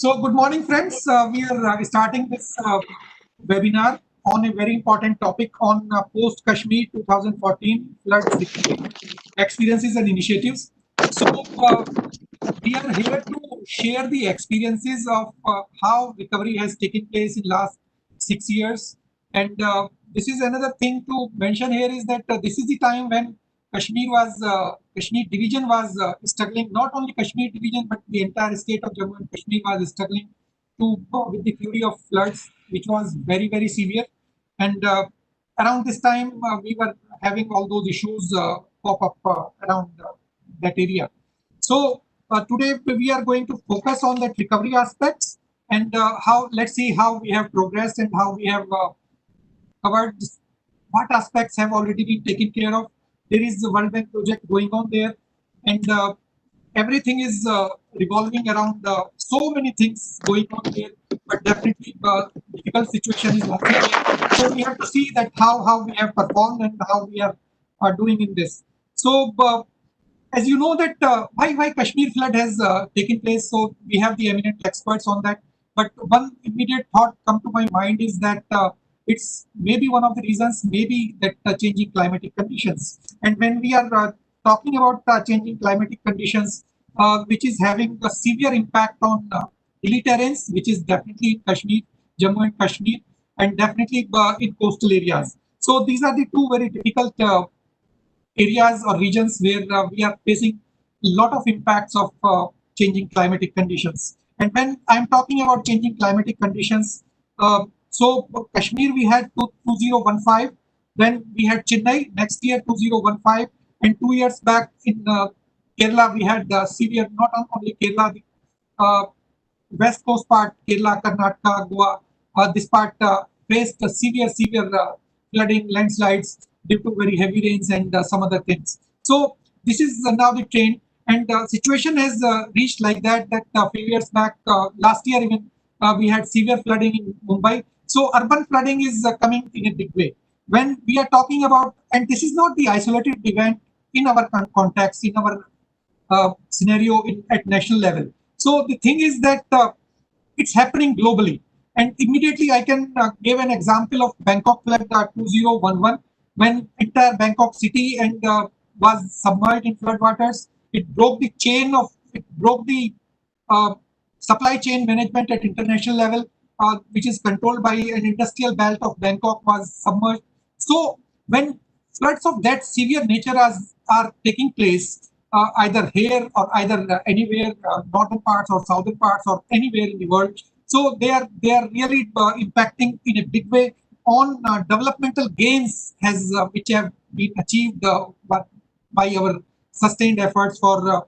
So, good morning, friends. We are starting this webinar on a very important topic on post-Kashmir 2014 flood recovery experiences and initiatives. So, we are here to share the experiences of how recovery has taken place in last 6 years. And this is another thing to mention here is that this is the time when Kashmir division was struggling. Not only Kashmir division, but the entire state of Jammu and Kashmir was struggling with the fury of floods, which was very severe. And around this time, we were having all those issues pop up around that area. So today we are going to focus on that recovery aspects and how. Let's see how we have progressed and how we have covered what aspects have already been taken care of. There is the World Bank project going on there, and everything is revolving around so many things going on there. But definitely, difficult situation is also there. So we have to see that how we have performed and how we are doing in this. So. As you know that why Kashmir flood has taken place, so we have the eminent experts on that. But one immediate thought come to my mind is that it's maybe one of the reasons, maybe that changing climatic conditions. And when we are talking about changing climatic conditions, which is having a severe impact on hilly terrains, which is definitely in Kashmir, Jammu and Kashmir, and definitely in coastal areas. So these are the two very difficult areas or regions where we are facing a lot of impacts of changing climatic conditions. And when I'm talking about changing climatic conditions, so Kashmir we had 2015, then we had Chennai next year 2015, and 2 years back in Kerala we had severe, not only Kerala, the west coast part, Kerala, Karnataka, Goa, this part faced severe flooding, landslides due to very heavy rains and some other things. So this is now the trend, and situation has reached like that. That a few years back, last year even we had severe flooding in Mumbai. So urban flooding is coming in a big way. When we are talking about, and this is not the isolated event in our context, in our scenario at national level. So the thing is that it's happening globally. And immediately I can give an example of Bangkok flood 2011, when entire Bangkok city and was submerged in floodwaters. It broke the supply chain management at international level, which is controlled by an industrial belt of Bangkok was submerged. So when floods of that severe nature are taking place, either here or either anywhere, northern parts or southern parts or anywhere in the world. So they are really impacting in a big way on developmental gains which have been achieved by our sustained efforts for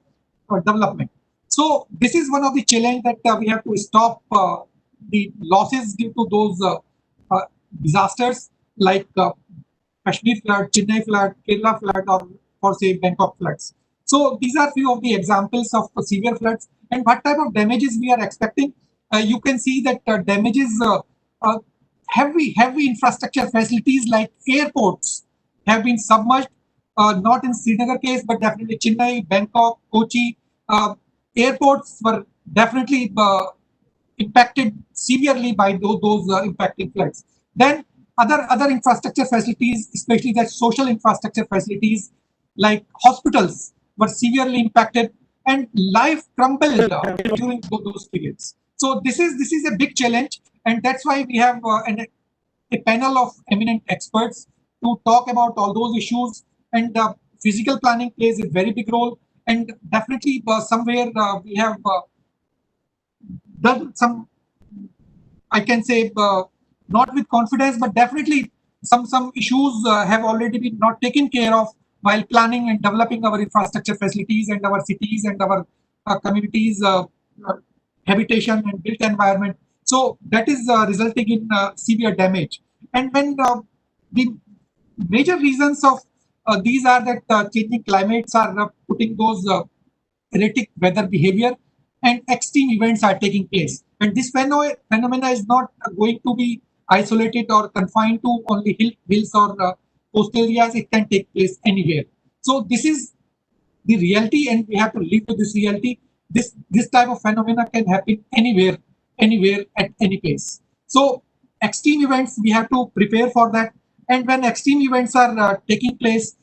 development. So this is one of the challenge that we have to stop the losses due to those disasters like Kashmir flood, Chennai flood, Kerala flood, or say Bangkok floods. So these are few of the examples of severe floods and what type of damages we are expecting. You can see that damages, heavy infrastructure facilities like airports have been submerged, not in Srinagar case, but definitely Chennai, Bangkok, Kochi. Airports were definitely impacted severely by those impacting floods. Then other infrastructure facilities, especially the social infrastructure facilities like hospitals, were severely impacted, and life crumbled during those periods. So this is a big challenge, and that's why we have a panel of eminent experts to talk about all those issues. And physical planning plays a very big role, and definitely somewhere we have done some, I can say, not with confidence, but definitely some issues have already been not taken care of while planning and developing our infrastructure facilities and our cities and our communities, habitation and built environment. So that is resulting in severe damage. And when the major reasons of these are that changing climates are putting those erratic weather behavior and extreme events are taking place. And this phenomena is not going to be isolated or confined to only hills or coastal areas. It can take place anywhere. So this is the reality, and we have to live with this reality. this type of phenomena can happen anywhere at any place. So extreme events, we have to prepare for that. And when extreme events are taking place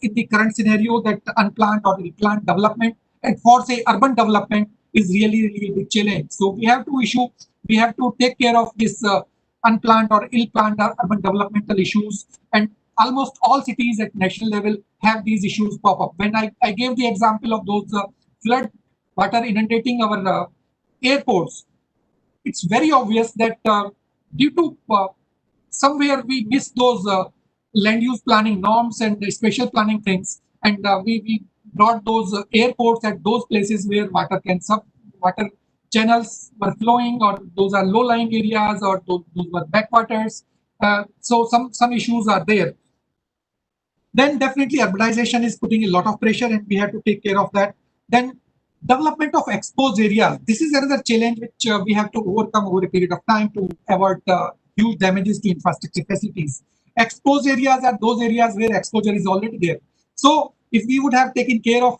in the current scenario, that unplanned or replanted development, and for say urban development is really a big challenge. So we have to take care of this unplanned or ill-planned urban developmental issues. And almost all cities at national level have these issues pop up. When I gave the example of those flood water inundating our airports, it's very obvious that due to somewhere we miss those land use planning norms and spatial planning things, and we brought those airports at those places where water channels were flowing, or those are low-lying areas, or those were backwaters. So some issues are there. Then definitely urbanization is putting a lot of pressure, and we have to take care of that. Then development of exposed areas. This is another challenge which we have to overcome over a period of time to avoid huge damages to infrastructure facilities. Exposed areas are those areas where exposure is already there. So if we would have taken care of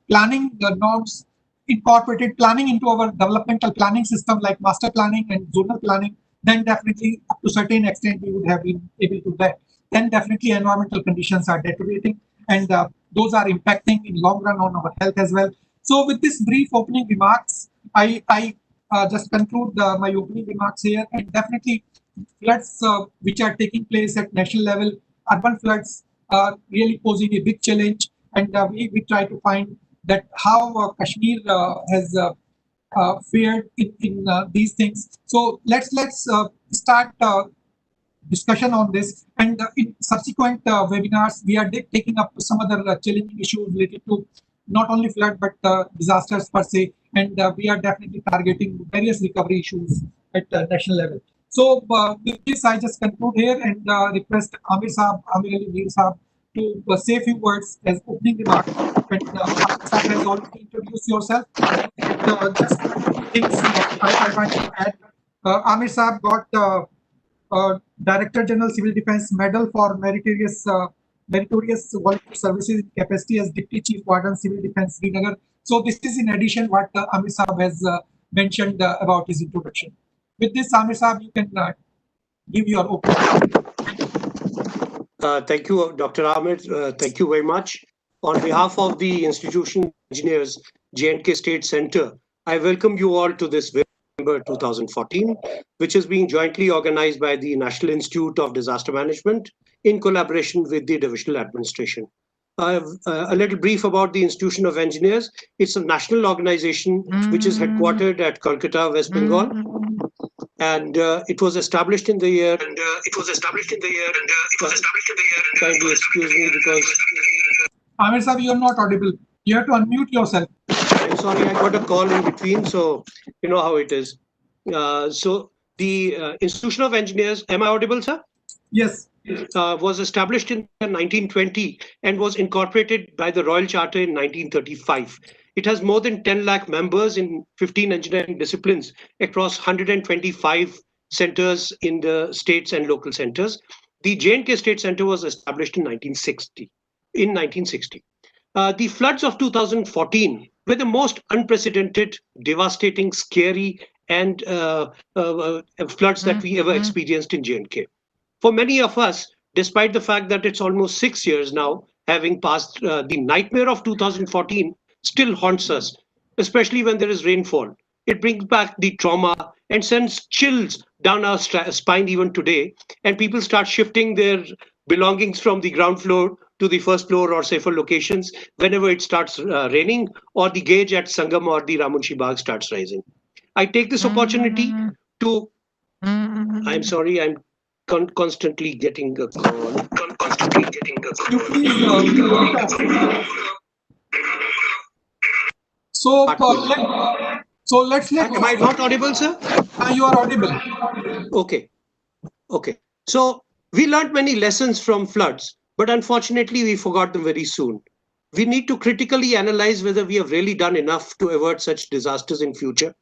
planning norms, incorporated planning into our developmental planning system like master planning and zonal planning, then definitely up to a certain extent we would have been able to do that. Then definitely environmental conditions are deteriorating, and those are impacting in long run on our health as well. So with this brief opening remarks, I just conclude my opening remarks here. And definitely floods which are taking place at national level, urban floods are really posing a big challenge. And we try to find that how Kashmir has fared in these things. So let's start discussion on this, and in subsequent webinars we are taking up some other challenging issues related to not only flood but disasters per se, and we are definitely targeting various recovery issues at national level. So with this I just conclude here and request Amir Ali Mir Saab to say a few words as opening remarks. And Amir Saab has already introduced yourself, and just things I want to add. Amir Saab got Director General Civil Defence Medal for meritorious volunteer services in capacity as Deputy Chief Warden Civil Defence Srinagar. So this is in addition what Amir Saab has mentioned about his introduction. With this, Amir Saab, you can give your opening. Thank you, Dr. Ahmed. Thank you very much. On behalf of the Institution Engineers J&K State Center, I welcome you all to this November 2014, which is being jointly organized by the National Institute of Disaster Management in collaboration with the Divisional Administration. A little brief about the Institution of Engineers. It's a national organization which is headquartered at Kolkata, West Bengal, and it was established in the year. Kindly excuse me because. Amir Saab, you are not audible. You have to unmute yourself. I'm sorry, I got a call in between, so you know how it is. So the Institution of Engineers, am I audible, sir? Yes. Was established in 1920 and was incorporated by the Royal Charter in 1935. It has more than 10 lakh members in 15 engineering disciplines across 125 centers in the states and local centers. The J&K State Center was established in 1960. The floods of 2014 were the most unprecedented, devastating, scary, and floods that we ever experienced in J&K. For many of us, despite the fact that it's almost 6 years now, having passed, the nightmare of 2014 still haunts us, especially when there is rainfall. It brings back the trauma and sends chills down our spine even today, and people start shifting their belongings from the ground floor to the first floor or safer locations whenever it starts raining or the gauge at Sangam or the Ramunshi Bagh starts rising. I take this opportunity to, I'm sorry, I'm constantly getting a call. So let's Am I not audible, sir? You are audible. Okay. So we learned many lessons from floods, but unfortunately we forgot them very soon. We need to critically analyze whether we have really done enough to avert such disasters in future.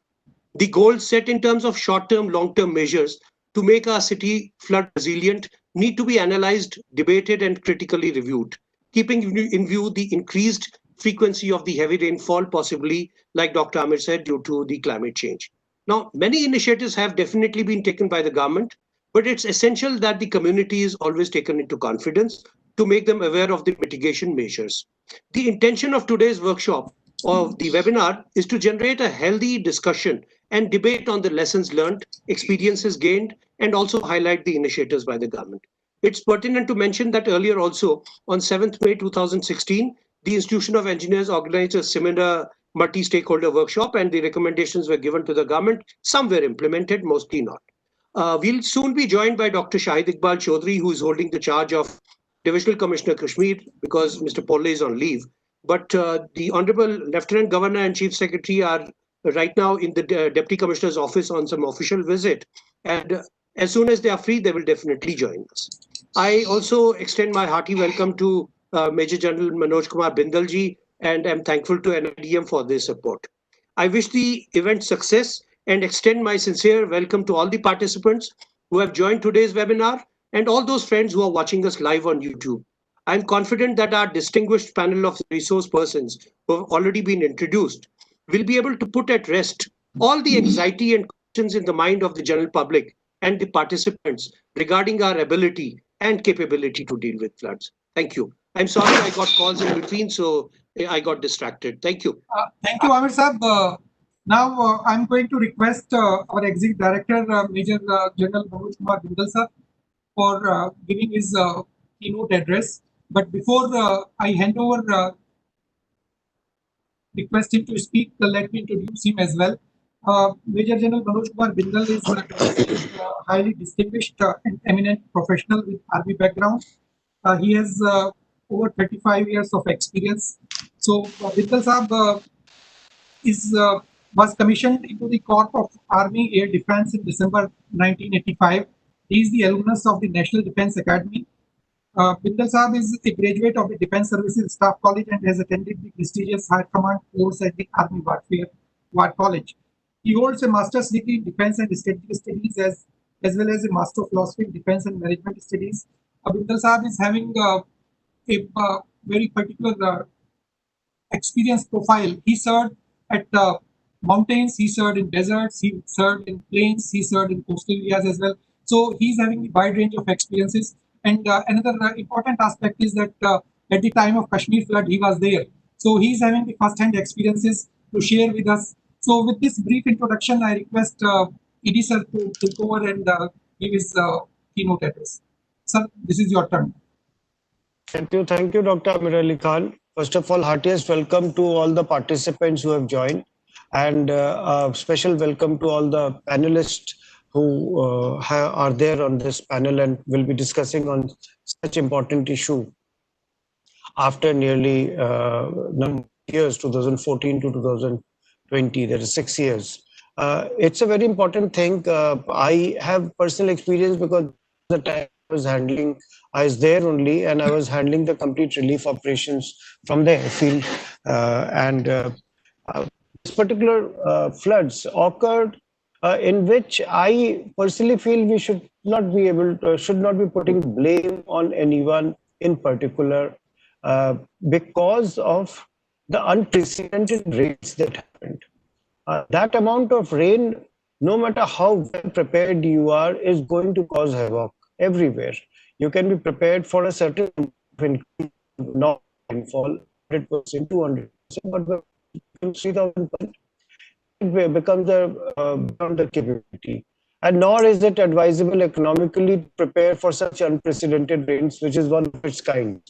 The goals set in terms of short-term, long-term measures to make our city flood resilient need to be analyzed, debated, and critically reviewed, keeping in view the increased frequency of the heavy rainfall, possibly, like Dr. Amir said, due to the climate change. Now, many initiatives have definitely been taken by the government, but it's essential that the community is always taken into confidence to make them aware of the mitigation measures. The intention of today's workshop of the webinar is to generate a healthy discussion and debate on the lessons learned, experiences gained, and also highlight the initiatives by the government. It's pertinent to mention that earlier also, on 7th May 2016, the Institution of Engineers organized a similar multi-stakeholder workshop, and the recommendations were given to the government. Some were implemented, mostly not. We'll soon be joined by Dr. Shahid Iqbal Chaudhry, who is holding the charge of Divisional Commissioner Kashmir, because Mr. Polle is on leave. But the Honorable Lieutenant Governor and Chief Secretary are right now in the Deputy Commissioner's office on some official visit. And as soon as they are free, they will definitely join us. I also extend my hearty welcome to Major General Manoj Kumar Bindalji, and I'm thankful to NIDM for their support. I wish the event success and extend my sincere welcome to all the participants who have joined today's webinar and all those friends who are watching us live on YouTube. I'm confident that our distinguished panel of resource persons who have already been introduced will be able to put at rest all the anxiety and questions in the mind of the general public and the participants regarding our ability and capability to deal with floods. Thank you. I'm sorry I got calls in between, so I got distracted. Thank you. Thank you, Amir Saab. Now I'm going to request our Executive Director, Major General Manoj Kumar Bindal sir, for giving his keynote address. But before I hand over, request him to speak, let me introduce him as well. Major General Manoj Kumar Bindal is a highly distinguished and eminent professional with Army background. He has over 35 years of experience. So Bindal Saab was commissioned into the Corps of Army Air Defense in December 1985. He is the alumnus of the National Defense Academy. Bindal Saab is a graduate of the Defense Services Staff College and has attended the prestigious High Command course at the Army War College. He holds a master's degree in Defense and Strategic Studies as well as a Master of Philosophy in Defense and Management Studies. Bindal Saab is having a very particular experience profile. He served at mountains, he served in deserts, he served in plains, he served in coastal areas as well. So he's having a wide range of experiences. And another important aspect is that at the time of Kashmir flood, he was there. So he's having the first-hand experiences to share with us. So with this brief introduction, I request ED sir to take over and give his keynote address. Sir, this is your turn. Thank you, Dr. Amir Ali Khan. First of all, heartiest welcome to all the participants who have joined, and a special welcome to all the panelists who are there on this panel and will be discussing on such important issue after nearly years, 2014 to 2020, that is 6 years. It's a very important thing. I have personal experience because the time I was there only, and I was handling the complete relief operations from the airfield. This particular floods occurred in which I personally feel we should not be putting blame on anyone in particular because of the unprecedented rains that happened. That amount of rain, no matter how well prepared you are, is going to cause havoc everywhere. You can be prepared for a certain not rainfall, 100%, 200%, but 3,000%, it becomes the capability. And nor is it advisable economically to prepare for such unprecedented rains, which is one of its kind.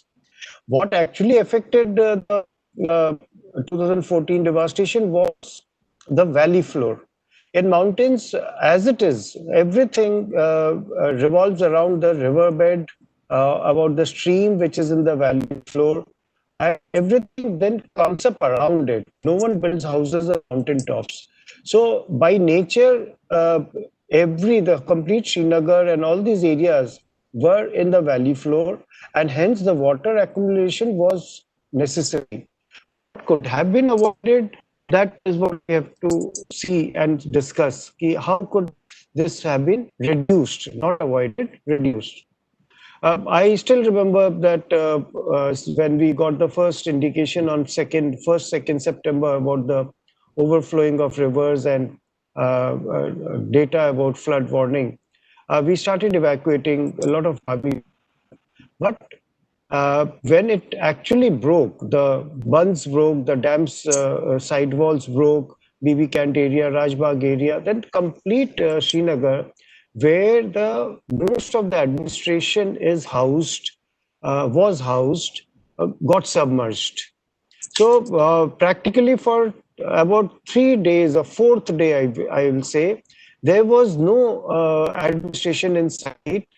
What actually affected the 2014 devastation was the valley floor. In mountains, as it is, everything revolves around the riverbed, about the stream which is in the valley floor, and everything then comes up around it. No one builds houses on mountain tops. So by nature, the complete Srinagar and all these areas were in the valley floor, and hence the water accumulation was necessary. What could have been avoided? That is what we have to see and discuss. How could this have been reduced, not avoided, reduced? I still remember that when we got the first indication on 2nd September about the overflowing of rivers and data about flood warning, we started evacuating a lot of Dhabi. But when it actually broke, the bunds broke, the dams side walls broke, BB Cant area, Rajbagh area, then complete Srinagar, where the most of the administration is housed, was housed, got submerged. So practically for about 3 days, a fourth day, I will say, there was no administration in sight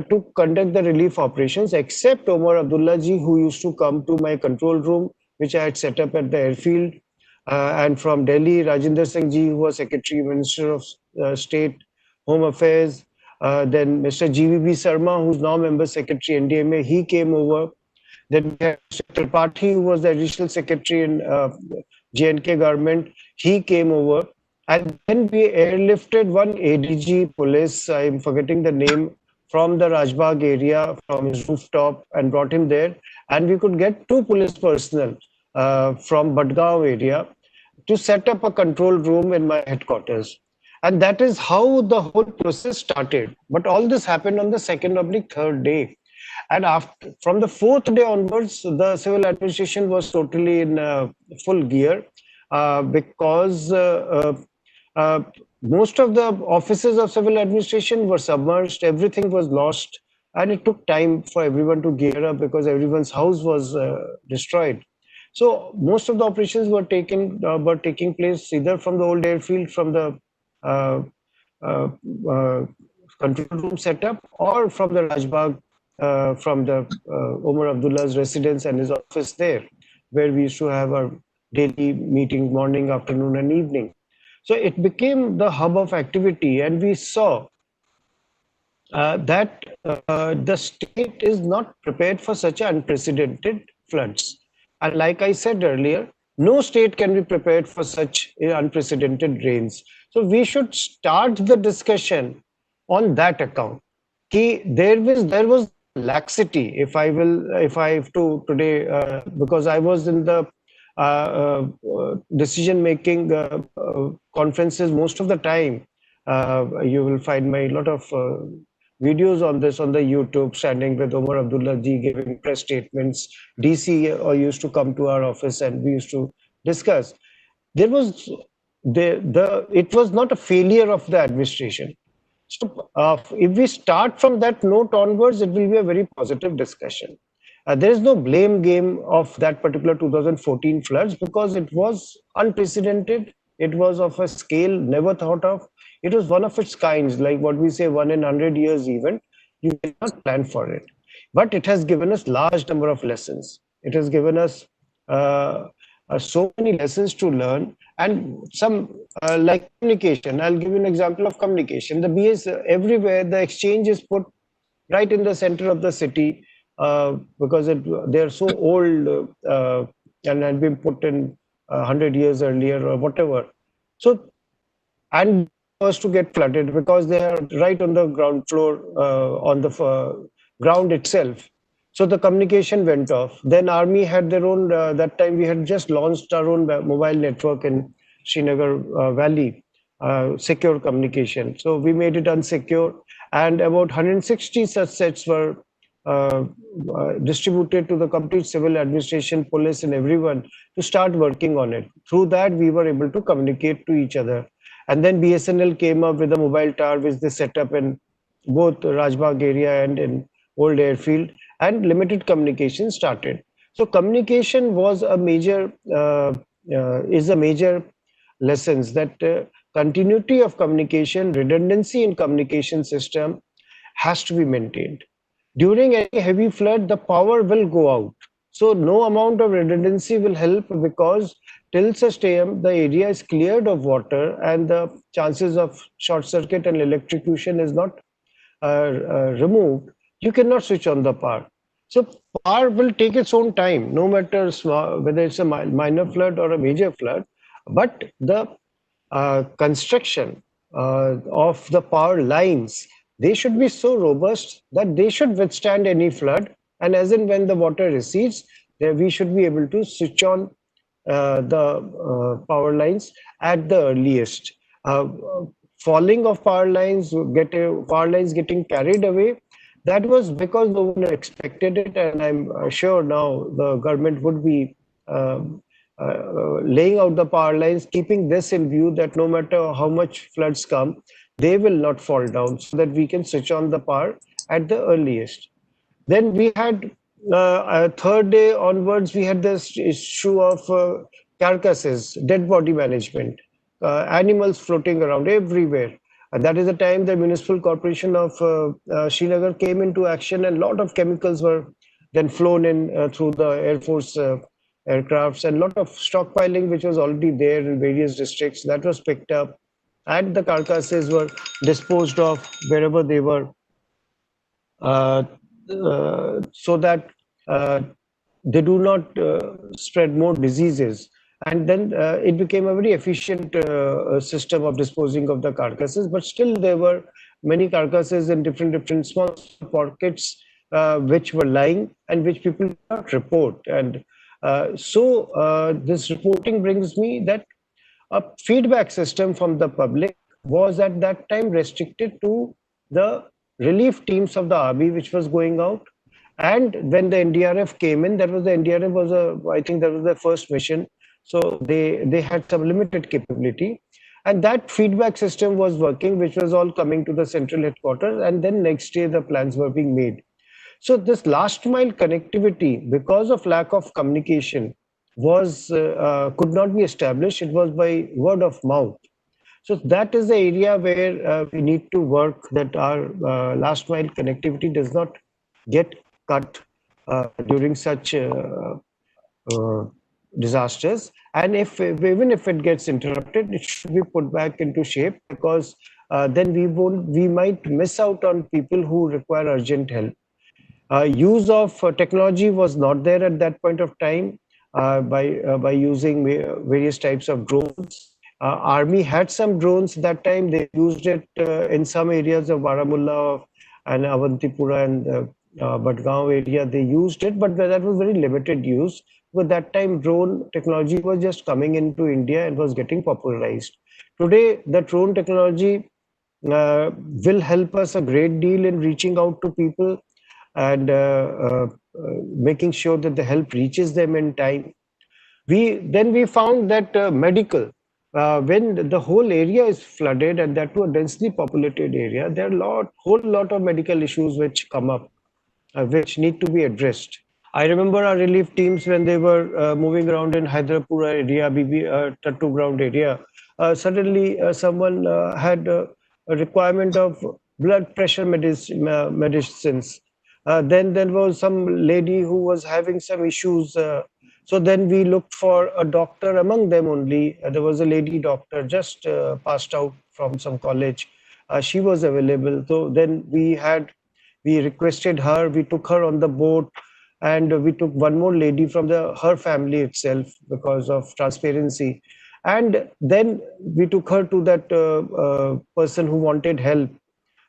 to conduct the relief operations, except Omar Abdullah ji, who used to come to my control room, which I had set up at the airfield. And from Delhi, Rajinder Singh ji, who was Secretary Minister of State Home Affairs. Then Mr. GVB Sarma, who's now Member Secretary NDMA, he came over. Then we had Mr. Tripathi, who was the Additional Secretary in JNK government. He came over. And then we airlifted one ADG police, I'm forgetting the name, from the Rajbagh area, from his rooftop, and brought him there. And we could get 2 police personnel from Badgaon area to set up a control room in my headquarters. And that is how the whole process started. But all this happened on the 2nd/3rd day. And after, from the 4th day onwards, the civil administration was totally in full gear because most of the offices of civil administration were submerged, everything was lost, and it took time for everyone to gear up because everyone's house was destroyed. So most of the operations were taking place either from the old airfield, from the uh, control room setup, or from the Rajbagh, from the Omar Abdullah's residence and his office there, where we used to have our daily meeting, morning, afternoon, and evening. So it became the hub of activity, and we saw that the state is not prepared for such unprecedented floods. And like I said earlier, no state can be prepared for such unprecedented rains. So we should start the discussion on that account. There was laxity. If I have to today, because I was in the decision making conferences most of the time. You will find my lot of videos on this on the YouTube, standing with Omar Abdullah ji giving press statements. DC used to come to our office and we used to discuss. There was it was not a failure of the administration. So if we start from that note onwards, it will be a very positive discussion. There is no blame game of that particular 2014 floods because it was unprecedented. It was of a scale never thought of. It was one of its kinds, like what we say, 1 in 100 years event. You cannot plan for it. But it has given us large number of lessons. It has given us so many lessons to learn, and some like communication. I'll give you an example of communication. The BS everywhere, the exchange is put right in the center of the city because they are so old and had been put in 100 years earlier or whatever. So, and first to get flooded because they are right on the ground floor, on the ground itself. So the communication went off. Then army had their own, that time we had just launched our own mobile network in Srinagar Valley, secure communication. So we made it unsecure, and about 160 such sets were distributed to the complete civil administration, police, and everyone to start working on it. Through that, we were able to communicate to each other. And then BSNL came up with a mobile tower, which they set up in both Rajbagh area and in old airfield, and limited communication started. So communication was a major, is a major lessons that continuity of communication, redundancy in communication system has to be maintained. During any heavy flood, the power will go out. So no amount of redundancy will help because till such time the area is cleared of water and the chances of short circuit and electrocution is not removed, you cannot switch on the power. So power will take its own time, no matter whether it's a minor flood or a major flood. But the construction of the power lines they should be so robust that they should withstand any flood. And as and when the water recedes, we should be able to switch on the power lines at the earliest. Falling of power lines, power lines getting carried away, that was because no one expected it, and I'm sure now the government would be laying out the power lines, keeping this in view that no matter how much floods come, they will not fall down, so that we can switch on the power at the earliest. Then we had a third day onwards, we had this issue of carcasses, dead body management, animals floating around everywhere. And that is the time the Municipal Corporation of Srinagar came into action, and a lot of chemicals were then flown in through the Air Force aircrafts, and a lot of stockpiling which was already there in various districts, that was picked up, and the carcasses were disposed of wherever they were, so that they do not spread more diseases. And then it became a very efficient system of disposing of the carcasses, but still there were many carcasses in different small pockets which were lying and which people did not report. And so this reporting brings me that a feedback system from the public was at that time restricted to the relief teams of the army which was going out. And when the NDRF came in, that was the NDRF was I think that was the first mission, so they had some limited capability, and that feedback system was working, which was all coming to the central headquarters, and then next day the plans were being made. So this last mile connectivity, because of lack of communication, was could not be established. It was by word of mouth. So that is the area where we need to work, that our last mile connectivity does not get cut during such disasters. And if even if it gets interrupted, it should be put back into shape, because then we might miss out on people who require urgent help. Use of technology was not there at that point of time by using various types of drones. Army had some drones that time. They used it in some areas of Baramulla and Avantipura and Badgaon area. They used it, but that was very limited use. But that time, drone technology was just coming into India and was getting popularized. Today, the drone technology will help us a great deal in reaching out to people and making sure that the help reaches them in time. We found that medical, when the whole area is flooded, and that to a densely populated area, there are whole lot of medical issues which come up, which need to be addressed. I remember our relief teams when they were moving around in Hyderpura area, Tattu ground area. Suddenly, someone had a requirement of blood pressure medicines. Then there was some lady who was having some issues. So then we looked for a doctor among them only. There was a lady doctor just passed out from some college. She was available. So then we requested her, we took her on the boat, and we took one more lady from her family itself because of transparency. And then we took her to that person who wanted help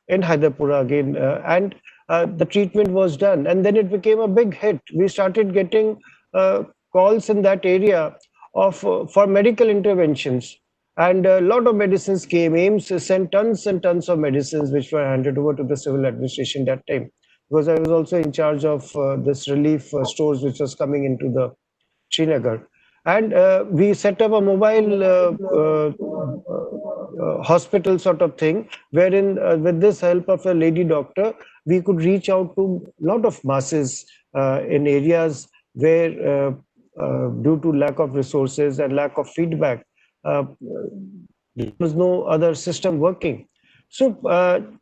in Hyderpura again, and the treatment was done. And then it became a big hit. We started getting calls in that area of for medical interventions, and a lot of medicines came. AIMS sent tons and tons of medicines which were handed over to the civil administration that time, because I was also in charge of this relief stores which was coming into the Srinagar. And we set up a mobile hospital sort of thing, wherein with this help of a lady doctor, we could reach out to a lot of masses in areas where due to lack of resources and lack of feedback, there was no other system working. So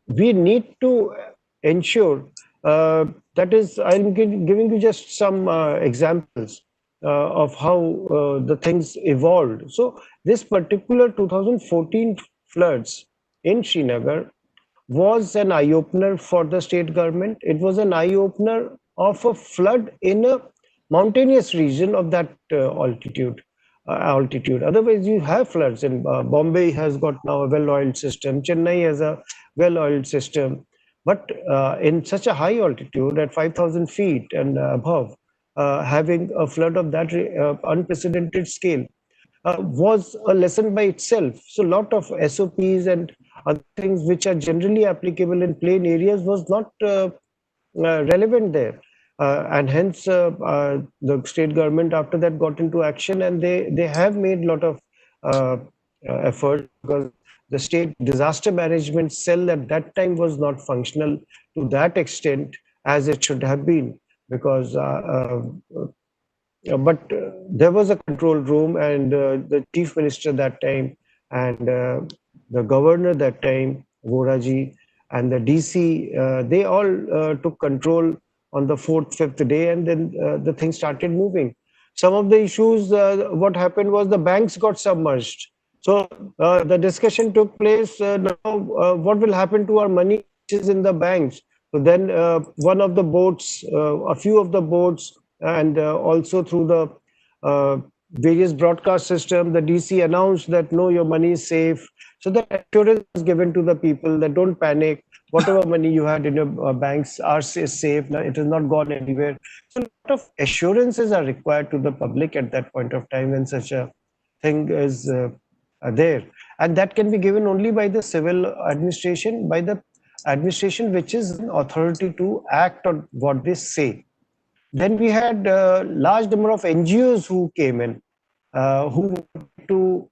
we need to ensure, that is, I'm giving you just some examples of how the things evolved. So this particular 2014 floods in Srinagar was an eye-opener for the state government. It was an eye-opener of a flood in a mountainous region of that altitude. Otherwise, you have floods in Bombay has got now a well-oiled system. Chennai has a well-oiled system. But in such a high altitude at 5,000 feet and above, having a flood of that unprecedented scale was a lesson by itself. So, a lot of SOPs and other things which are generally applicable in plain areas was not relevant there. And hence, the state government after that got into action, and they have made a lot of uh, effort, because the state disaster management cell at that time was not functional to that extent as it should have been, because but there was a control room, and the chief minister that time, and the governor that time, Voraji, and the DC, they all took control on the fourth, fifth day, and then the thing started moving. Some of the issues, what happened was the banks got submerged. So the discussion took place now, what will happen to our money which is in the banks? So then one of the boats, a few of the boats, and also through the various broadcast system, the DC announced that no, your money is safe. So the assurance was given to the people that don't panic. Whatever money you had in your banks is safe. Now it has not gone anywhere. So a lot of assurances are required to the public at that point of time when such a thing is there, and that can be given only by the civil administration, by the administration which is an authority to act on what they say. Then we had a large number of NGOs who came in, who wanted to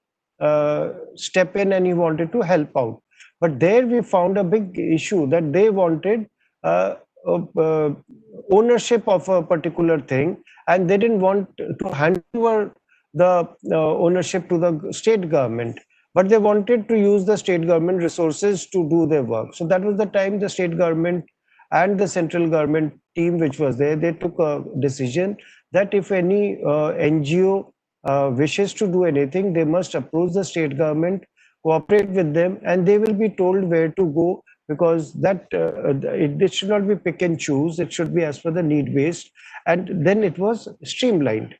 step in, and he wanted to help out. But there we found a big issue that they wanted uh, uh, ownership of a particular thing, and they didn't want to hand over the ownership to the state government, but they wanted to use the state government resources to do their work. So that was the time the state government and the central government team which was there, they took a decision that if any NGO wishes to do anything, they must approach the state government, cooperate with them, and they will be told where to go, because that it should not be pick and choose, it should be as per the need based, and then it was streamlined.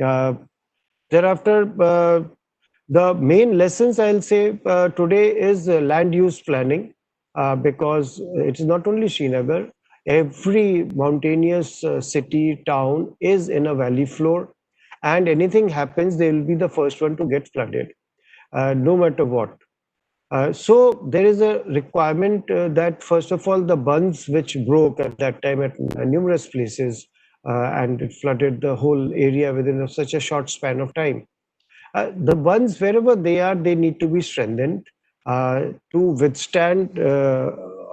uh, Thereafter, the main lessons I'll say today is land use planning, because it is not only Srinagar. Every mountainous city, town is in a valley floor, and anything happens, they will be the first one to get flooded, no matter what. So there is a requirement that first of all the bunds which broke at that time at numerous places, and it flooded the whole area within such a short span of time. The ones wherever they are, they need to be strengthened to withstand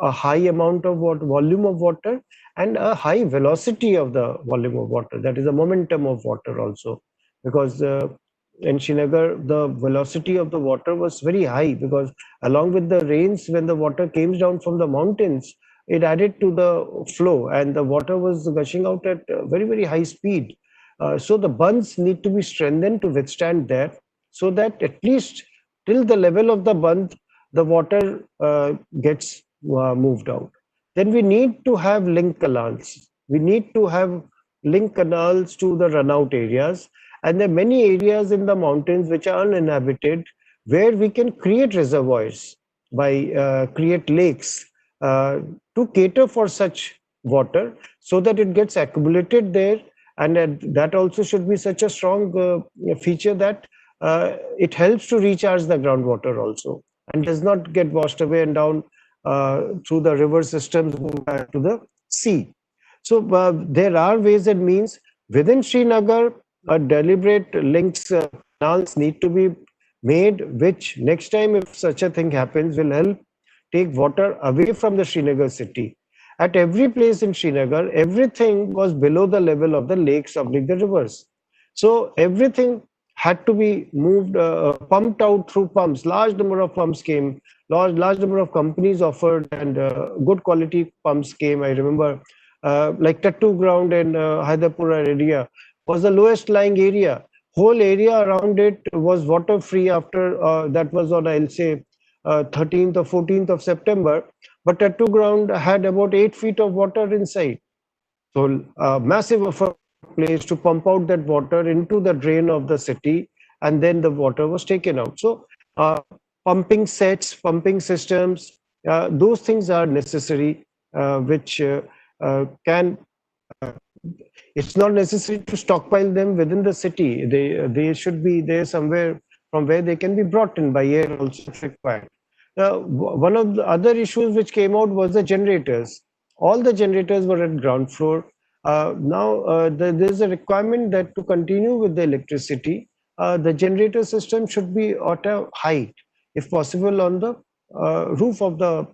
a high amount of volume of water, and a high velocity of the volume of water. That is the momentum of water also, because in Srinagar, the velocity of the water was very high, because along with the rains, when the water came down from the mountains, it added to the flow, and the water was gushing out at very, very high speed. So the bunds need to be strengthened to withstand that, so that at least till the level of the bund, the water gets moved out. Then we need to have link canals. We need to have link canals to the runout areas. And there are many areas in the mountains which are uninhabited, where we can create reservoirs, by create lakes to cater for such water, so that it gets accumulated there, and that also should be such a strong feature that it helps to recharge the groundwater also, and does not get washed away and down through the river systems back to the sea. So there are ways and means within Srinagar. Deliberate links, canals need to be made, which next time if such a thing happens will help take water away from the Srinagar city. At every place in Srinagar, everything was below the level of the lakes of the rivers. So everything had to be moved, pumped out through pumps. Large number of pumps came, large number of companies offered, and good quality pumps came. I remember like Tattu ground in Hyderpura area was the lowest lying area. Whole area around it was water free after that was on, I'll say, 13th or 14th of September. But Tattu ground had about 8 feet of water inside. So massive effort place to pump out that water into the drain of the city, and then the water was taken out. So pumping sets, pumping systems, Those things are necessary, which can. It's not necessary to stockpile them within the city. They should be there somewhere from where they can be brought in by air also if required. One of the other issues which came out was the generators. All the generators were at ground floor. Now there's a requirement that to continue with the electricity, the generator system should be at a height, if possible, on the roof of the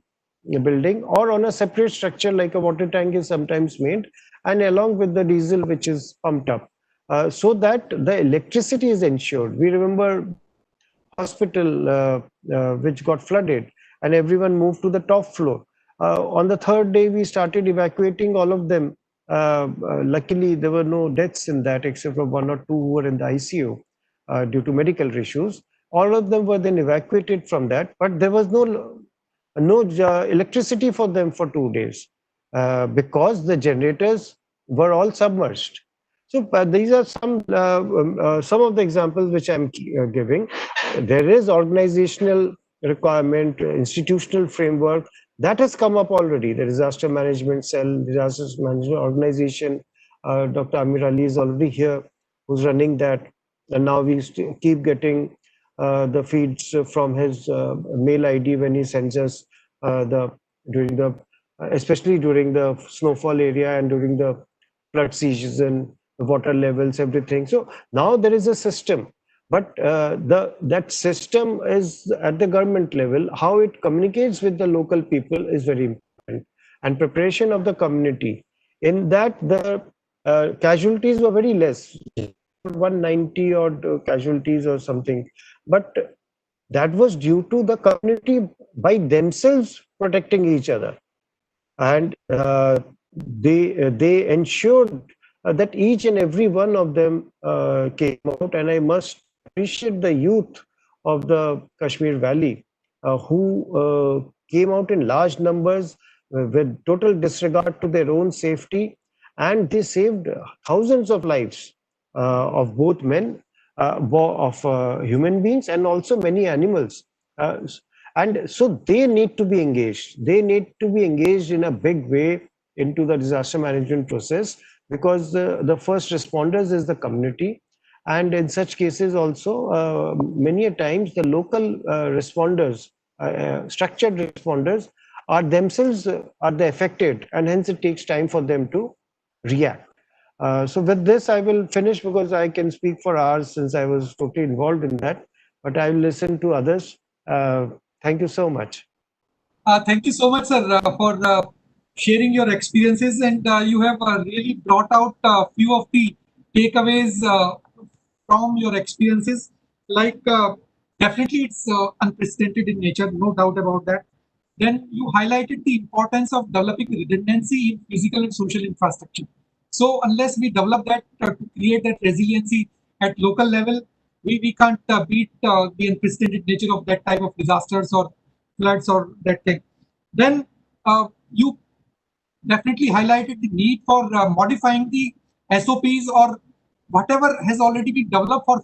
building or on a separate structure like a water tank is sometimes made, and along with the diesel which is pumped up, so that the electricity is ensured. We remember hospital which got flooded and everyone moved to the top floor. On the third day, we started evacuating all of them. Luckily, there were no deaths in that except for one or two who were in the ICU due to medical issues. All of them were then evacuated from that, but there was no electricity for them for 2 days because the generators were all submerged. So these are some of the examples which I'm giving. There is organizational requirement, institutional framework that has come up already. The disaster management cell, disaster management organization, Dr. Amir Ali is already here, who's running that, and now we keep getting the feeds from his mail ID when he sends us especially during the snowfall area and during the flood season, the water levels, everything. So now there is a system, but that system is at the government level. How it communicates with the local people is very important, and preparation of the community. In that, the casualties were very less, 190 odd casualties or something, but that was due to the community by themselves protecting each other, and they ensured that each and every one of them came out. And I must appreciate the youth of the Kashmir Valley who came out in large numbers with total disregard to their own safety, and they saved thousands of lives of both men, of human beings, and also many animals. And so they need to be engaged. They need to be engaged in a big way into the disaster management process, because the first responders is the community. And in such cases also, many a times the local responders, structured responders, are themselves are the affected, and hence it takes time for them to react. So with this, I will finish, because I can speak for hours since I was totally involved in that, but I will listen to others. Thank you so much. Thank you so much, sir, for sharing your experiences, and you have really brought out a few of the takeaways from your experiences. Like definitely it's unprecedented in nature, no doubt about that. Then you highlighted the importance of developing redundancy in physical and social infrastructure. So unless we develop that to create that resiliency at local level, we can't beat the unprecedented nature of that type of disasters or floods or that thing. Then you definitely highlighted the need for modifying the SOPs or whatever has already been developed for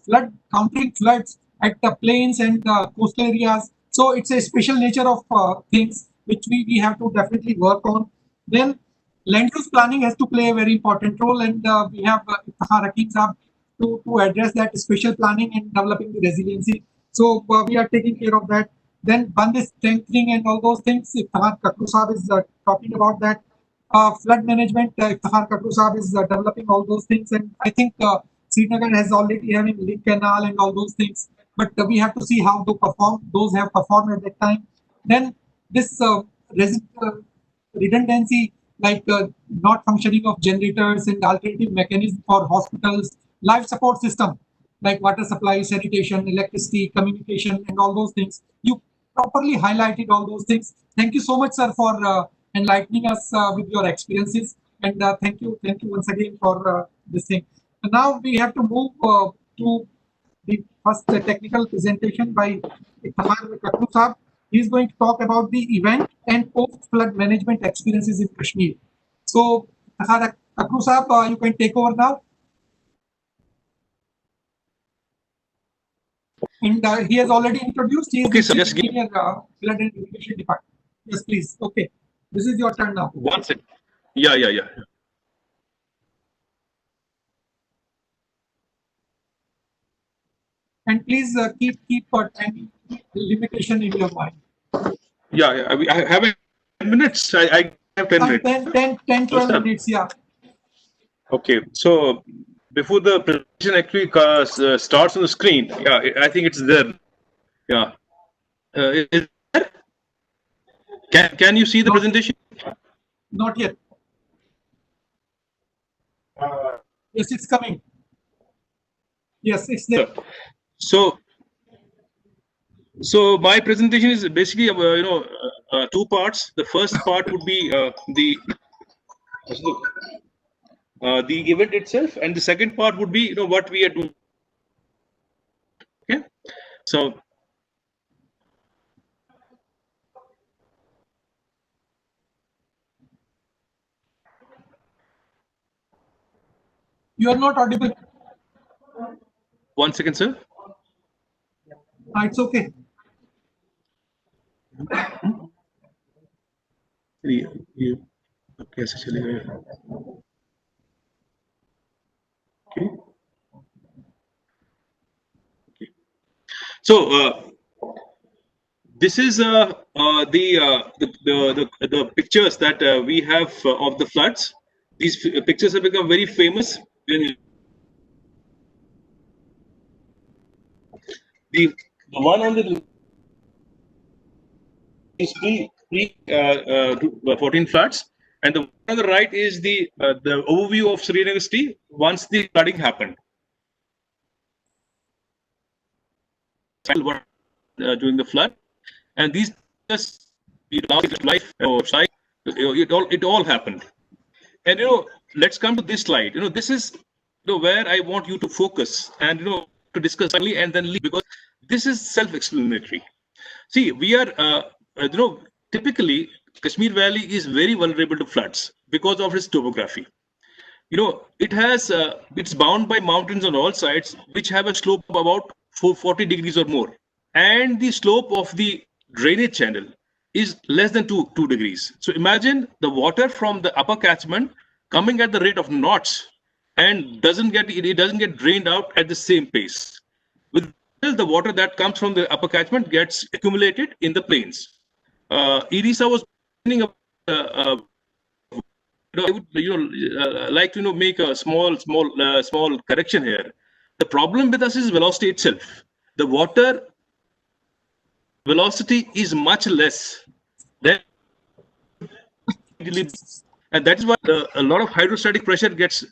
countering floods at the plains and coastal areas. So it's a special nature of things which we have to definitely work on. Then land use planning has to play a very important role, and we have Iftihar Hakim Saab to address that special planning and developing the resiliency. So we are taking care of that. Then Band is strengthening and all those things. Iftihar Kakru Saab is talking about that. Flood management, Iftihar Kakru Saab is developing all those things, and I think Srinagar has already having link canal and all those things. But we have to see how to perform. Those have performed at that time. Then this redundancy, like not functioning of generators and alternative mechanisms for hospitals, life support system like water supply, sanitation, electricity, communication, and all those things. You properly highlighted all those things. Thank you so much, sir, for enlightening us with your experiences. And thank you once again for this thing. And now we have to move to the first technical presentation by Iftihar Kakru Saab. He is going to talk about the event and post-flood management experiences in Kashmir. So, Iftihar Kakru Saab, you can take over now. And he has already introduced. He is Okay, so the just give Senior Flood and Irrigation Department. Yes, please. Okay. This is your turn now. One second. Yeah. And please keep time limitation in your mind. Yeah. I have 10 minutes. I have 10 minutes. 10, 12 minutes, yeah. Okay. So before the presentation actually starts on the screen, yeah, I think it's there. Yeah. Is it there? Can you see the presentation? Not yet. Yes, it's coming. Yes, it's there. So my presentation is basically two parts. The first part would be the event itself, and the second part would be what we are doing. Okay, so You are not audible. 1 second, sir. It's okay. कैसे चलेगा ये? Okay. So this is the pictures that we have of the floods. These pictures have become very famous. The one on the is pre 14 floods, and the one on the right is the overview of Srinagar city once the flooding happened. During the flood, and these just life or site, it all happened. And let's come to this slide. This is where I want you to focus and to discuss early and then leave, because this is self-explanatory. See, we are typically Kashmir Valley is very vulnerable to floods because of its topography. It has it's bound by mountains on all sides, which have a slope of about 40 degrees or more, and the slope of the drainage channel is less than 2 degrees. So imagine the water from the upper catchment coming at the rate of knots and doesn't get drained out at the same pace. With the water that comes from the upper catchment gets accumulated in the plains. Irisa was mentioning about I would like to make a small correction here. The problem with us is velocity itself. The water velocity is much less than, and that is why a lot of hydrostatic pressure gets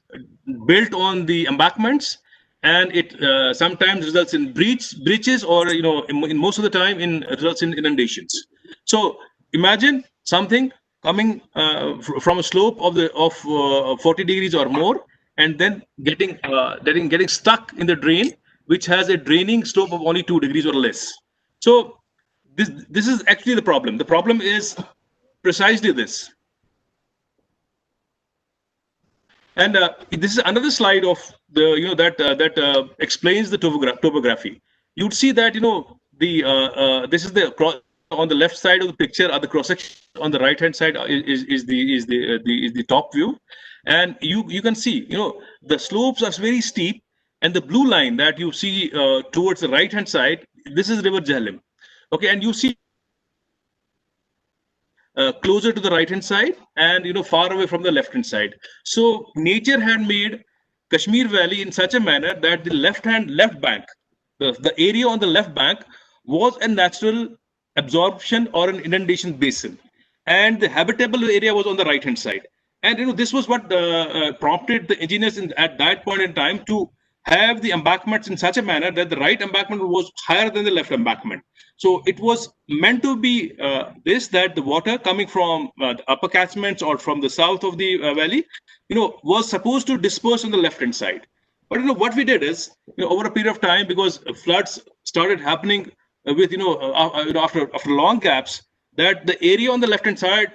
built on the embankments, and it sometimes results in breaches, or in most of the time results in inundations. So imagine something coming from a slope of 40 degrees or more, and then getting stuck in the drain, which has a draining slope of only 2 degrees or less. So this is actually the problem. The problem is precisely this. And this is another slide of the that explains the topography. You'd see that this is the on the left side of the picture are the cross section. On the right hand side is the top view, and you can see the slopes are very steep, and the blue line that you see towards the right hand side, this is River Jhelum. Okay, and you see closer to the right hand side and far away from the left hand side. So nature had made Kashmir Valley in such a manner that the left bank, the area on the left bank was a natural absorption or an inundation basin, and the habitable area was on the right hand side. And this was what prompted the engineers at that point in time to have the embankments in such a manner that the right embankment was higher than the left embankment. So it was meant to be that the water coming from the upper catchments or from the south of the valley, was supposed to disperse on the left hand side. But what we did is, over a period of time, because floods started happening with after long gaps, that the area on the left hand side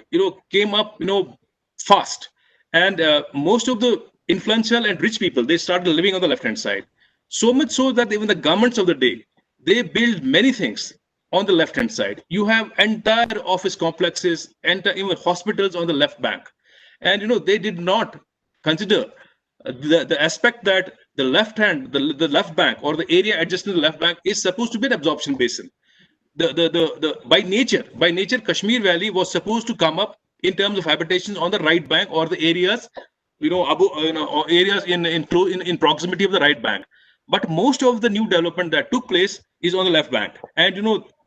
came up fast, and most of the influential and rich people, they started living on the left hand side, so much so that even the governments of the day, they built many things on the left hand side. You have entire office complexes, even hospitals on the left bank. And they did not consider the aspect that the left hand, the left bank, or the area adjacent to the left bank is supposed to be an absorption basin. By nature, Kashmir Valley was supposed to come up in terms of habitations on the right bank, or the areas, or areas in proximity of the right bank. But most of the new development that took place is on the left bank, and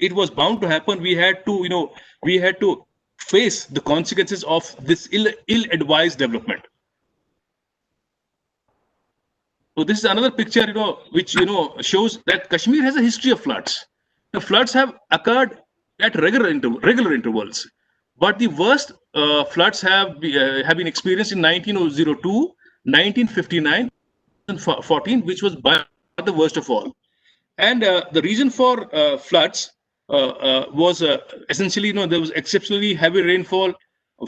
it was bound to happen. We had to face the consequences of this ill-advised development. So this is another picture, which shows that Kashmir has a history of floods. The floods have occurred at regular intervals, but the worst floods have been experienced in 1902, 1959, and 14, which was by the worst of all. And the reason for floods was essentially, there was exceptionally heavy rainfall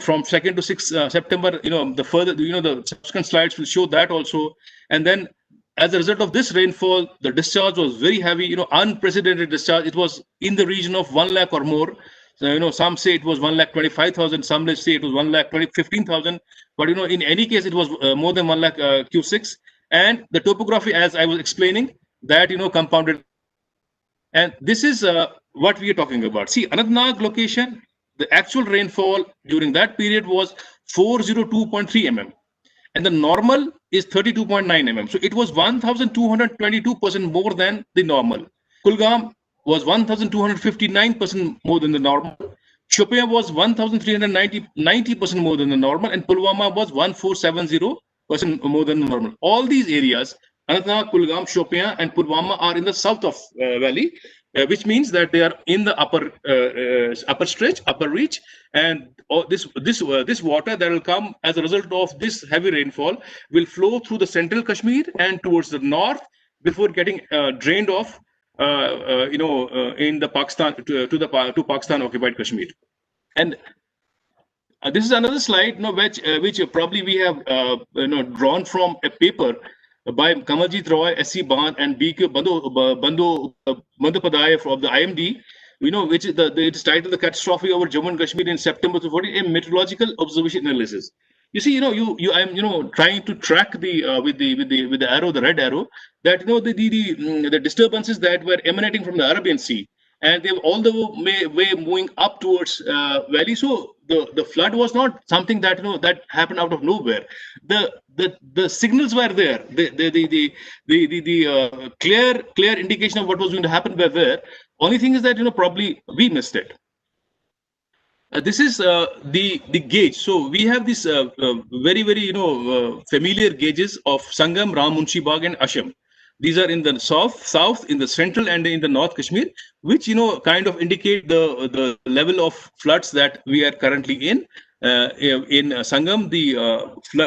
from 2nd to 6th September. The subsequent slides will show that also. And then, as a result of this rainfall, the discharge was very heavy, unprecedented discharge. It was in the region of 1 lakh or more. So, some say it was 1,25,000, some say it was 1,15,000. But, in any case, it was more than 1 lakh Q6. And the topography, as I was explaining, that, compounded. And this is what we are talking about. See, Anantnag location, the actual rainfall during that period was 402.3 mm. And the normal is 32.9 mm. So it was 1,222% more than the normal. Kulgam was 1,259% more than the normal. Shopian was 1,390% more than the normal. And Pulwama was 1,470% more than the normal. All these areas, Anantnag, Kulgam, Shopian, and Pulwama, are in the south of valley, which means that they are in the upper stretch, upper reach, and this water that will come as a result of this heavy rainfall will flow through the central Kashmir and towards the north before getting drained off, in the Pakistan to Pakistan occupied Kashmir. And this is another slide, which probably we have drawn from a paper by Kamaljeet Roy, S.C. Bhan, and B.K. Bandyopadhyay of the IMD, which is it is titled "The Catastrophe over Jammu and Kashmir in September 2014: A Meteorological Observation Analysis." You see, I'm trying to track with the arrow, the red arrow, that the disturbances that were emanating from the Arabian Sea, and they were all the way moving up towards valley. So the flood was not something that that happened out of nowhere. The signals were there. The clear indication of what was going to happen were there. Only thing is that probably we missed it. This is the gauge. So we have this very familiar gauges of Sangam, Ram Munshi Bagh, and Asham. These are in the south, in the central, and in the North Kashmir, which kind of indicate the level of floods that we are currently in. In Sangam, the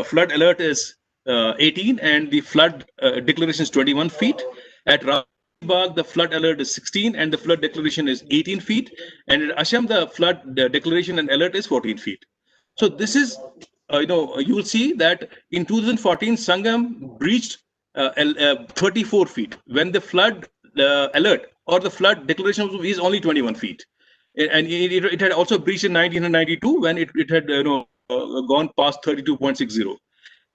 flood alert is 18, and the flood declaration is 21 feet. At Ram Bagh, the flood alert is 16, and the flood declaration is 18 feet. And in Asham, the flood declaration and alert is 14 feet. So this is, you will see that in 2014, Sangam breached 34 feet when the flood alert or the flood declaration is only 21 feet. And it had also breached in 1992 when it had gone past 32.60.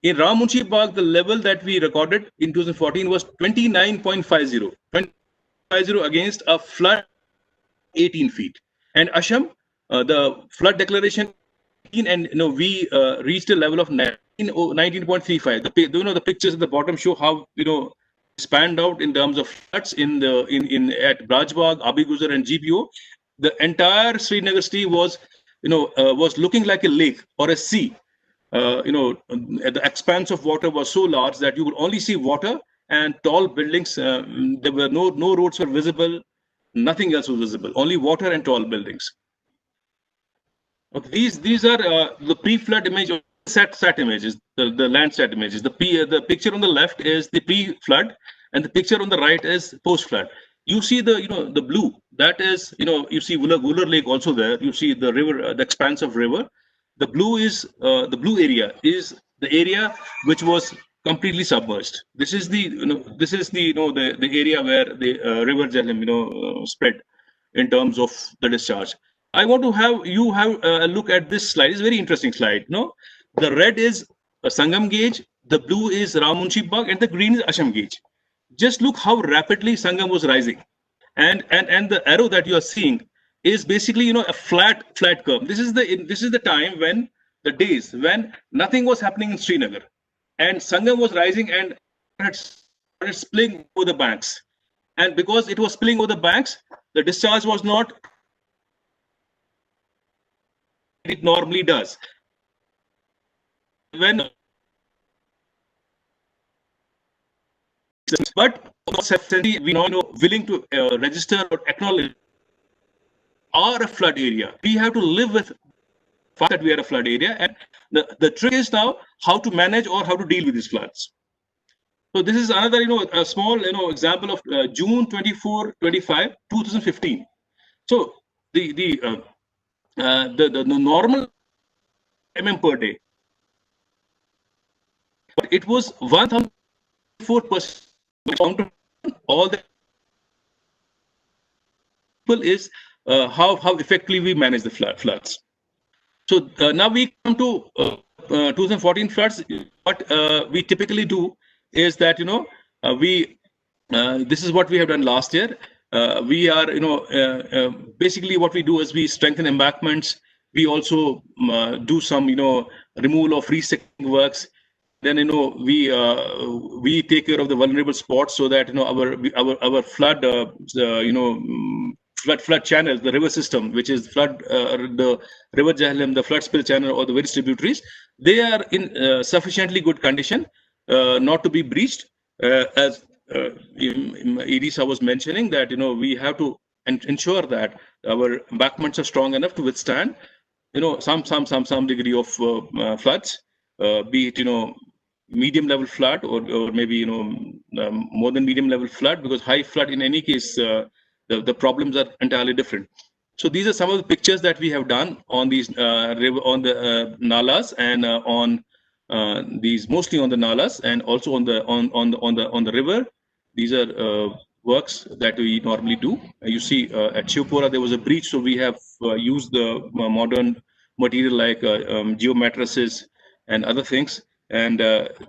In Ram Munshi Bagh, the level that we recorded in 2014 was 29.50. 29.50 against a flood 18 feet. And Asham, the flood declaration, and we reached a level of 19.35. The pictures at the bottom show how spanned out in terms of floods at Brajbagh, Abiguzar, and GPO. The entire Srinagar city was looking like a lake or a sea. The expanse of water was so large that you would only see water and tall buildings. There were no roads were visible. Nothing else was visible. Only water and tall buildings. Okay, these are the pre-flood image of sat images, the Landsat images. The picture on the left is the pre-flood, and the picture on the right is post-flood. You see the blue. That is you see Wooler Lake also there. You see the river, the expanse of river. The blue area is the area which was completely submerged. This is the area where the river Jhelum spread. in terms of the discharge. I want to have you have a look at this slide. It's a very interesting slide. No, the red is a Sangam gauge, the blue is Ramunchi Bagh, and the green is Asham gauge. Just look how rapidly Sangam was rising, and the arrow that you are seeing is basically a flat curve. This is the time when the days when nothing was happening in Srinagar, and Sangam was rising and had started spilling over the banks, and because it was spilling over the banks, the discharge was not it normally does. When but we now willing to register or acknowledge are a flood area. We have to live with the fact that we are a flood area, and the trick is now how to manage or how to deal with these floods. So this is another a small example of June 24, 25, 2015. So the normal mm per day, but it was 1,004%. All the people is how effectively we manage the floods. So now we come to 2014 floods. What we typically do is that this is what we have done last year. We are basically what we do is we strengthen embankments. We also do some removal of resection works. Then we take care of the vulnerable spots so that our flood flood channels, the river system, which is the river Jahilem, the flood spill channel, or the various tributaries, they are in sufficiently good condition not to be breached. As Edisa was mentioning, that we have to ensure that our embankments are strong enough to withstand some degree of floods, be it medium level flood or maybe more than medium level flood, because high flood in any case the problems are entirely different. So these are some of the pictures that we have done on these river, on the nalas, and on these mostly on the nalas, and also on the river. These are works that we normally do. You see at Shivpura there was a breach, so we have used the modern material like geomatrices and other things, and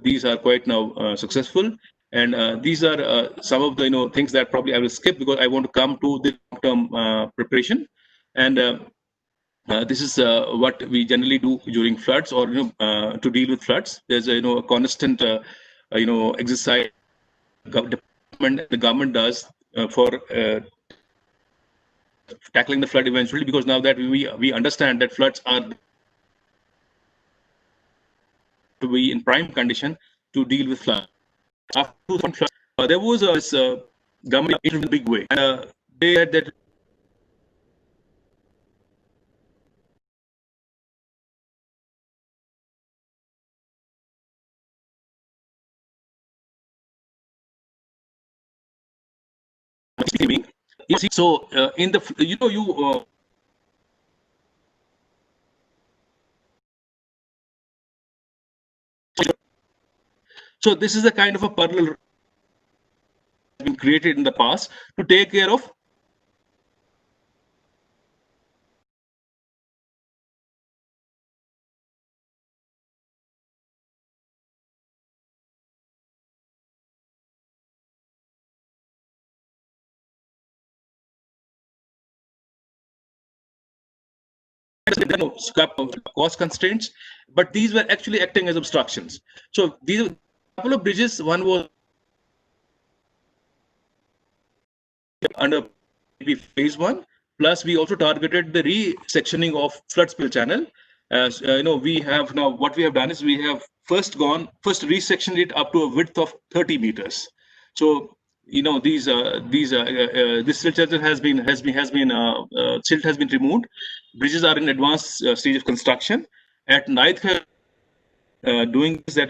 these are quite now successful. And these are some of the things that probably I will skip because I want to come to the long-term preparation. And this is what we generally do during floods, or to deal with floods. There's a constant exercise the government does for tackling the flood eventually, because now that we understand that floods are to be in prime condition to deal with floods. After floods, there was this government in a big way, and they had that so in the so this is the kind of a parallel been created in the past to take care of cost constraints, but these were actually acting as obstructions. So these are a couple of bridges. One was under phase 1, plus we also targeted the re-sectioning of flood spill channel. As we have now, what we have done is we have first re-sectioned it up to a width of 30 meters. So this silt channel has been silt has been removed. Bridges are in advanced stage of construction. At Naidkar, doing this, that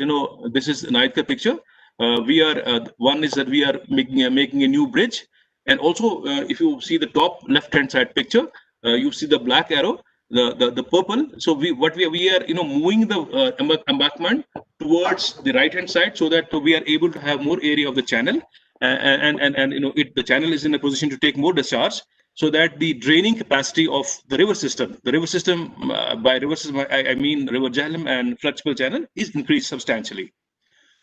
this is Naidkar picture. We are one is that we are making a new bridge, and also if you see the top left-hand side picture, you see the black arrow, the purple. So we are moving the embankment towards the right-hand side so that we are able to have more area of the channel, and the channel is in a position to take more discharge. so that the draining capacity of the river system, by river system, I mean River Jhelum and Flood Spill Channel, is increased substantially.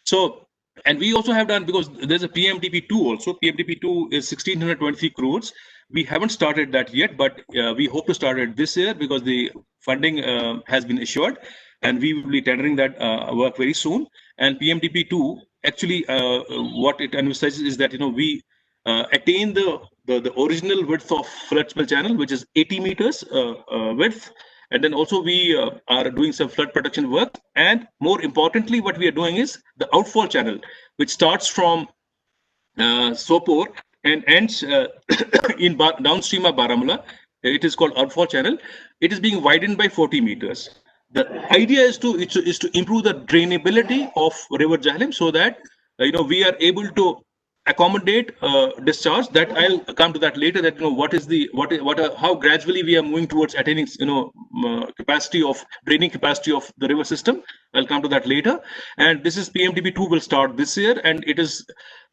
So, and we also have done, because there's a PMDP2 also. PMDP2 is 1,623 crores. We haven't started that yet, but we hope to start it this year because the funding has been assured, and we will be tendering that work very soon. And PMDP2 actually, what it envisages is that we attain the original width of Flood Spill Channel, which is 80 meters width. And then also we are doing some flood protection work. And more importantly, what we are doing is the outfall channel, which starts from Sopore and ends in downstream of Baramulla. It is called outfall channel. It is being widened by 40 meters. The idea is to improve the drainability of River Jhelum, so that we are able to accommodate discharge. That I'll come to that later, that how gradually we are moving towards attaining draining capacity of the river system. I'll come to that later. And this is PMDP2 will start this year, and it is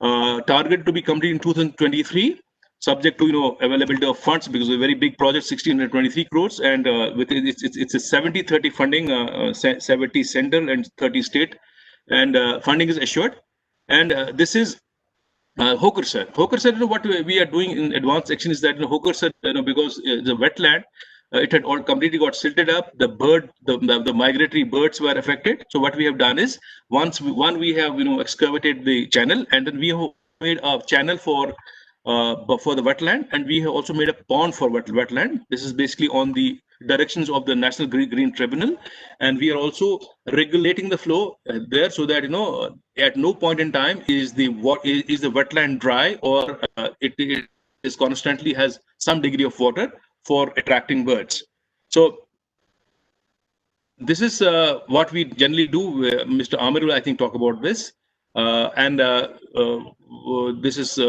targeted to be completed in 2023, subject to availability of funds, because it's a very big project, 1,623 crores, and with it's a 70-30 funding, 70 central and 30 state, and funding is assured. And this is Hokersar. What we are doing in advanced action is that Hokersar, because the wetland, it had all completely got silted up. The migratory birds were affected. So what we have done is, we have excavated the channel, and then we have made a channel for the wetland, and we have also made a pond for wetland. This is basically on the directions of the National Green Tribunal, and we are also regulating the flow there, so that at no point in time is the wetland dry, or it is constantly has some degree of water for attracting birds. So this is what we generally do. Mr. Amir will, I think, talk about this, this is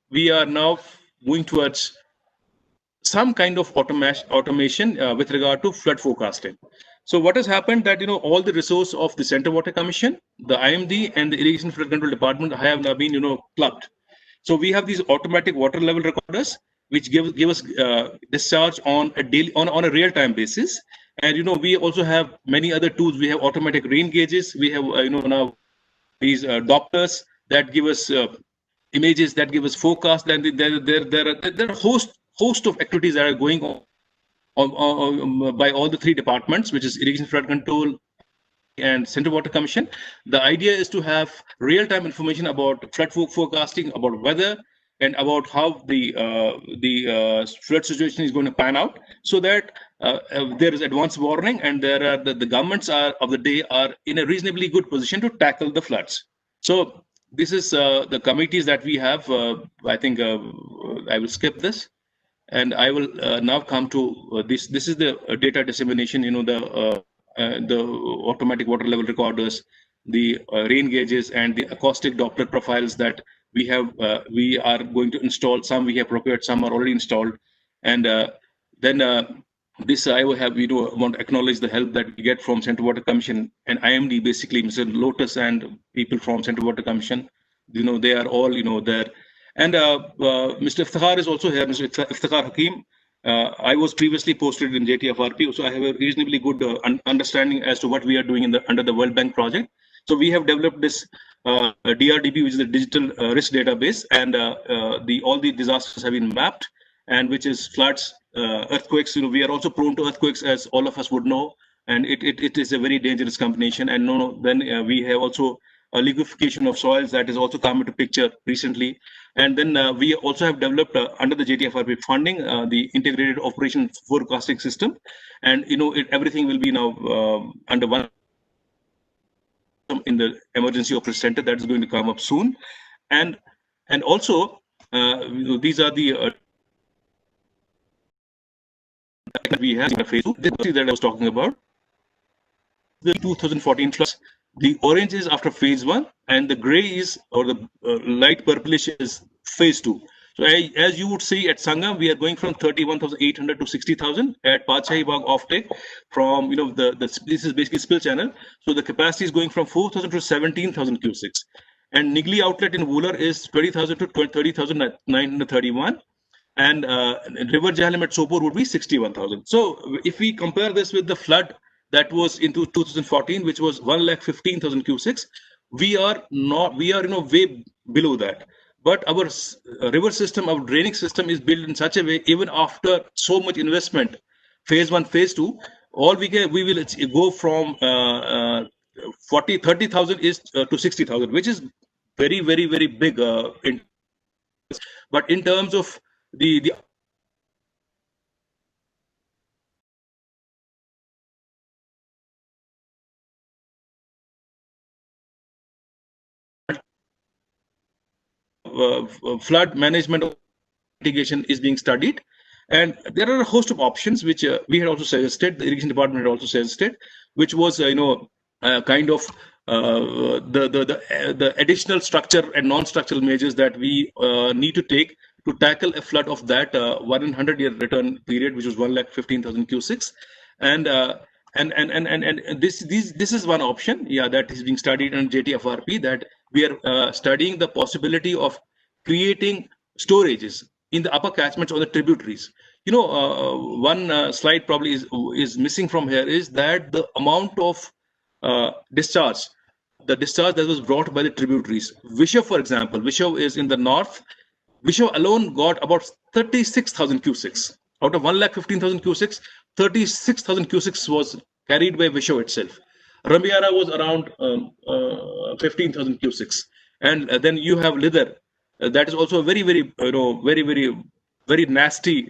we are now moving towards some kind of automation with regard to flood forecasting. So what has happened that all the resource of the Central Water Commission, the IMD, and the Irrigation Flood Control Department have now been clubbed. So we have these automatic water level recorders, which give us discharge on a real-time basis. And we also have many other tools. We have automatic rain gauges. We have now these Dopplers that give us images, that give us forecast. And there are a host of activities that are going on by all the three departments, which is Irrigation Flood Control and Central Water Commission. The idea is to have real-time information about flood forecasting, about weather, and about how the flood situation is going to pan out, so that there is advance warning, and there are the governments of the day are in a reasonably good position to tackle the floods. So this is the committees that we have. I think I will skip this, and I will now come to this. This is the data dissemination. The automatic water level recorders, the rain gauges, and the acoustic Doppler profiles that we have. We are going to install. Some we have procured, some are already installed, and then this I will have. Want to acknowledge the help that we get from Central Water Commission and IMD, basically Mr. Lotus and people from Central Water Commission. They are all there, and Mr. Iftikhar is also here. Mr. Iftikhar Hakim. I was previously posted in JTFRP, so I have a reasonably good understanding as to what we are doing under the World Bank project. So we have developed this DRDB, which is the digital risk database, and all the disasters have been mapped, and which is floods, earthquakes. We are also prone to earthquakes, as all of us would know, and it is a very dangerous combination. And then we have also a liquefaction of soils that has also come into picture recently. And then we also have developed under the JTFRP funding the integrated operation forecasting system, and everything will be now under one in the emergency operation center that is going to come up soon. And also these are the we have phase 2 that I was talking about. The 2014 floods. The orange is after phase 1, and the gray is, or the light purplish is phase 2. So as you would see at Sangam, we are going from 31,800 to 60,000 at Padshahi Bagh offtake from this is basically spill channel. So the capacity is going from 4,000 to 17,000 cubics. and Nigli outlet in Wooler is 20,000 to 30,931, and River Jhelum at Sopore would be 61,000. So if we compare this with the flood that was into 2014, which was 1,15,000 cubics, we are way below that. But our river system, our draining system is built in such a way, even after so much investment, phase 1, phase 2, all we will go from 30,000 is to 60,000, which is very, very, very big. But in terms of the flood management mitigation is being studied, and there are a host of options which we had also suggested, the irrigation department had also suggested, which was kind of the additional structure and non-structural measures that we need to take to tackle a flood of that 1 in 100-year return period, which was 1,15,000 cubics, and this is one option, yeah, that is being studied on JTFRP, that we are studying the possibility of creating storages in the upper catchments or the tributaries. One slide probably is missing from here is that the amount of discharge that was brought by the tributaries. Vishav, for example, Vishav is in the north. Vishav alone got about 36,000 cubics. Out of 1,15,000 cubics, 36,000 cubics was carried by Vishav itself. Rambiara was around 15,000 cubics. And then you have Lidar. That is also very, very, very nasty.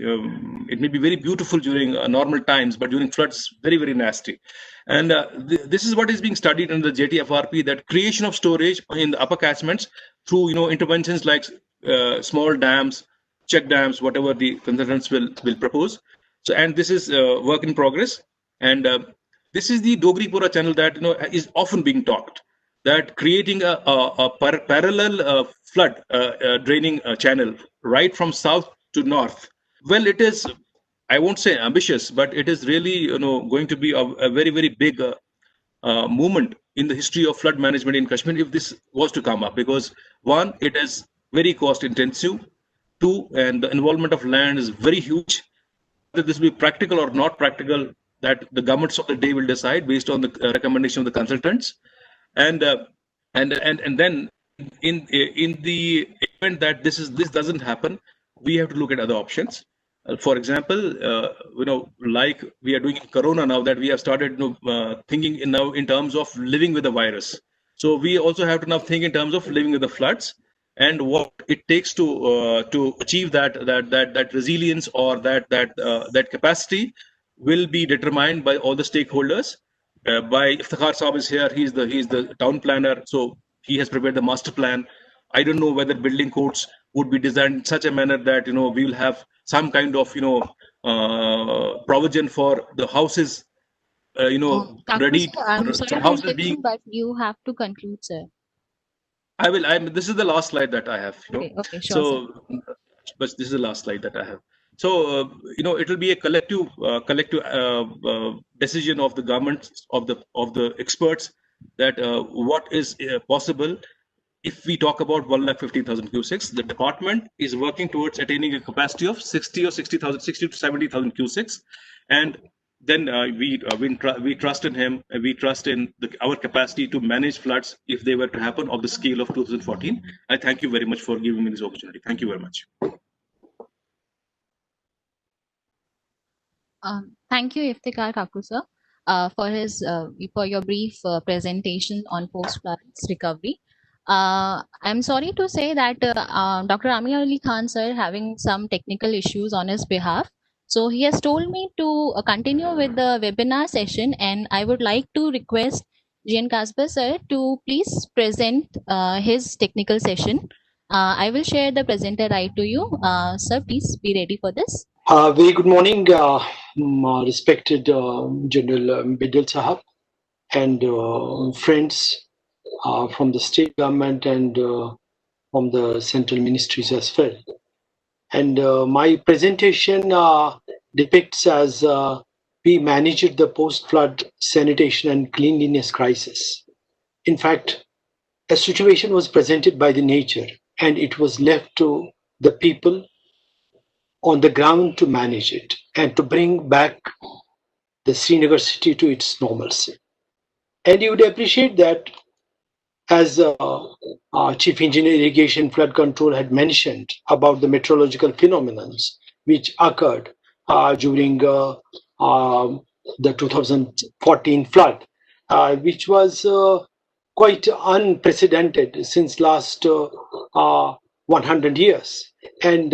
It may be very beautiful during normal times, but during floods, very, very nasty. And this is what is being studied in the JTFRP, that creation of storage in the upper catchments through interventions like small dams, check dams, whatever the consultants will propose. So, and this is work in progress. And this is the Dogripura channel that is often being talked, that creating a parallel flood draining channel right from south to north. Well, it is, I won't say ambitious, but it is really going to be a very, very big movement in the history of flood management in Kashmir if this was to come up, because one, it is very cost intensive. Two, and the involvement of land is very huge. Whether this will be practical or not practical, that the governments of the day will decide based on the recommendation of the consultants. And then in the event that this doesn't happen, we have to look at other options. For example, like we are doing in Corona now, that we have started thinking now in terms of living with the virus. So we also have to now think in terms of living with the floods, and what it takes to achieve that resilience or that capacity will be determined by all the stakeholders. By Iftikhar Saab is here. He's the town planner, so he has prepared the master plan. I don't know whether building codes would be designed in such a manner that we will have some kind of provision for the houses ready. Sir, I'm sorry to interrupt you, but you have to conclude, sir. I will. This is the last slide that I have. Okay, sure. So, but this is the last slide that I have. So it will be a collective decision of the government, of the experts, that what is possible. If we talk about 1,50,000 cubics, the department is working towards attaining a capacity of 60 to 70,000 cubics, and then we trust in him, and we trust in our capacity to manage floods if they were to happen of the scale of 2014. I thank you very much for giving me this opportunity. Thank you very much. Thank you, Iftikhar Kaku, sir, for your brief presentation on post-floods recovery. I'm sorry to say that Dr. Amir Ali Khan, sir, having some technical issues on his behalf. So he has told me to continue with the webinar session, and I would like to request Jian Kasper, sir, to please present his technical session. I will share the presenter right to you. Sir, please be ready for this. Very good morning, respected General Bidil Sahab and friends from the state government and from the central ministries as well. And my presentation depicts as we managed the post-flood sanitation and cleanliness crisis. In fact, a situation was presented by the nature, and it was left to the people on the ground to manage it and to bring back the Srinagar city to its normalcy. And you would appreciate that, as Chief Engineer Irrigation Flood Control had mentioned about the meteorological phenomena which occurred during the 2014 flood, which was quite unprecedented since last 100 years. And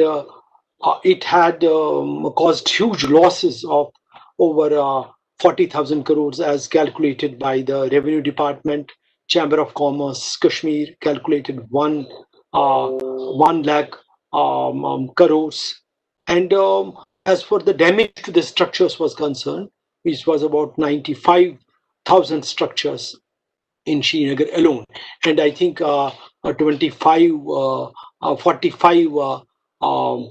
it had caused huge losses of over 40,000 crores as calculated by the Revenue Department. Chamber of Commerce, Kashmir calculated 1 lakh crores. And as for the damage to the structures was concerned, which was about 95,000 structures in Srinagar alone. And I think 45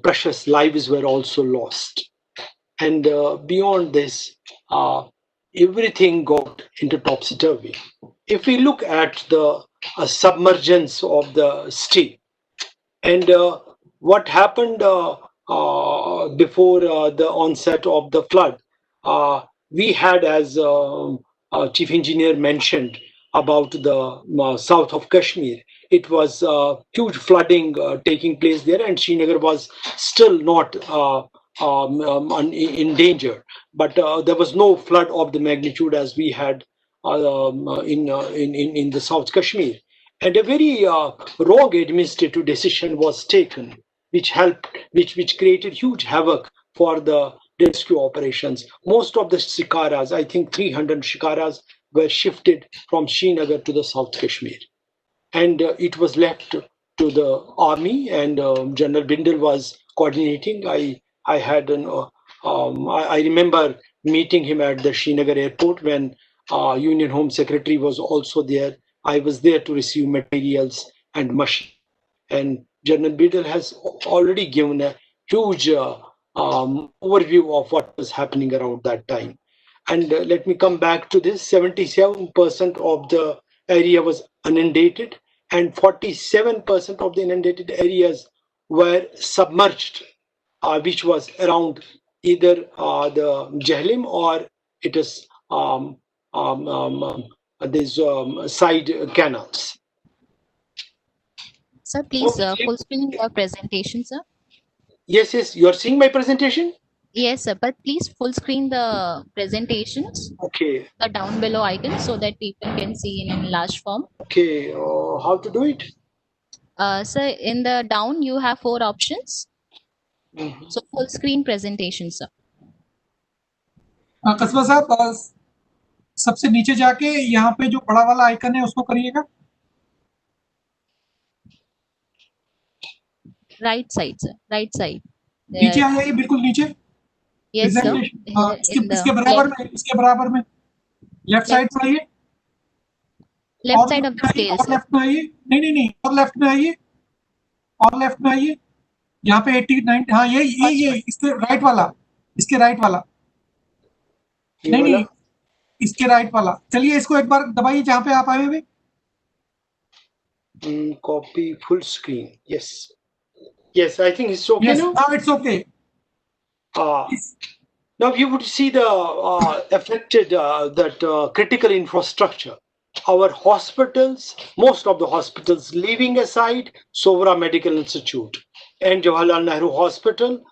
precious lives were also lost. And beyond this, everything got into topsy-turvy. If we look at the submergence of the city and what happened before the onset of the flood, we had, as Chief Engineer mentioned, about the south of Kashmir. It was huge flooding taking place there, and Srinagar was still not in danger. But there was no flood of the magnitude as we had in the South Kashmir. And a very wrong administrative decision was taken, which created huge havoc for the rescue operations. Most of the shikaras, I think 300 shikaras, were shifted from Srinagar to the South Kashmir. And it was left to the army, and General Bindal was coordinating. I had I remember meeting him at the Srinagar airport when Union Home Secretary was also there. I was there to receive materials and machine. And General Bindal has already given a huge overview of what was happening around that time. And let me come back to this. 77% of the area was inundated, and 47% of the inundated areas were submerged, which was around either the Jhelum or it is these side canals. Sir, please full screen your presentation, sir. Yes, you are seeing my presentation? Yes, sir, but please full screen the presentations. Okay. The down below icon so that people can see in enlarged form. Okay, how to do it? Sir, in the down you have 4 options. So full screen presentation, sir. कस्बा साहब सबसे नीचे जाके यहाँ पे जो बड़ा वाला आइकन है उसको करिएगा. Right side, sir. Right side. नीचे आ जाइए, बिल्कुल नीचे. Yes, sir. इसके बराबर में लेफ्ट साइड में आइए. Left side of the scale, और लेफ्ट में आइए. नहीं, और लेफ्ट में आइए. और लेफ्ट में आइए. यहाँ पे 89. हाँ, ये इसके राइट वाला. इसके राइट वाला. नहीं, इसके राइट वाला. चलिए इसको एक बार दबाइए जहाँ पे आप आए हुए. Copy full screen. Yes, I think it's okay. Yes, now? Now it's okay. Now you would see the affected that critical infrastructure. Our hospitals, most of the hospitals, leaving aside Sovra Medical Institute and Jawaharlal Nehru Hospital,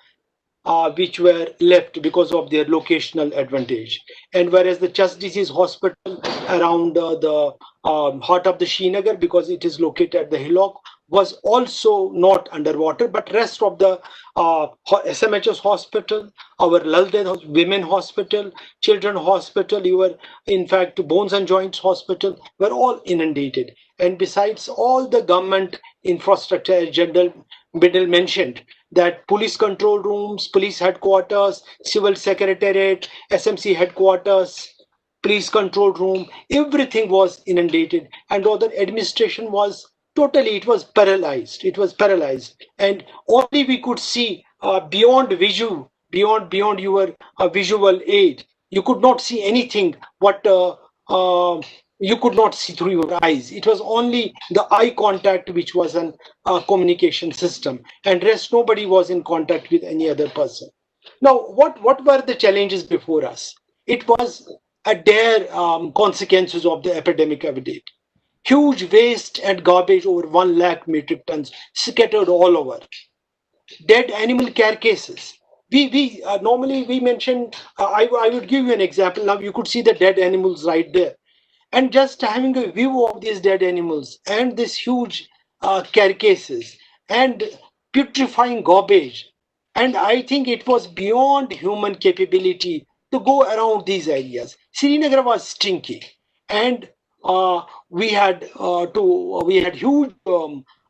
which were left because of their locational advantage. And whereas the chest disease hospital around the heart of the Srinagar, because it is located at the hillock, was also not underwater, but rest of the SMHS hospital, our Lalden Women Hospital, Children Hospital, in fact, Bones and Joints Hospital, were all inundated. And besides all the government infrastructure, as General Bindal mentioned, that police control rooms, police headquarters, civil secretariat, SMC headquarters, police control room, everything was inundated, and other administration was totally, it was paralyzed. And only we could see beyond your visual aid. You could not see anything what you could not see through your eyes. It was only the eye contact which was an communication system, and rest nobody was in contact with any other person. Now, what were the challenges before us? It was a dire consequences of the epidemic evident. Huge waste and garbage, over 1 lakh metric tons scattered all over. Dead animal carcasses. We normally we mention. I would give you an example. Now you could see the dead animals right there, and just having a view of these dead animals and this huge carcasses and putrefying garbage, and I think it was beyond human capability to go around these areas. Srinagar was stinky, and we had huge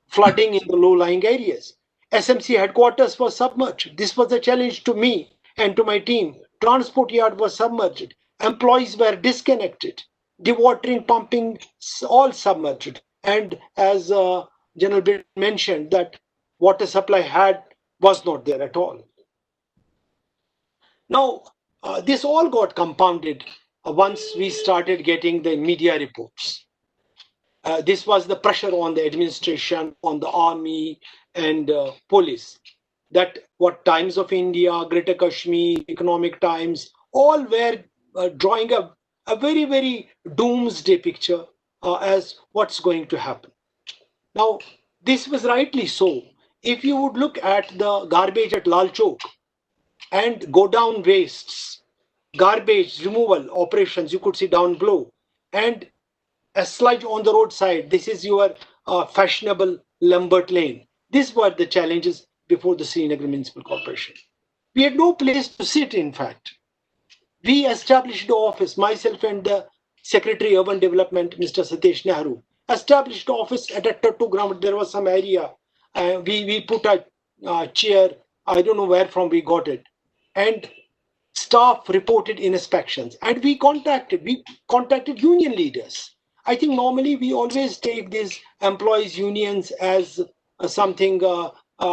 flooding in the low-lying areas. SMC headquarters was submerged. This was a challenge to me and to my team. Transport yard was submerged. Employees were disconnected. Dewatering, pumping, all submerged. And as General Bill mentioned, that water supply was not there at all. Now, this all got compounded once we started getting the media reports. This was the pressure on the administration, on the army and police, that what Times of India, Greater Kashmir, Economic Times, all were drawing a very, very doomsday picture as what's going to happen. Now, this was rightly so. If you would look at the garbage at Lal Chowk and go down wastes, garbage removal operations, you could see down below, and a sludge on the roadside. This is your fashionable Lambert Lane. These were the challenges before the Srinagar Municipal Corporation. We had no place to sit, in fact. We established the office, myself and the Secretary Urban Development, Mr. Satish Nehru, established the office at a tattoo ground. There was some area. We put a chair, I don't know where from we got it. And staff reported inspections. And we contacted union leaders. I think normally we always take these employees' unions as something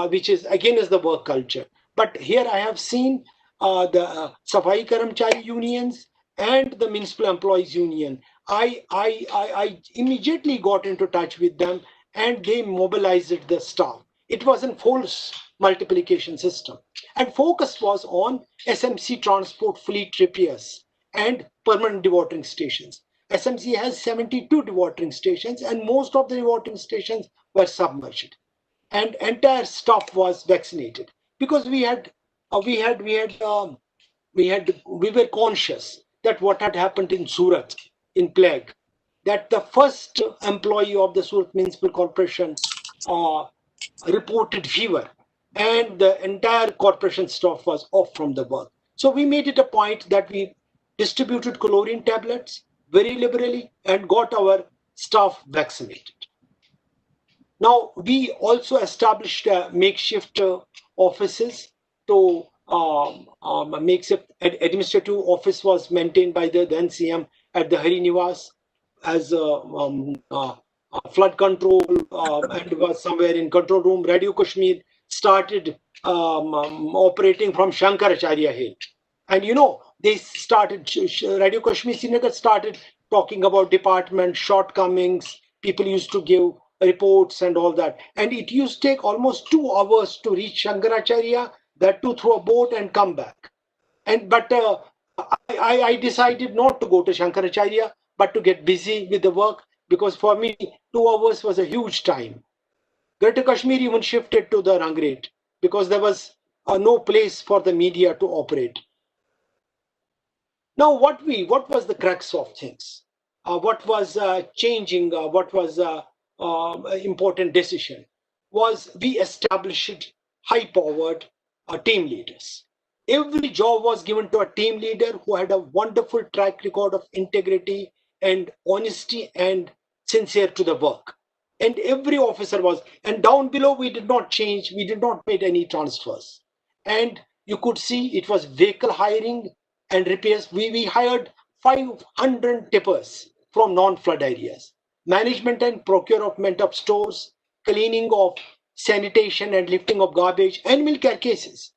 which is against the work culture. But here I have seen the Safai Karamchari unions and the Municipal Employees Union. I immediately got into touch with them, and they mobilized the staff. It was a false multiplication system. And focus was on SMC transport fleet repairs and permanent dewatering stations. SMC has 72 dewatering stations, and most of the dewatering stations were submerged, and entire staff was vaccinated, because we were conscious that what had happened in Surat in plague, that the first employee of the Surat Municipal Corporation reported fever, and the entire corporation staff was off from the work. So we made it a point that we distributed chlorine tablets very liberally and got our staff vaccinated. Now, we also established makeshift offices to makeshift administrative office was maintained by the then CM at the Hari Niwas as flood control and was somewhere in control room. Radio Kashmir started operating from Shankaracharya Hill. And you know, they started, Radio Kashmir Srinagar started talking about department shortcomings. People used to give reports and all that. And it used to take almost 2 hours to reach Shankaracharya, that too through a boat and come back. But I decided not to go to Shankaracharya, but to get busy with the work, because for me, 2 hours was a huge time. Greater Kashmir even shifted to the Rangret because there was no place for the media to operate. Now, what was the crux of things? What was changing? What was important decision? Was we established high-powered team leaders. Every job was given to a team leader who had a wonderful track record of integrity and honesty and sincere to the work. And every officer was, and down below we did not change, we did not make any transfers. And you could see it was vehicle hiring and repairs. We hired 500 tippers from non-flood areas. Management and procurement of stores, cleaning of sanitation and lifting of garbage, animal care cases.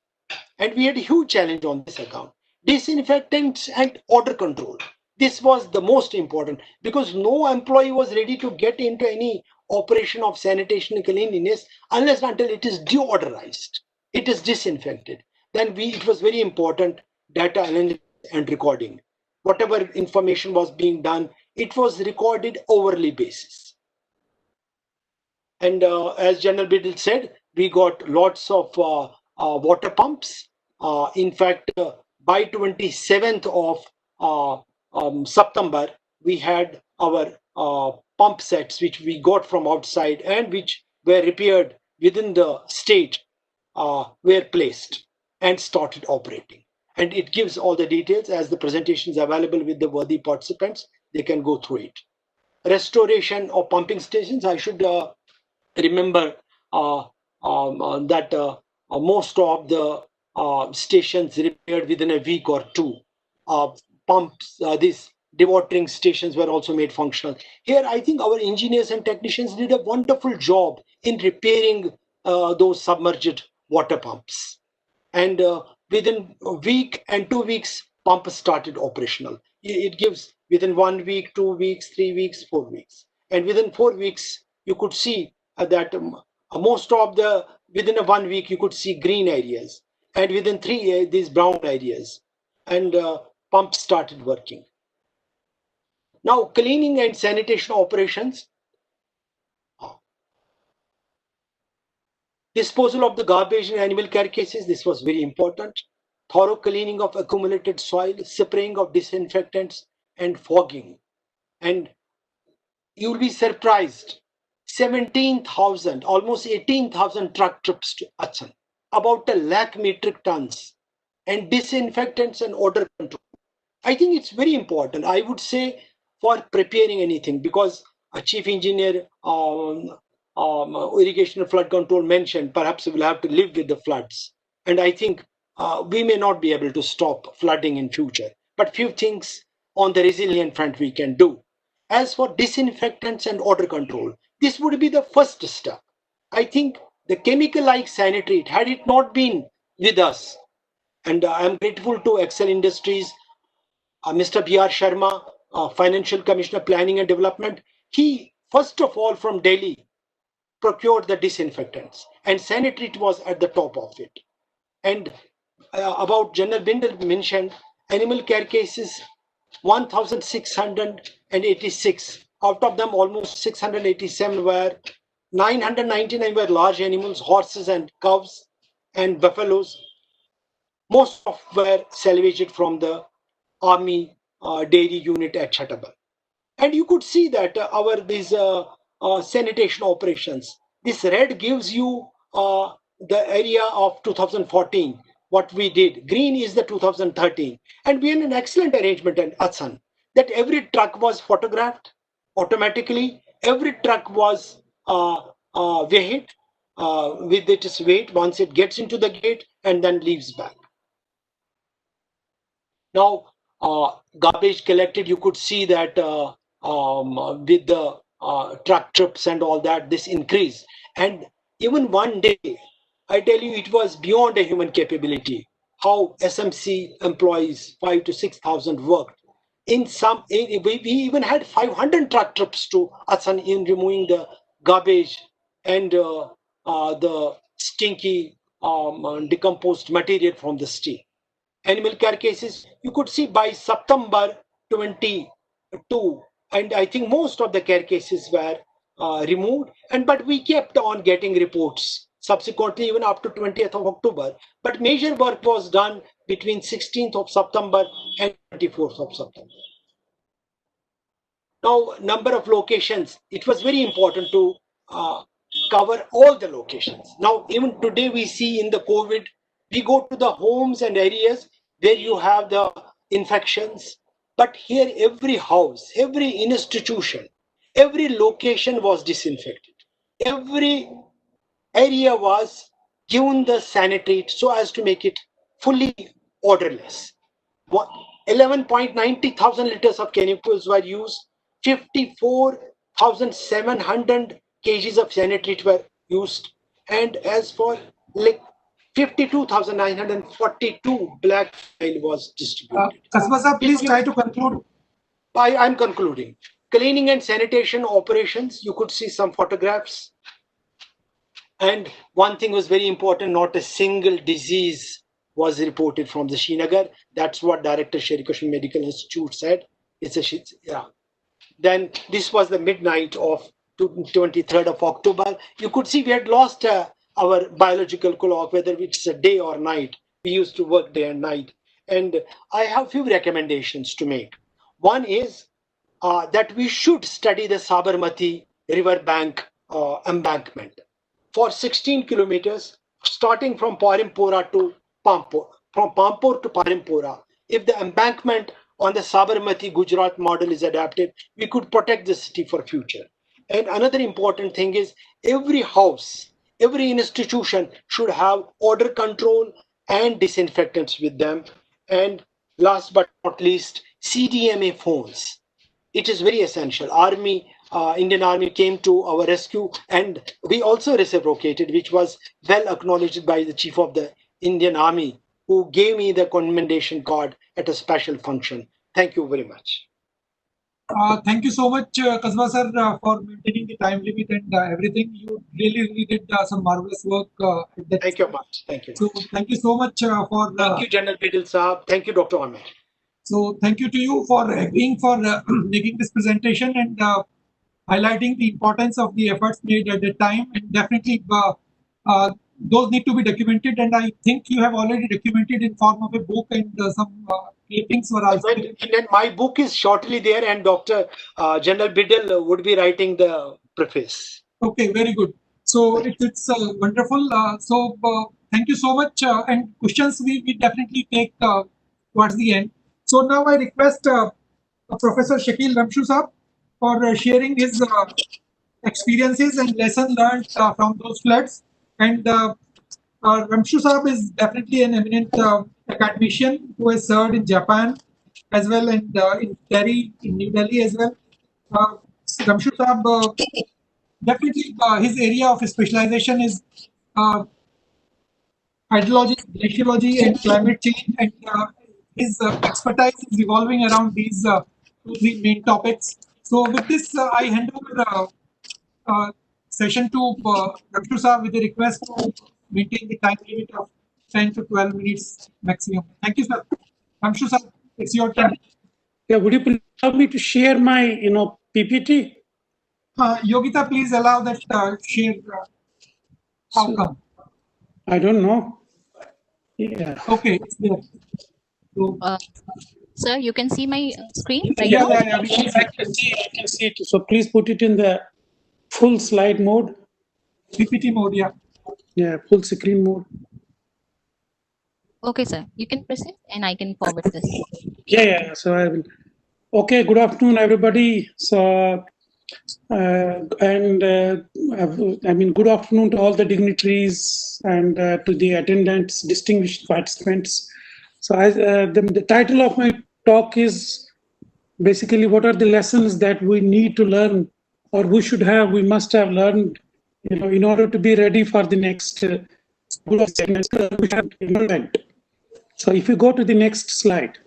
And we had a huge challenge on this account. Disinfectants and odor control. This was the most important, because no employee was ready to get into any operation of sanitation and cleanliness unless until it is deodorized, it is disinfected. Then it was very important data analysis and recording. Whatever information was being done, it was recorded hourly basis. And as General Biddle said, we got lots of water pumps. In fact, by 27th of September, we had our pump sets, which we got from outside and which were repaired within the state, were placed and started operating. And it gives all the details. As the presentation is available with the worthy participants, they can go through it. Restoration of pumping stations, I should remember that most of the stations repaired within a week or two. Pumps, these dewatering stations were also made functional. Here, I think our engineers and technicians did a wonderful job in repairing those submerged water pumps. And within a week and 2 weeks, pump started operational. It gives within 1 week, 2 weeks, 3 weeks, 4 weeks. And within 4 weeks, you could see that most of the, within a 1 week, you could see green areas. And within 3 these brown areas. And pumps started working. Now, cleaning and sanitation operations. Disposal of the garbage and animal carcasses, this was very important. Thorough cleaning of accumulated soil, spraying of disinfectants, and fogging. And you will be surprised, 17,000, almost 18,000 truck trips to Assam, about 1 lakh metric tons, and disinfectants and odor control. I think it's very important, I would say, for preparing anything, because a chief engineer irrigation and flood control mentioned, perhaps we'll have to live with the floods. And I think we may not be able to stop flooding in future, but few things on the resilient front we can do. As for disinfectants and odor control, this would be the first step. I think the chemical like sanitary, had it not been with us, and I am grateful to Excel Industries, Mr. B.R. Sharma, Financial Commissioner, Planning and Development, he first of all from Delhi procured the disinfectants, and sanitary was at the top of it. And about General Bindal mentioned, animal carcasses 1,686. Out of them, almost 687 were, 999 were large animals, horses and cows and buffaloes. Most of were salvaged from the army dairy unit at Chattabal. And you could see that these sanitation operations, this red gives you the area of 2014, what we did. Green is the 2013. And we had an excellent arrangement at Assam that every truck was photographed automatically. Every truck was weighed with its weight once it gets into the gate and then leaves back. Now, garbage collected, you could see that with the truck trips and all that, this increase. And even one day, I tell you, it was beyond a human capability how SMC employees, 5,000 to 6,000 worked. We even had 500 truck trips to Assam in removing the garbage and the stinky decomposed material from the steel. Animal carcasses, you could see by September 22, and I think most of the carcasses were removed, but we kept on getting reports subsequently even up to 20th of October. But major work was done between 16th of September and 24th of September. Now, number of locations, it was very important to cover all the locations. Now, even today we see in the COVID, we go to the homes and areas where you have the infections, but here every house, every institution, every location was disinfected. Every area was given the sanitary so as to make it fully odorless. 11.90 thousand liters of chemicals were used, 54,700 kgs of sanitary were used, and as for 52,942 black oil was distributed. Kasba sir, please try to conclude. I'm concluding. Cleaning and sanitation operations, you could see some photographs. And one thing was very important, not a single disease was reported from the Srinagar. That's what Director Sher-e-Kashmir Medical Institute said. Yeah. Then this was the midnight of 23rd of October. You could see we had lost our biological clock, whether it's a day or night. We used to work day and night. And I have few recommendations to make. One is that we should study the Sabarmati river bank embankment for 16 kilometers, starting from Parimpora to Pampur, from Pampur to Parimpora. If the embankment on the Sabarmati Gujarat model is adapted, we could protect the city for future. And another important thing is every house, every institution should have odor control and disinfectants with them. And last but not least, CDMA phones. It is very essential. Indian Army came to our rescue, and we also reciprocated, which was well acknowledged by the Chief of the Indian Army, who gave me the commendation card at a special function. Thank you very much. Thank you so much, Kasba sir, for maintaining the time limit and everything. You really did some marvelous work. Thank you much. Thank you. So thank you so much for. Thank you, General Bidil Saab. Thank you, Dr. Ahmed. So thank you to you for agreeing for making this presentation and highlighting the importance of the efforts made at the time. And definitely those need to be documented. And I think you have already documented in form of a book, and some clippings were also. And my book is shortly there, and Dr. General Bidil would be writing the preface. Okay, very good. So it's wonderful. Thank you so much. And questions we definitely take towards the end. So now I request Professor Shakil Ramshu Saab for sharing his experiences and lessons learned from those floods. And Ramshu Saab is definitely an eminent academician who has served in Japan as well, and in Delhi, in New Delhi as well. Ramshu Saab, definitely his area of specialization is hydrology, glaciology, and climate change, and his expertise is revolving around these 2-3 main topics. So with this, I hand over session to Ramshu Saab with a request to maintain the time limit of 10 to 12 minutes maximum. Thank you, sir. Ramshu Saab, it's your turn. Yeah, would you please allow me to share my, PPT? Yogita, please allow that share. How come? I don't know. Yeah. Okay, it's there. So, Sir, you can see my screen right Yeah, now? I can see it. So please put it in the full slide mode. PPT mode, yeah. Yeah, full screen mode. Okay, sir. You can proceed and I can forward this. Yeah. So I will. Okay, good afternoon, everybody. So, good afternoon to all the dignitaries and to the attendants, distinguished participants. So the title of my talk is basically what are the lessons that we need to learn, or we must have learned, in order to be ready for the next event. So if you go to the next slide.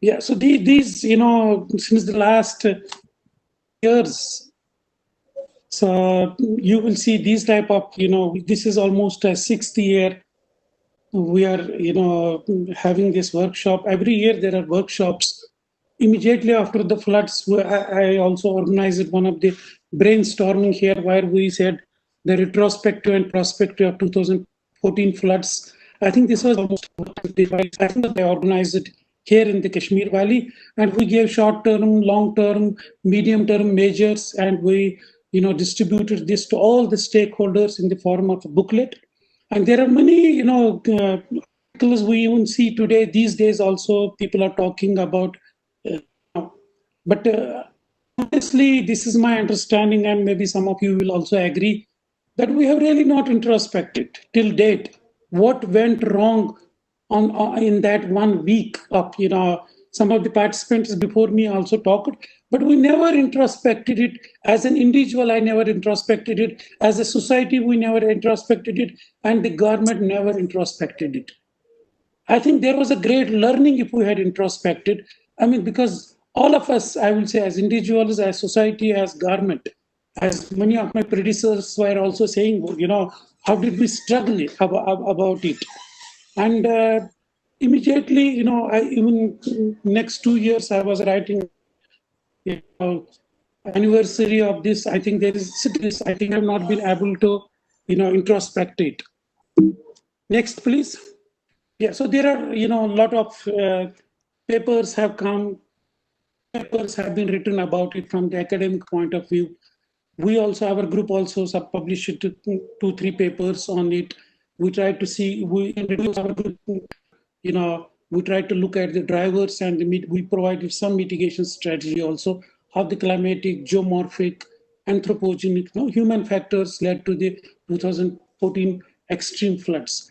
Yeah, so these, since the last years, so you will see these type of, this is almost a 6th year. We are, having this workshop. Every year there are workshops. Immediately after the floods, I also organized one of the brainstorming here where we said the retrospective and prospective of 2014 floods. I think this was almost, I think I organized it here in the Kashmir Valley, and we gave short-term, long-term, medium-term measures, and we, distributed this to all the stakeholders in the form of a booklet. And there are many, articles we even see today. These days also people are talking about, but honestly, this is my understanding, and maybe some of you will also agree, that we have really not introspected till date what went wrong in that 1 week of, some of the participants before me also talked, but we never introspected it. As an individual, I never introspected it. As a society, we never introspected it, and the government never introspected it. I think there was a great learning if we had introspected. I mean, because all of us, I will say, as individuals, as society, as government, as many of my predecessors were also saying, you know, how did we struggle about it? And immediately, you know, even next 2 years, I was writing, you know, anniversary of this. I think there is this. I think I've not been able to, you know, introspect it. Next, please. Yeah. So there are, you know, a lot of papers have come. Papers have been written about it from the academic point of view. We also, our group also published 2-3 papers on it. We try to see, we introduce our group, you know, we try to look at the drivers and we provided some mitigation strategy also, how the climatic, geomorphic, anthropogenic, you know, human factors led to the 2014 extreme floods.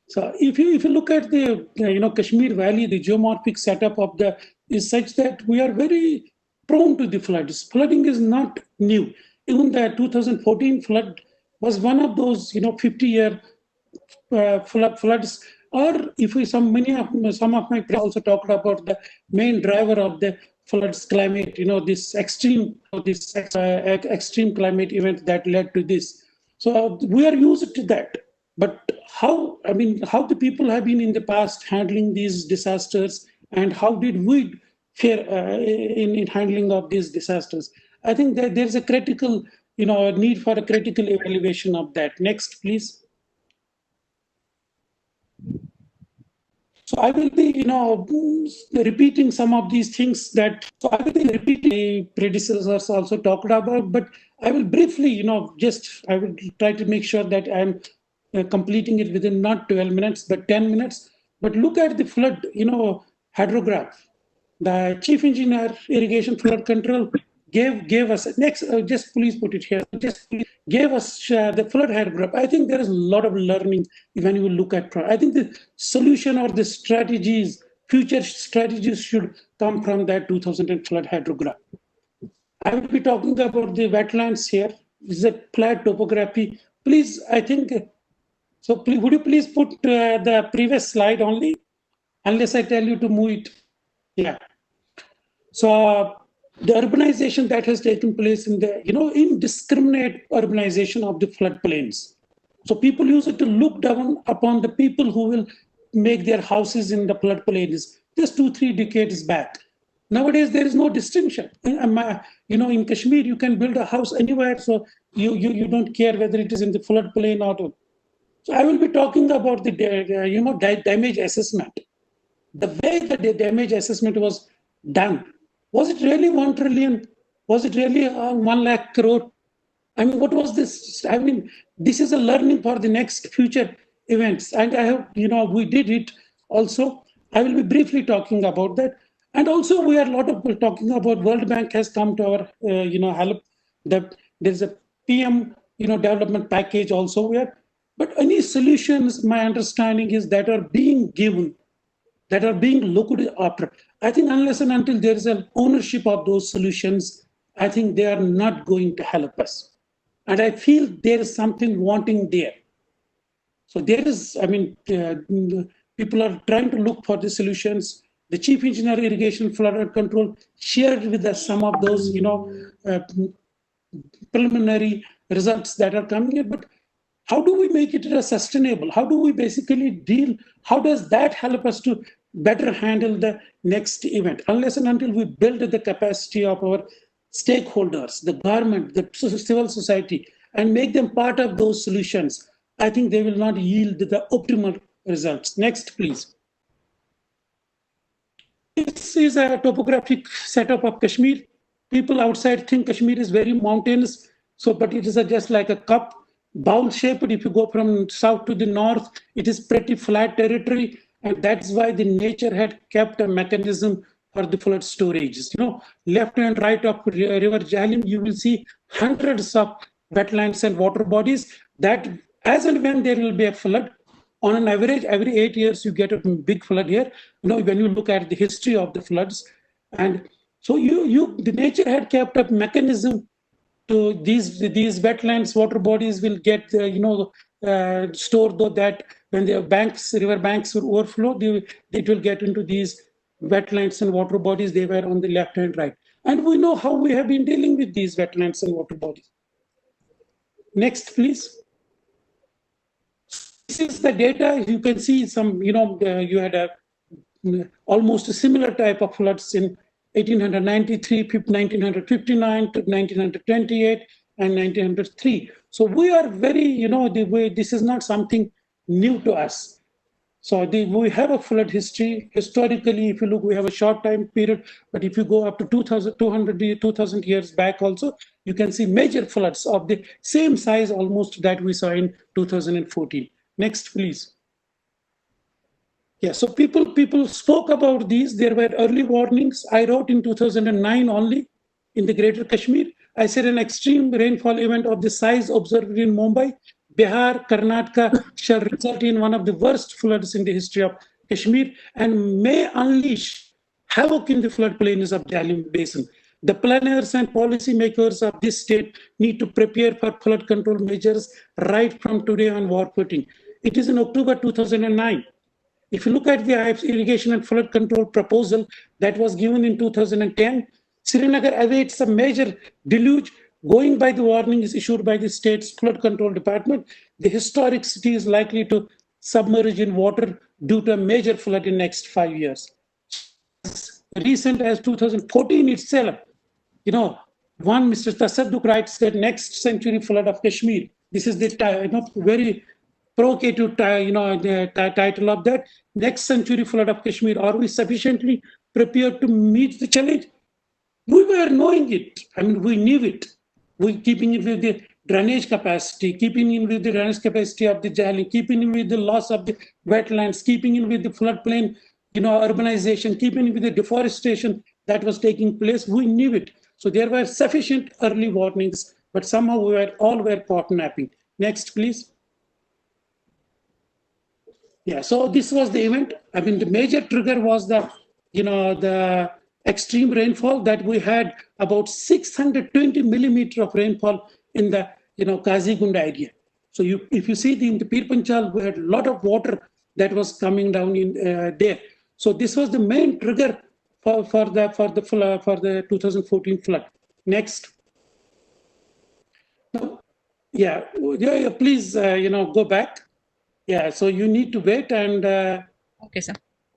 So if you look at the you know, Kashmir Valley, the geomorphic setup of the is such that we are very prone to the floods. Flooding is not new. Even the 2014 flood was one of those, you know, 50-year floods. Or if we some of my friends also talked about the main driver of the floods, climate, you know, this extreme climate event that led to this. So we are used to that. But how, I mean, how the people have been in the past handling these disasters, and how did we fare in handling of these disasters? I think that there's a critical, you know, need for a critical evaluation of that. Next, please. So I will be, you know, repeating some of these things that, so I will be repeating predecessors also talked about, but I will briefly, you know, I will try to make sure that I'm completing it within not 12 minutes, but 10 minutes. But look at the flood, you know, hydrograph. The chief engineer, irrigation flood control, gave us next. Just please put it here. Just gave us the flood hydrograph. I think there is a lot of learning when you look at. I think the solution or the strategies, future strategies, should come from that 2000 flood hydrograph. I will be talking about the wetlands here. This is a flat topography. Please, I think. So, please, would you please put the previous slide only, unless I tell you to move it? Yeah. So the urbanization that has taken place in the, you know, indiscriminate urbanization of the floodplains. So people use it to look down upon the people who will make their houses in the floodplains just 2-3 decades back. Nowadays, there is no distinction. You know, in Kashmir, you can build a house anywhere. So you don't care whether it is in the floodplain or not. So I will be talking about the, you know, damage assessment. The way that the damage assessment was done. Was it really 1 trillion? Was it really 1 lakh crore? I mean, what was this? I mean, this is a learning for the next future events. And I have, you know, we did it also. I will be briefly talking about that. And also, we are a lot of people talking about World Bank has come to our, you know, help. That there's a PM, you know, development package also where. But any solutions, my understanding is that are being given, that are being looked after. I think unless and until there is an ownership of those solutions, I think they are not going to help us. And I feel there is something wanting there. So there is, I mean, people are trying to look for the solutions. The chief engineer irrigation flood control shared with us some of those, you know, preliminary results that are coming in. But how do we make it sustainable? How do we basically deal? How does that help us to better handle the next event? Unless and until we build the capacity of our stakeholders, the government, the civil society, and make them part of those solutions, I think they will not yield the optimal results. Next, please. This is a topographic setup of Kashmir. People outside think Kashmir is very mountainous, so but it is just like a cup, bowl shaped. If you go from south to the north, it is pretty flat territory, and that's why the nature had kept a mechanism for the flood storages. You know, left and right of River Jhelum, you will see hundreds of wetlands and water bodies that, as and when there will be a flood, on an average, every 8 years, you get a big flood here. You know, when you look at the history of the floods. And so the nature had kept a mechanism to these wetlands, water bodies will get, you know, store though that when the river banks will overflow, it will get into these wetlands and water bodies. They were on the left and right. And we know how we have been dealing with these wetlands and water bodies. Next, please. This is the data. You can see some, you had almost a similar type of floods in 1893, 1959 to 1928 and 1903. So we are very, this is not something new to us. So we have a flood history. Historically, if you look, we have a short time period, but if you go up to 2,000 years back also, you can see major floods of the same size almost that we saw in 2014. Next, please. Yeah, so people spoke about these. There were early warnings. I wrote in 2009 only in the Greater Kashmir. I said an extreme rainfall event of the size observed in Mumbai, Bihar, Karnataka shall result in one of the worst floods in the history of Kashmir and may unleash havoc in the floodplains of the Jhelum Basin. The planners and policymakers of this state need to prepare for flood control measures right from today on war footing. It is in October 2009. If you look at the irrigation and flood control proposal that was given in 2010, Srinagar awaits a major deluge. Going by the warnings issued by the state's flood control department, the historic city is likely to submerge in water due to a major flood in the next 5 years. As recent as 2014 itself, one Mr. Tasadduk writes that next century flood of Kashmir. This is the very provocative title of that. Next century flood of Kashmir. Are we sufficiently prepared to meet the challenge? We were knowing it. I mean, we knew it. We keeping it with the drainage capacity, keeping in with the drainage capacity of the Jhelum, keeping in with the loss of the wetlands, keeping in with the floodplain, urbanization, keeping in with the deforestation that was taking place. We knew it. So there were sufficient early warnings, but somehow all were caught napping. Next, please. Yeah, so this was the event. I mean, the major trigger was the extreme rainfall that we had about 620 millimeter of rainfall in the Kazigunda area. So if you see in the Pir Panchal, we had a lot of water that was coming down in there. So this was the main trigger for the 2014 flood. Next. Yeah, please go back. Yeah, so you need to wait and okay, sir.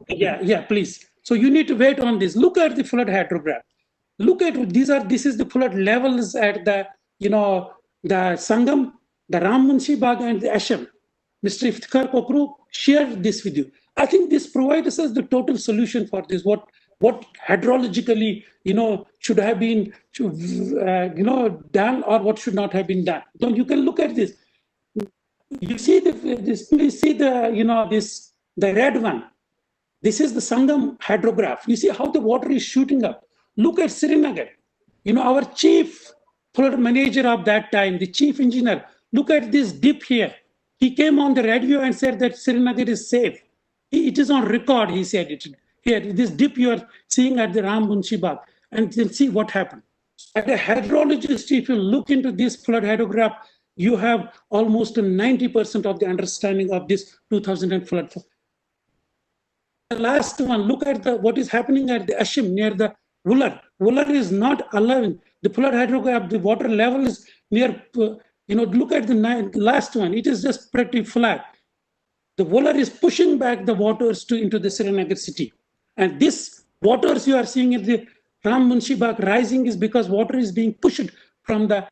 Yeah, please. So you need to wait on this. Look at the flood hydrograph. Look at this is the flood levels at the the Sangam, the Ram Munshi Bagh and the Asham. Mr. Iftikhar Kokru shared this with you. I think this provides us the total solution for this. What hydrologically should have been done or what should not have been done. So you can look at this. You see this. Please see the red one. This is the Sangam hydrograph. You see how the water is shooting up. Look at Srinagar. Our chief flood manager of that time, the chief engineer. Look at this dip here. He came on the radio and said that Srinagar is safe. It is on record. He said it here. This dip you are seeing at the Ram Munshi Bagh, and then see what happened. As a hydrologist, if you look into this flood hydrograph, you have almost 90% of the understanding of this 2000 flood. The last one, look at what is happening at the Ashim near the Wular. Wular is not allowing the flood hydrograph. The water level is near. Look at the last one. It is just pretty flat. The Wular is pushing back the waters into the Srinagar city, and this waters you are seeing at the Ram Munshi Bagh rising is because water is being pushed from the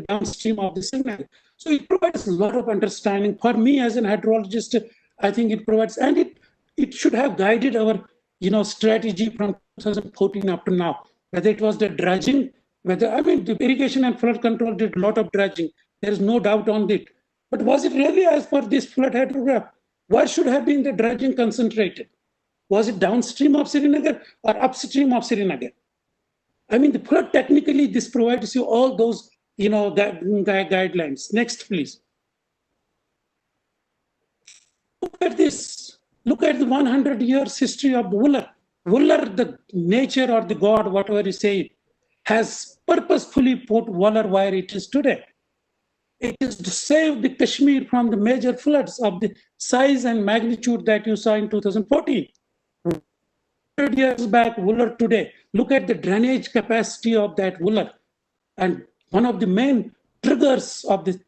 downstream of the Srinagar. So it provides a lot of understanding for me as an hydrologist. I think it provides, and it should have guided our strategy from 2014 up to now. Whether it was the dredging, the irrigation and flood control did a lot of dredging. There is no doubt on it. But was it really as per this flood hydrograph? Where should have been the dredging concentrated? Was it downstream of Srinagar or upstream of Srinagar? The flood technically this provides you all those guidelines. Next, please. Look at this. Look at the 100 years history of Wular. Wular, the nature or the god, whatever you say, has purposefully put Wular where it is today. It is to save the Kashmir from the major floods of the size and magnitude that you saw in 2014. 100 years back, Wooler today. Look at the drainage capacity of that Wooler. And one of the main triggers of the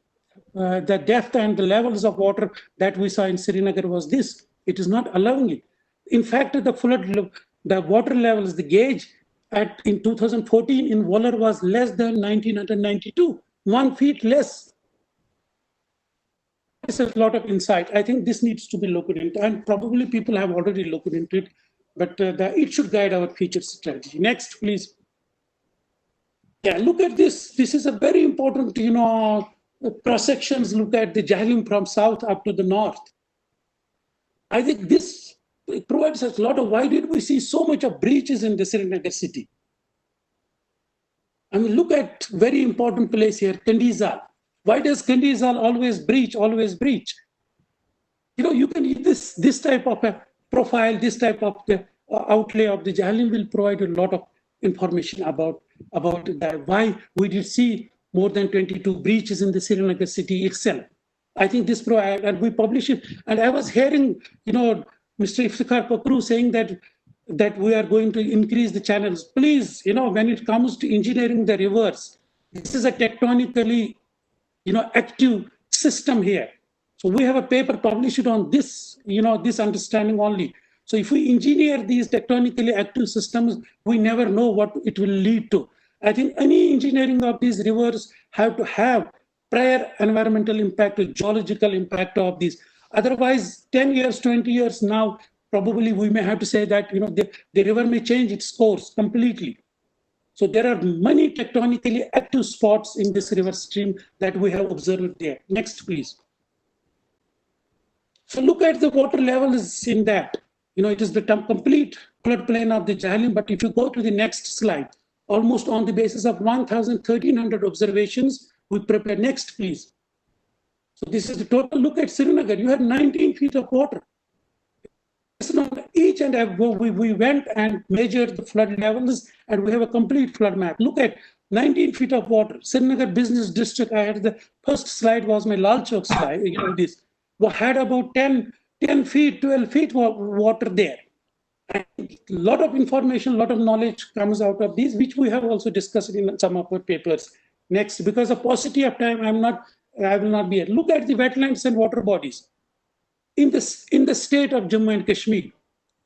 depth and the levels of water that we saw in Srinagar was this. It is not allowing it. In fact, the water levels, the gauge in 2014 in Wooler was less than 1992, 1 feet less. This is a lot of insight. I think this needs to be looked into, and probably people have already looked into it, but it should guide our future strategy. Next, please. Yeah, look at this. This is a very important, cross sections. Look at the Jahlim from south up to the north. I think this provides us a lot of, why did we see so much of breaches in the Srinagar city? I mean, look at very important place here, Kandizal. Why does Kandizal always breach, always breach? You can this type of a profile, this type of the outlay of the Jahlim will provide a lot of information about that, why we did see more than 22 breaches in the Srinagar city itself. I think this and we publish it. And I was hearing, Mr. Iftikhar Pakru saying that we are going to increase the channels. Please, when it comes to engineering the rivers, this is a tectonically, active system here. So we have a paper published on this, this understanding only. So if we engineer these tectonically active systems, we never know what it will lead to. I think any engineering of these rivers have to have prior environmental impact, geological impact of these. Otherwise, 10 years, 20 years now, probably we may have to say that the river may change its course completely. So there are many tectonically active spots in this river stream that we have observed there. Next, please. So look at the water levels in that. It is the complete floodplain of the Jahlim. But if you go to the next slide, almost on the basis of 1,1300 observations, we prepare. Next, please. So this is the total. Look at Srinagar. You have 19 feet of water. Each and every, we went and measured the flood levels, and we have a complete flood map. Look at 19 feet of water. Srinagar Business District, I had the first slide was my Lal Chowk slide. This had about 10 feet, 12 feet water there. And a lot of information, a lot of knowledge comes out of these, which we have also discussed in some of our papers. Next, because of paucity of time, I will not be here. Look at the wetlands and water bodies. In the state of Jammu and Kashmir,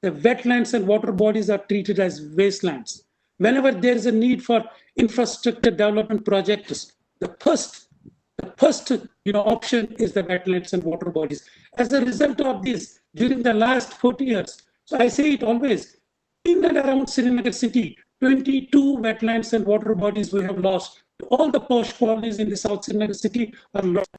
the wetlands and water bodies are treated as wastelands. Whenever there is a need for infrastructure development projects, the first option is the wetlands and water bodies. As a result of this, during the last 40 years, so I say it always, in and around Srinagar city, 22 wetlands and water bodies we have lost. All the posh colonies in the South Srinagar city are lost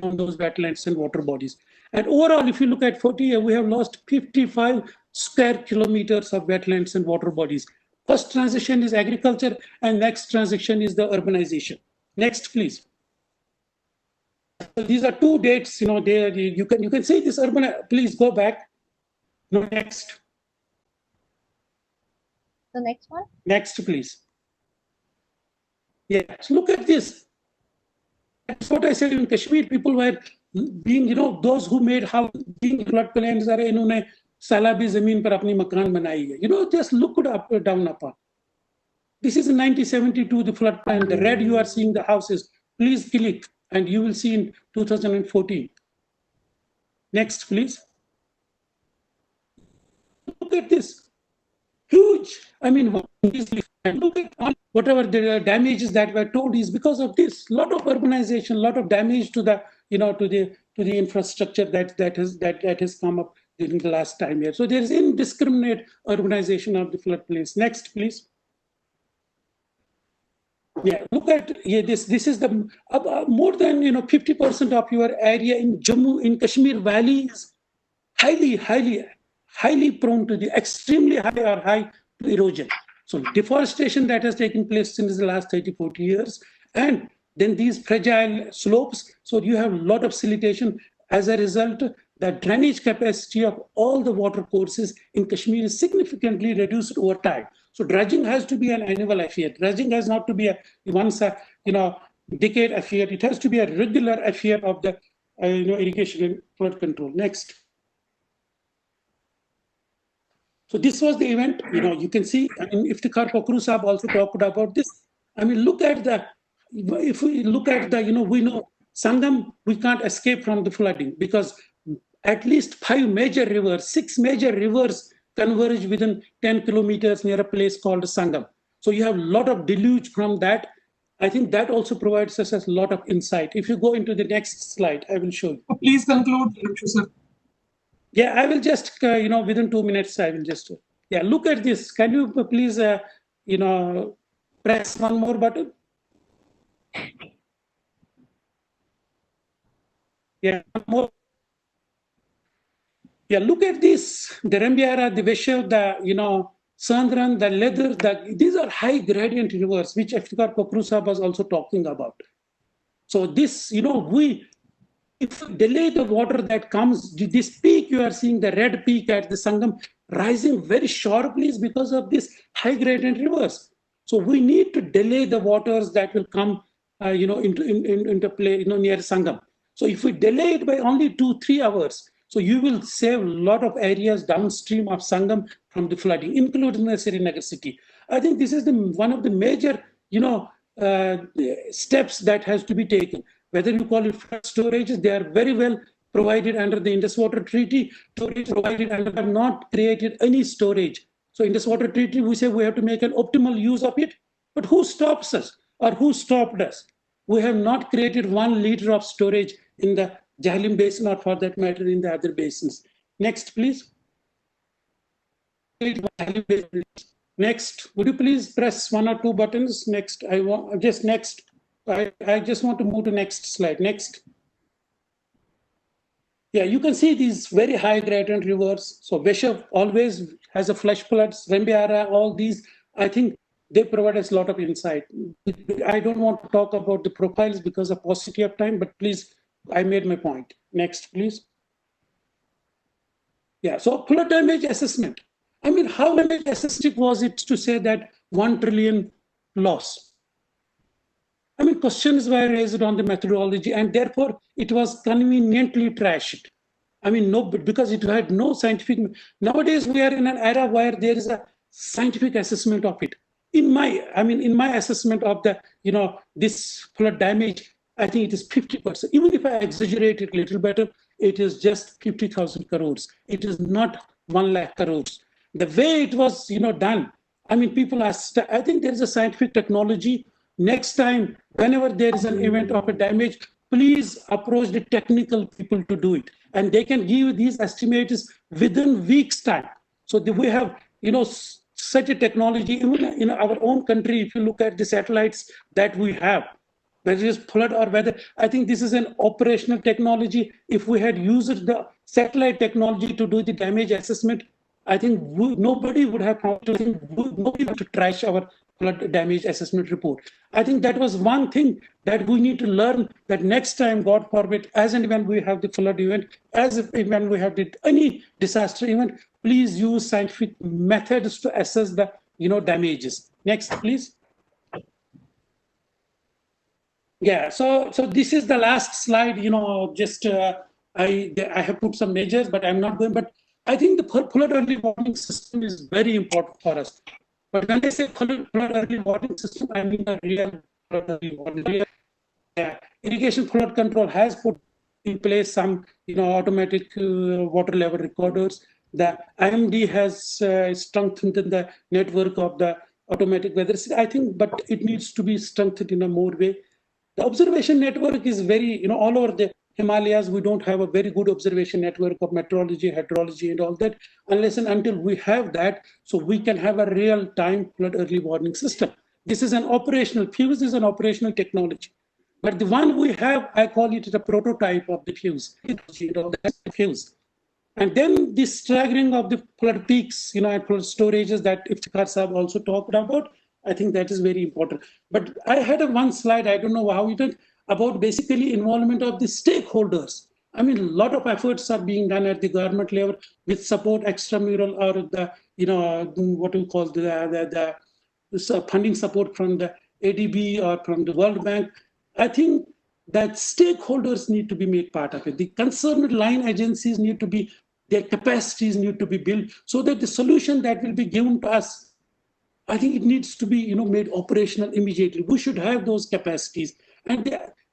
on those wetlands and water bodies. And overall, if you look at 40 years, we have lost 55 square kilometers of wetlands and water bodies. First transition is agriculture, and next transition is the urbanization. Next, please. So these are two dates. There you can see this urban. Please go back. No, next. The next one. Next, please. Yeah. So look at this. That's what I said in Kashmir. People were being, those who made house, being floodplains, are इन्होंने सैलाबी जमीन पर अपनी मकान बनाई है. Just look it up, down upon. This is in 1972, the floodplain. The red you are seeing the houses. Please click, and you will see in 2014. Next, please. Look at this. Huge. I mean, look at whatever the damages that were told is because of this. Lot of urbanization, lot of damage to the to the infrastructure that has come up during the last time here. So there is indiscriminate urbanization of the floodplains. Next, please. Yeah, look at this is the more than 50% of your area in Jammu, in Kashmir Valley is highly prone to the extremely high to erosion. So deforestation that has taken place since the last 30-40 years, and then these fragile slopes. So you have a lot of siltation. As a result, the drainage capacity of all the water courses in Kashmir is significantly reduced over time. So dredging has to be an annual affair. Dredging has not to be a once decade affair. It has to be a regular affair of the irrigation and flood control. Next. So this was the event. You can see. I mean, Iftikhar Pakru Sahab also talked about this. I mean, look at the. If we look at the, we know Sangam, we can't escape from the flooding because at least 5 major rivers, 6 major rivers converge within 10 kilometers near a place called Sangam. So you have a lot of deluge from that. I think that also provides us a lot of insight. If you go into the next slide, I will show you. Please conclude, sir. Yeah, I will just, within 2 minutes, I will just, look at this. Can you please, press one more button? Yeah, more. Yeah, look at this. The Rambiara, the Veshav, the, Sandran, the Leather, these are high gradient rivers, which Iftikhar Pakru Sahab was also talking about. So this, if we delay the water that comes, this peak you are seeing, the red peak at the Sangam rising very sharply is because of this high gradient rivers. So we need to delay the waters that will come, into play, near Sangam. So if we delay it by only 2-3 hours, so you will save a lot of areas downstream of Sangam from the flooding, including the Srinagar city. I think this is one of the major, steps that has to be taken. Whether you call it flood storages, they are very well provided under the Indus Water Treaty. Storage provided and have not created any storage. So Indus Water Treaty, we say we have to make an optimal use of it. But who stops us or who stopped us? We have not created 1 liter of storage in the Jahlim Basin or for that matter in the other basins. Next, please. Next, would you please press 1 or 2 buttons? Next, I just want to move to next slide. Next. Yeah, you can see these very high gradient rivers. So Veshav always has a flash floods, Rambiara, all these, I think they provide us a lot of insight. I don't want to talk about the profiles because of paucity of time, but please, I made my point. Next, please. Yeah, so flood damage assessment. I mean, how damage assessment was it to say that 1 trillion loss? I mean, questions were raised on the methodology, and therefore it was conveniently trashed. I mean, because it had no scientific. Nowadays, we are in an era where there is a scientific assessment of it. In my assessment of the, this flood damage, I think it is 50%. Even if I exaggerate it a little better, it is just 50,000 crores. It is not 1 lakh crores. The way it was, done, I mean, people ask, I think there is a scientific technology. Next time, whenever there is an event of a damage, please approach the technical people to do it. And they can give these estimates within weeks' time. So we have, such a technology, even in our own country, if you look at the satellites that we have, whether it is flood or weather, I think this is an operational technology. If we had used the satellite technology to do the damage assessment, I think nobody would have to trash our flood damage assessment report. I think that was one thing that we need to learn, that next time, God forbid, as and when we have the flood event, when we have any disaster event, please use scientific methods to assess the damages. Next, please. Yeah, so this is the last slide. I have put some measures, but I'm not going. But I think the flood early warning system is very important for us. But when I say flood early warning system, I mean a real flood early warning. Irrigation flood control has put in place some automatic water level recorders. The IMD has strengthened the network of the automatic weather. I think, but it needs to be strengthened in a more way. The observation network is very, all over the Himalayas, we don't have a very good observation network of meteorology, hydrology, and all that, unless and until we have that, so we can have a real-time flood early warning system. This is an operational, FUSE is an operational technology. But the one we have, I call it a prototype of the FUSE. And then this staggering of the flood peaks, and flood storages that Iftikhar Sahab also talked about, I think that is very important. But I had one slide, I don't know how it is, about basically involvement of the stakeholders. I mean, a lot of efforts are being done at the government level with support extramural or the, what we call the funding support from the ADB or from the World Bank. I think that stakeholders need to be made part of it. The concerned line agencies need to be, their capacities need to be built so that the solution that will be given to us, I think it needs to be made operational immediately. We should have those capacities. And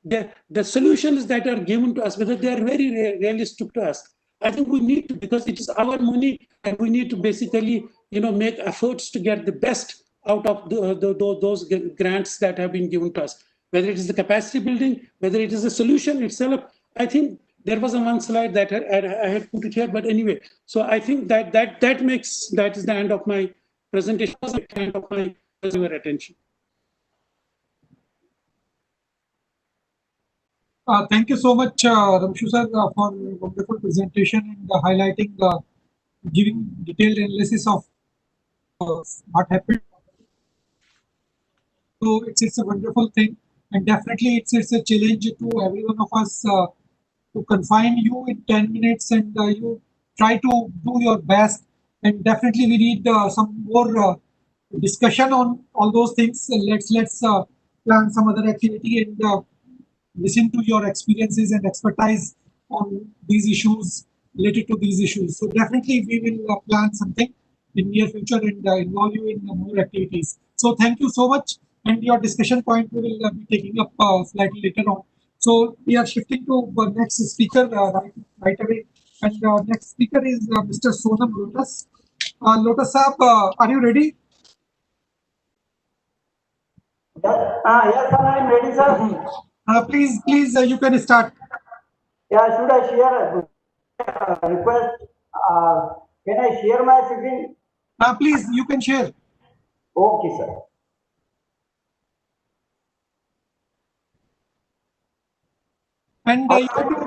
the solutions that are given to us, whether they are very realistic to us, I think we need to, because it is our money, and we need to basically make efforts to get the best out of those grants that have been given to us. Whether it is the capacity building, whether it is the solution itself, I think there was one slide that I had put it here, but anyway, so I think that is the end of my presentation, kind of my attention. Thank you so much, Ramshu sir, for wonderful presentation and highlighting, giving detailed analysis of what happened. So it's a wonderful thing, and definitely it's a challenge to every one of us to confine you in 10 minutes, and you try to do your best. And definitely we need some more discussion on all those things. Let's plan some other activity and listen to your experiences and expertise on these issues, related to these issues. So definitely we will plan something in near future and involve you in more activities. So thank you so much. And your discussion point we will be taking up slightly later on. So we are shifting to the next speaker right away. And next speaker is Mr. Sonam Lotus. Lotus Saab, are you ready? Yes, sir, I am ready, sir. Please, you can start. Yeah, should I share a request? Can I share my screen? Please, you can share. Okay, sir. And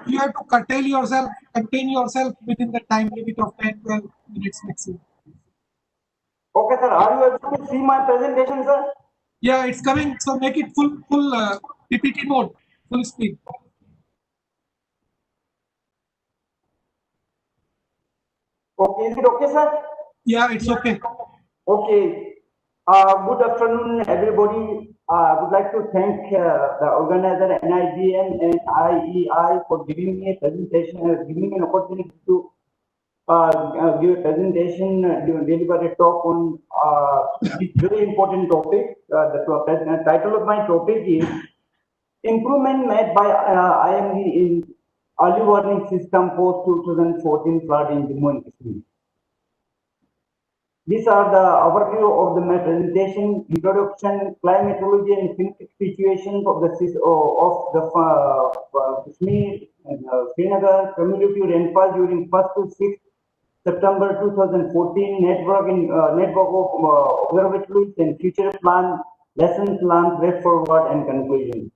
you have to contain yourself within the time limit of 10-12 minutes maximum. Okay, sir. Are you able to see my presentation, sir? Yeah, it's coming. So make it full PPT mode, full speed. Okay, is it okay, sir? Yeah, it's okay. Okay. Good afternoon, everybody. I would like to thank the organizer NIDM and IEI for giving me a presentation, giving me an opportunity to give a presentation, deliver a talk on this very important topic. The title of my topic is Improvement Made by IMD in Early Warning System post 2014 flood in Jammu and Kashmir. These are the overview of my presentation, introduction, climatology and climatic situation of the Kashmir and Srinagar, cumulative rainfall during 1st to 6th September 2014, network of observatories and future plan, lessons learned, way forward and conclusion.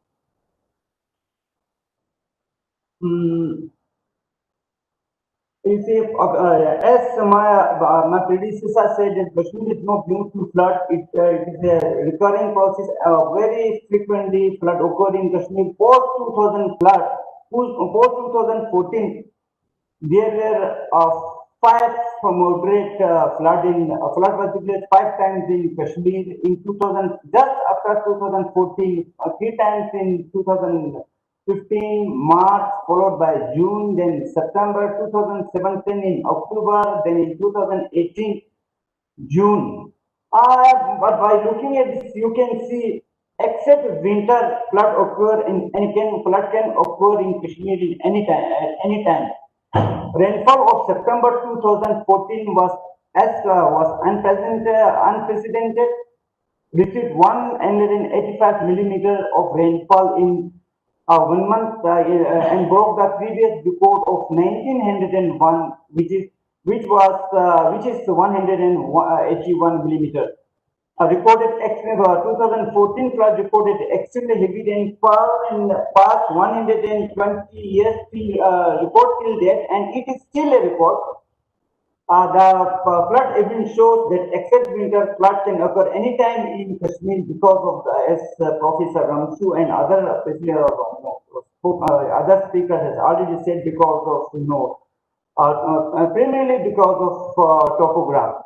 You see, as my predecessor said, that Kashmir is not new to flood. It is a recurring process. Very frequently, flood occurred in Kashmir. Post 2000 flood, post 2014, there were 5 moderate flood was declared 5 times in Kashmir in 2000. Just after 2014, 3 times in 2015 March, followed by June, then September 2017 in October, then in 2018 June. But by looking at this, you can see, except winter, flood can occur in Kashmir in any time. Rainfall of September 2014 was unprecedented. Received 185 millimeters of rainfall in 1 month and broke the previous record of 1901, which is 181 millimeters. 2014 flood recorded extremely heavy rainfall in the past 120 years record till date, and it is still a record. The flood evidence shows that except winter, flood can occur anytime in Kashmir because of as Professor Ramshu and other other speakers has already said, because of primarily because of topography.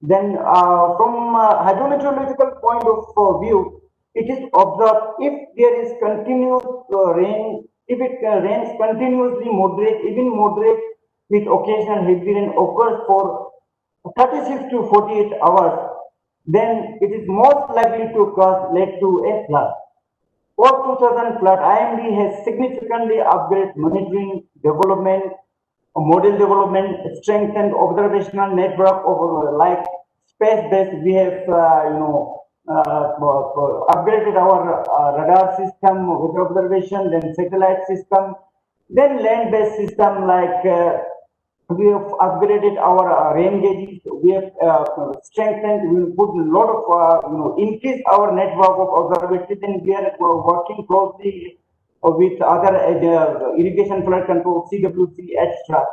Then from hydrometeorological point of view, it is observed if there is continuous rain, if it rains continuously moderate, even moderate with occasional heavy rain occurs for 36 to 48 hours, then it is most likely to lead to a flood. Post-2000 flood, IMD has significantly upgraded monitoring, development, model development, strengthened observational network of like space-based. We have, upgraded our radar system, weather observation, then satellite system, then land-based system like we have upgraded our rain gauges. We have strengthened. We put a lot of increase our network of observatories, and we are working closely with other irrigation flood control, CWC, etc.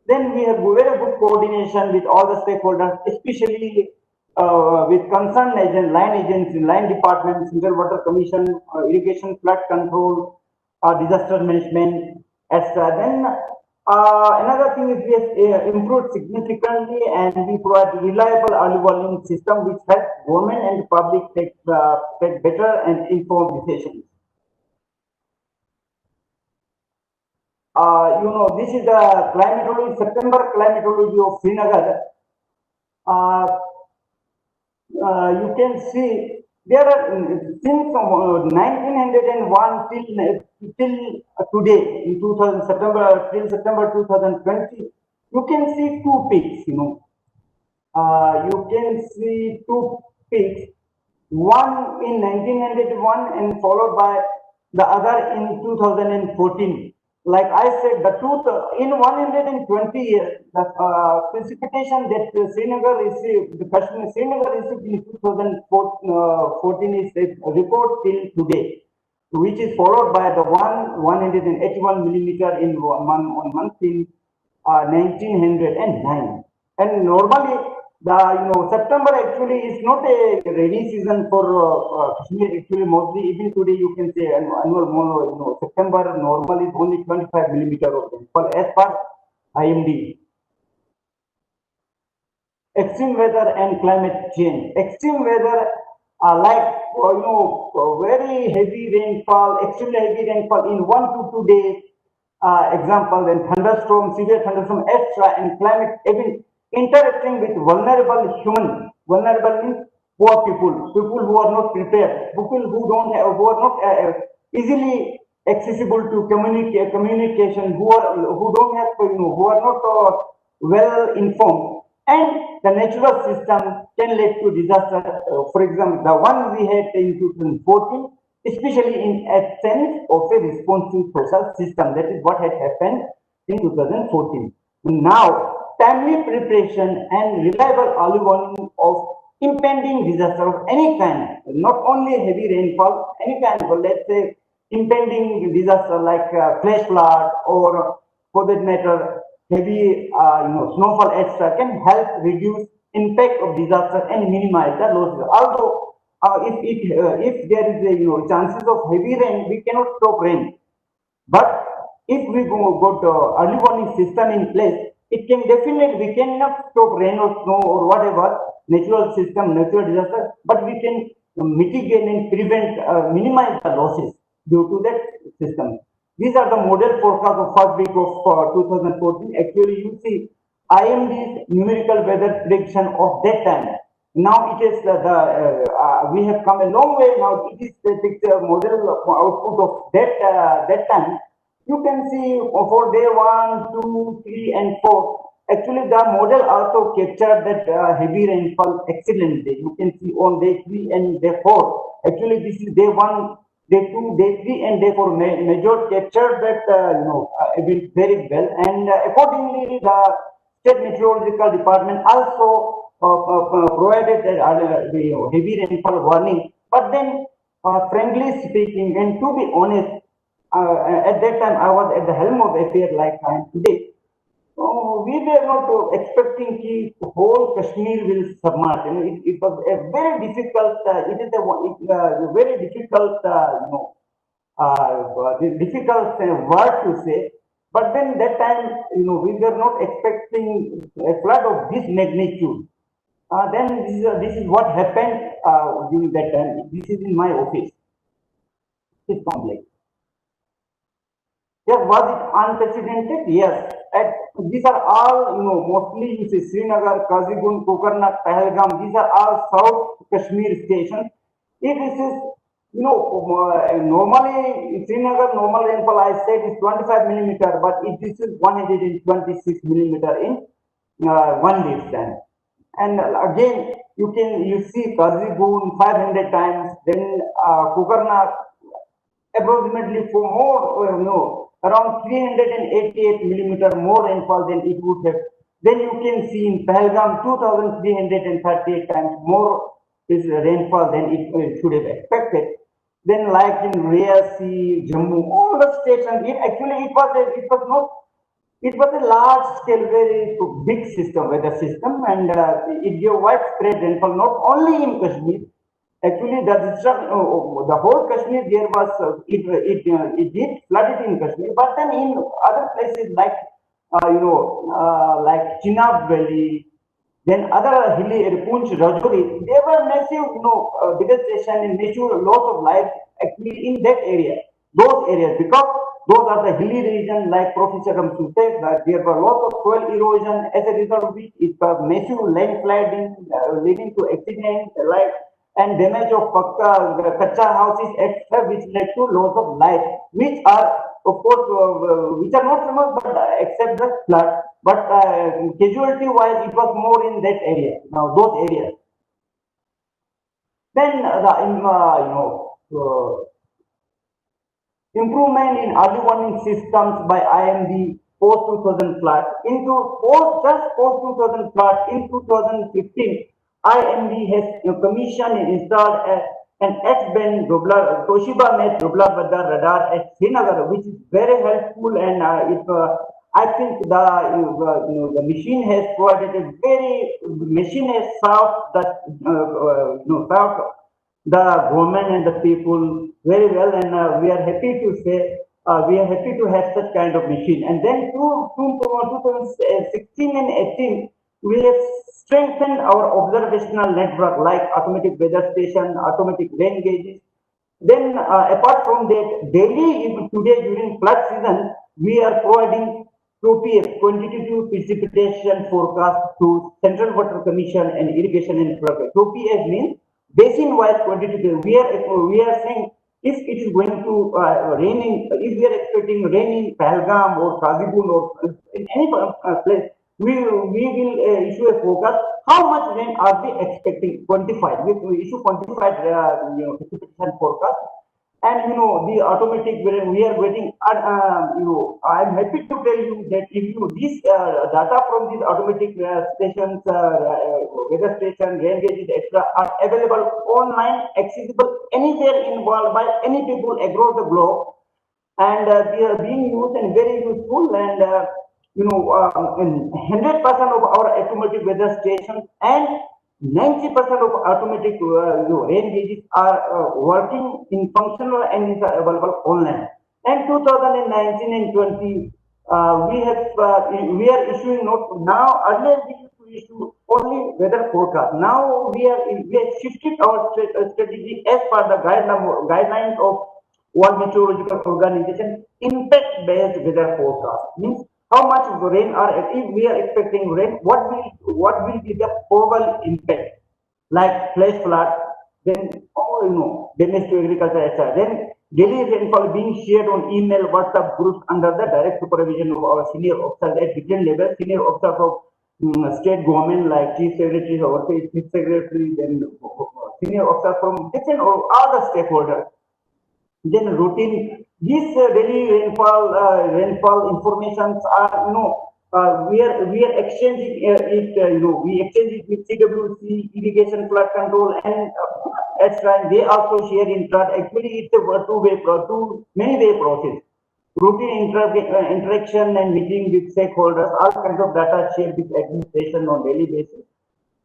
Then we have very good coordination with all the stakeholders, especially with concerned agents, line agents, line departments, Central Water Commission, irrigation flood control, disaster management, etc. Then another thing is we have improved significantly, and we provide reliable early warning system which helps government and public take better and informed decisions. This is the climatology, September climatology of Srinagar. You can see there are since 1901 till today in September 2020, you can see two peaks. You can see two peaks. One in 1901 and followed by the other in 2014. Like I said, in 120 years, the precipitation that Srinagar received, the Kashmir Srinagar received in 2014 is a report till today, which is followed by the 181 millimeter in one month in 1909. And normally, September actually is not a rainy season for Kashmir. Actually, mostly even today you can say annual September normal is only 25 millimeter of rainfall as per IMD. Extreme weather and climate change. Extreme weather like very heavy rainfall, extremely heavy rainfall in 1 to 2 days. Example, then thunderstorm, severe thunderstorm, etc. and climate event interacting with vulnerable human. Vulnerable means poor people who are not prepared, people who are not easily accessible to communication, who don't have, who are not well informed, and the natural system can lead to disaster. For example, the one we had in 2014, especially in absence of a responsive social system. That is what had happened in 2014. Now, timely preparation and reliable early warning of impending disaster of any kind, not only heavy rainfall, any kind of, let's say, impending disaster like flash flood or, for that matter, heavy snowfall, etc., can help reduce impact of disaster and minimize the losses. Although, if there is a chances of heavy rain, we cannot stop rain. But if we got early warning system in place, it can definitely, we cannot stop rain or snow or whatever natural system, natural disaster, but we can mitigate and prevent, minimize the losses due to that system. These are the model forecast of first week of 2014. Actually, you see IMD's numerical weather prediction of that time. Now it is we have come a long way. Now it is the picture model output of that time. You can see for day 1, 2, 3, and 4. Actually, the model also captured that heavy rainfall excellently. You can see on day 3 and day 4. Actually, this is day 1, day 2, day 3, and day 4. Major captured that event very well, and accordingly, the State Meteorological Department also provided the heavy rainfall warning. But then, frankly speaking, and to be honest, at that time I was at the helm of affair like I am today. We were not expecting the whole Kashmir will submerge. It was a very difficult. It is a very difficult, difficult word to say. But then that time, we were not expecting a flood of this magnitude. Then this is what happened during that time. This is in my office. It's complex. Yes, was it unprecedented? Yes. These are all, mostly you see Srinagar, Kazigun, Kokarnak, Pahalgam. These are all South Kashmir stations. If this is, normally in Srinagar, normal rainfall I said is 25 millimeter, but if this is 126 millimeter in 1 day time. And again, you see Kazigun 500 times, then Kokarnak approximately for more, around 388 millimeter more rainfall than it would have. Then you can see in Pahalgam 2,338 times more is rainfall than it should have expected. Then like in Riyasi, Jammu, all the stations, it was not, it was a large scale, very big system, weather system, and it gave widespread rainfall not only in Kashmir. Actually, the whole Kashmir there was it did flooded in Kashmir, but then in other places like like Chenab Valley, then other hilly Punch, Rajouri, there were massive devastation and massive loss of life actually in that area, those areas, because those are the hilly region like Professor Ramsu said that there were lots of soil erosion as a result of which it was massive landsliding leading to accidents like and damage of kacha houses, etc., which led to loss of life, which are, of course, which are not famous, but except the flood. But casualty-wise, it was more in that area. Now, those areas. Then improvement in early warning systems by IMD post 2000 flood just post 2000 flood in 2015. IMD has commissioned and installed an S-band Toshiba mesh Doppler weather radar at Srinagar, which is very helpful, and I think the machine has provided a machine has served served the government and the people very well, and we are happy to say we are happy to have such kind of machine. And then 2016 and 18, we have strengthened our observational network like automatic weather station, automatic rain gauges. Then apart from that, daily, even today during flood season, we are providing QPF, quantitative precipitation forecast to Central Water Commission and Irrigation and Infrastructure. QPF means basin-wise quantitative. We are saying if it is going to rain in, if we are expecting rain in Pahalgam or Kazigun or in any place, we will issue a forecast. How much rain are we expecting? Quantified. We issue quantified precipitation forecast. And the automatic we are waiting. I'm happy to tell you that if this data from these automatic stations, weather station, rain gauges, etc., are available online, accessible anywhere in world by any people across the globe, and they are being used and very useful. And 100% of our automatic weather stations and 90% of automatic rain gauges are working in functional and is available online. And 2019 and 20, we are issuing notes now. Earlier we used to issue only weather forecast. Now we have shifted our strategy as per the guidelines of World Meteorological Organization. Impact-based weather forecast means how much rain if we are expecting rain, what will be the probable impact, like flash flood, then damage to agriculture, etc. Then daily rainfall being shared on email, WhatsApp groups under the direct supervision of our senior officers at different levels, senior officers of state government like chief secretaries or chief secretaries, then senior officers from different or all the stakeholders. Then routine these daily rainfall informations are we are exchanging we exchange it with CWC, irrigation flood control, and etc. They also share in flood. Actually, it's a many-way process. Routine interaction and meeting with stakeholders, all kinds of data shared with administration on daily basis.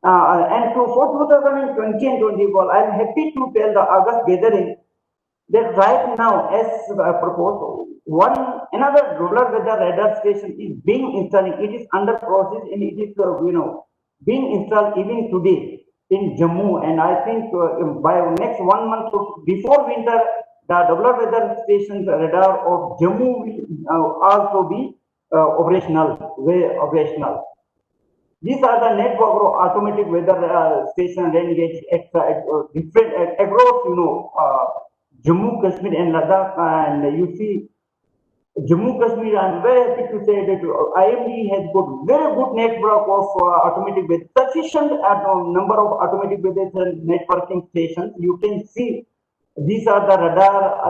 And for 2020 and 21, I'm happy to tell the August gathering that right now, as proposed, another rural weather radar station is being installed. It is under process and it is being installed even today in Jammu, and I think by next 1 month before winter, the double weather stations radar of Jammu will also be operational. These are the network of automatic weather station rain gauge different across Jammu, Kashmir, and Ladakh, and you see Jammu Kashmir. I'm very happy to say that IMD has got very good network of automatic weather, sufficient number of automatic weather networking stations. You can see these are the radar,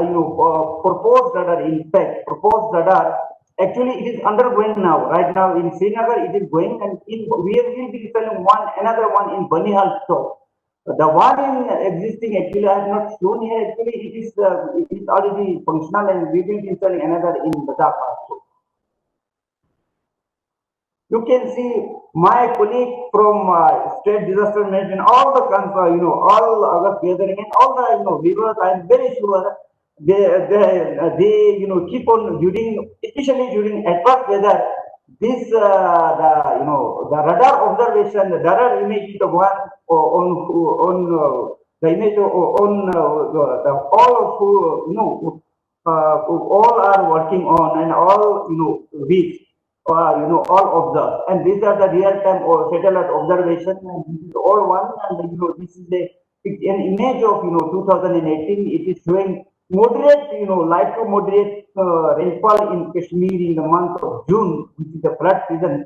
proposed radar. In fact, proposed radar. Actually, it is undergoing now. Right now in Srinagar, it is going, and we will be installing another one in Banihal Chowk. The one in existing, actually, I have not shown here. Actually, it is already functional, and we will be installing another in Ladakh also. You can see my colleague from State Disaster Management, all the all our gathering and all the viewers. I am very sure they keep on during, especially during adverse weather. This the radar observation, the radar image is the one on the image on the all of all are working on, and all weeks all observed, and these are the real-time or satellite observation, and this is all one, and this is an image of 2018. It is showing moderate, light to moderate rainfall in Kashmir in the month of June, which is the flood season.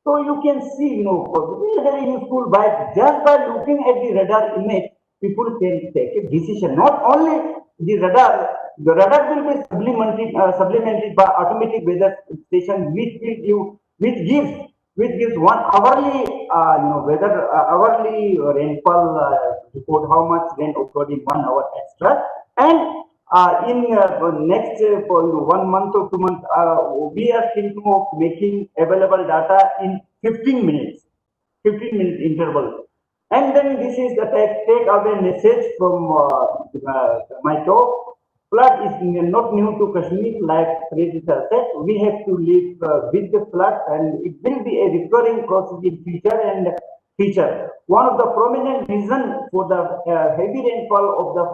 So you can see, very, very useful by just by looking at the radar image, people can take a decision. Not only the radar will be supplemented by automatic weather station, which gives 1 hourly, weather hourly rainfall report, how much rain occurred in 1 hour extra, and in next for 1 month or 2 months, we are thinking of making available data in 15 minutes, 15-minute interval. And then this is the take away message from my talk. Flood is not new to Kashmir, like Predita said. We have to live with the flood, and it will be a recurring process in future. One of the prominent reasons for the heavy rainfall of the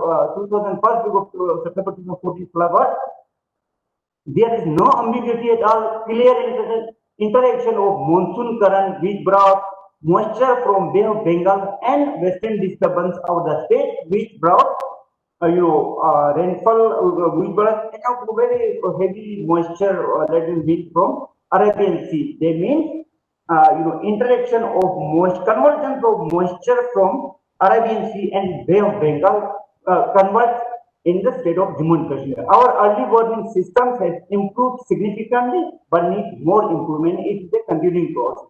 2001 September 2014 flood, there is no ambiguity at all. Clear interaction of monsoon current, which brought moisture from Bay of Bengal and western disturbance of the state, which brought rainfall, which brought very heavy moisture laden wind from Arabian Sea. They mean interaction of convergence of moisture from Arabian Sea and Bay of Bengal converge in the state of Jammu and Kashmir. Our early warning systems has improved significantly, but need more improvement. It is a continuing process.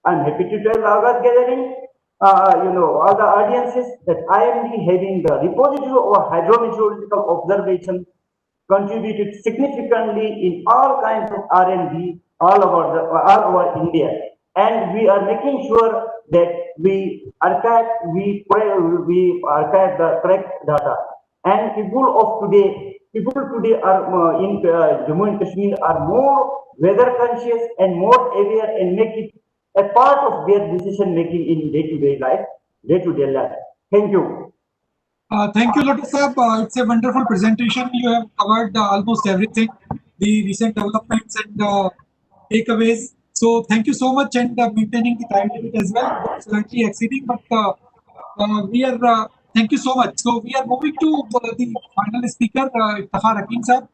I'm happy to tell our gathering, all the audiences, that IMD having the repository of hydrometeorological observation contributed significantly in all kinds of R&D all over India, and we are making sure that we archive the correct data. And people today are in Jammu and Kashmir are more weather conscious and more aware, and make it a part of their decision making in day-to-day life. Thank you. Thank you, Lotus Sahab. It's a wonderful presentation. You have covered almost everything, the recent developments and takeaways. So thank you so much, and maintaining the time limit as well. Slightly exceeding, but we are. Thank you so much. So we are moving to the final speaker, Iftihar Hakim Sahab.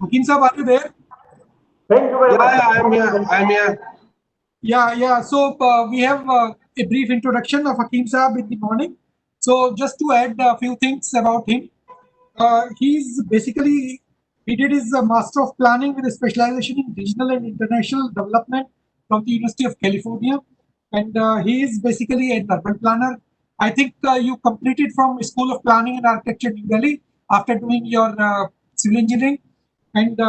Hakim Sahab, are you there? Thank you very much. I'm here. Yeah. So we have a brief introduction of Hakim Sahab in the morning. So just to add a few things about him, he did his Master of Planning with a specialization in regional and international development from the University of California, and he is basically an urban planner. I think you completed from School of Planning and Architecture in New Delhi after doing your civil engineering, and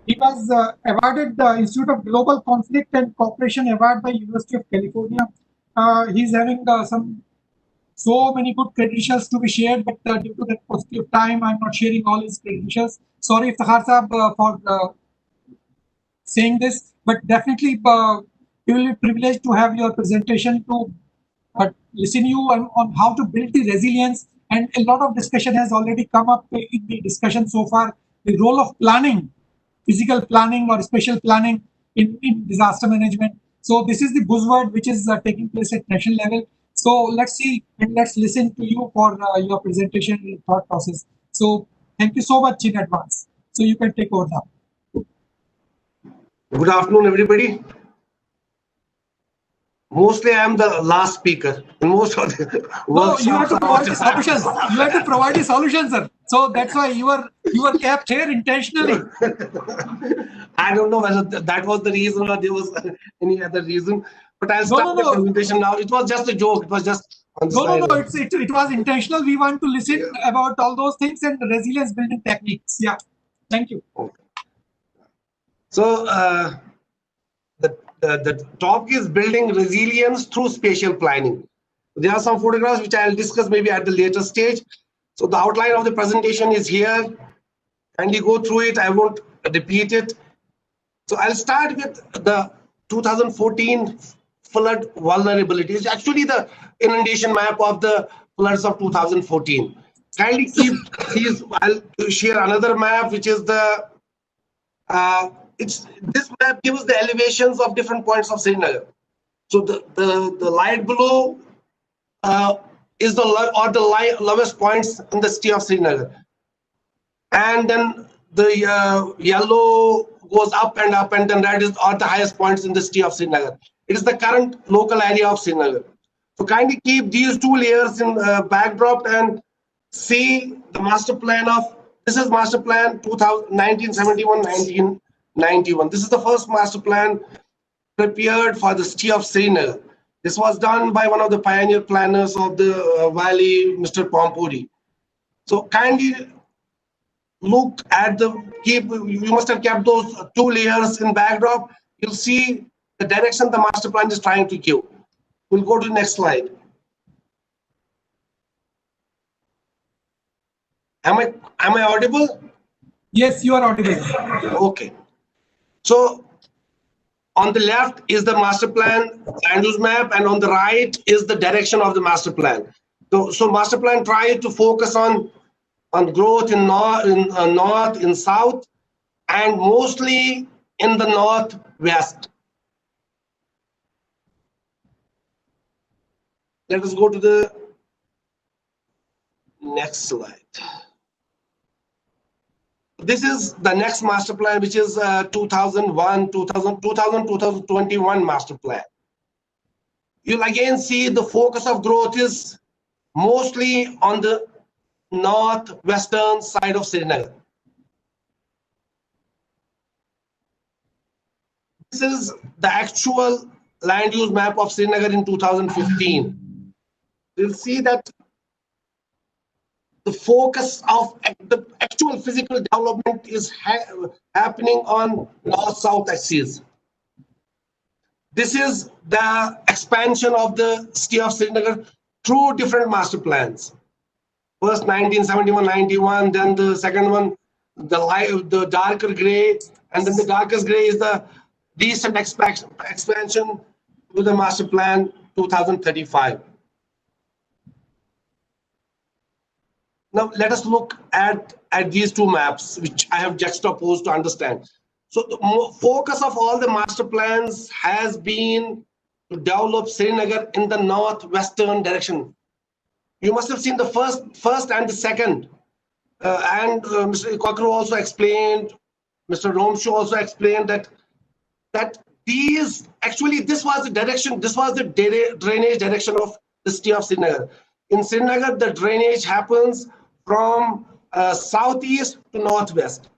he was awarded the Institute of Global Conflict and Cooperation Award by University of California. He's having so many good credentials to be shared, but due to that paucity of time, I'm not sharing all his credentials. Sorry, Iftihar Sahab, for saying this, but definitely We will be privileged to have your presentation to listen you on how to build the resilience. And a lot of discussion has already come up in the discussion so far. The role of planning, physical planning or spatial planning in disaster management. So this is the buzzword which is taking place at national level. So let's see and let's listen to you for your presentation and thought process. So thank you so much in advance. So you can take over now. Good afternoon, everybody. Mostly I am the last speaker in most of the workshops. No, you have to provide the solutions. You have to provide the solutions, sir. So that's why you were kept here intentionally. I don't know whether that was the reason or there was any other reason. But I'll start the presentation now. It was just a joke. It was just on the side. No. It was intentional. We want to listen about all those things and resilience building techniques. Yeah. Thank you. Okay. So the topic is building resilience through spatial planning. There are some photographs which I'll discuss maybe at the later stage. So the outline of the presentation is here. Kindly go through it. I won't repeat it. So I'll start with the 2014 flood vulnerabilities. Actually, the inundation map of the floods of 2014. Kindly keep these. I'll share another map, which is the this map gives the elevations of different points of Srinagar. So the light blue is the lowest points in the city of Srinagar, and then the yellow goes up, and then red are the highest points in the city of Srinagar. It is the current local area of Srinagar. So kindly keep these two layers in backdrop and see the master plan of, this is master plan 1971-1991. This is the first master plan prepared for the city of Srinagar. This was done by one of the pioneer planners of the valley, Mr. Pompuri. So kindly look at you must have kept those two layers in backdrop. You'll see the direction the master plan is trying to give. We'll go to the next slide. Am I audible? Yes, you are audible. Okay. So on the left is the master plan land use map, and on the right is the direction of the master plan. So master plan tried to focus on growth in north, in south, and mostly in the northwest. Let us go to the next slide. This is the next master plan, which is 2021 master plan. You'll again see the focus of growth is mostly on the northwestern side of Srinagar. This is the actual land use map of Srinagar in 2015. You'll see that the focus of the actual physical development is happening on north-south axis. This is the expansion of the city of Srinagar through different master plans. First 1971-91, then the second one, the darker gray, and then the darkest gray is the recent expansion to the master plan 2035. Now let us look at these two maps, which I have juxtaposed to understand. So the focus of all the master plans has been to develop Srinagar in the northwestern direction. You must have seen the first and the second, and Mr. Kokru also explained, Mr. Romshu also explained that these actually this was the direction, this was the drainage direction of the city of Srinagar. In Srinagar, the drainage happens from southeast to northwest,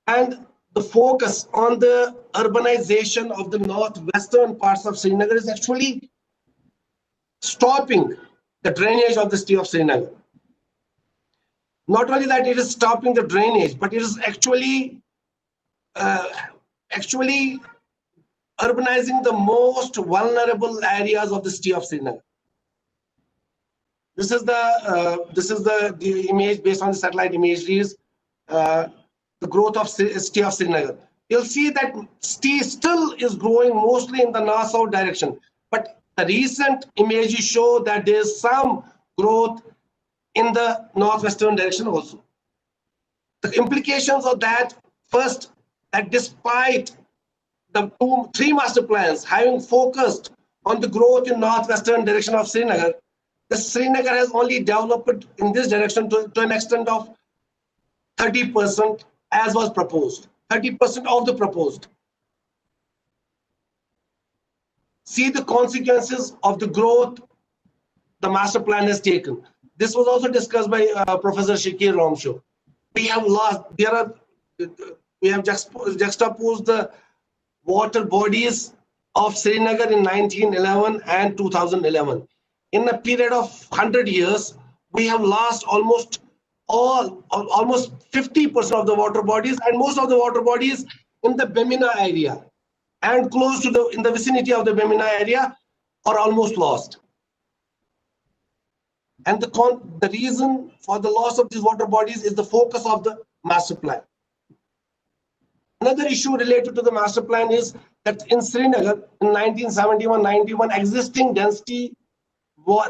and the focus on the urbanization of the northwestern parts of Srinagar is actually stopping the drainage of the city of Srinagar. Not only that, it is stopping the drainage, but it is actually urbanizing the most vulnerable areas of the city of Srinagar. This is the image based on the satellite imageries, the growth of city of Srinagar. you'll see that tea still is growing mostly in the north-south direction. But the recent images show that there's some growth in the northwestern direction also. The implications of that, first, that despite the three master plans having focused on the growth in northwestern direction of Srinagar, the Srinagar has only developed in this direction to an extent of 30% as was proposed, 30% of the proposed. See the consequences of the growth the master plan has taken. This was also discussed by Professor Shakir Ramshaw. We have lost, we have juxtaposed the water bodies of Srinagar in 1911 and 2011. In a period of 100 years, we have lost almost 50% of the water bodies, and most of the water bodies in the Bemina area and close to in the vicinity of the Bemina area are almost lost. And the reason for the loss of these water bodies is the focus of the master plan. Another issue related to the master plan is that in Srinagar in 1971-91, existing density,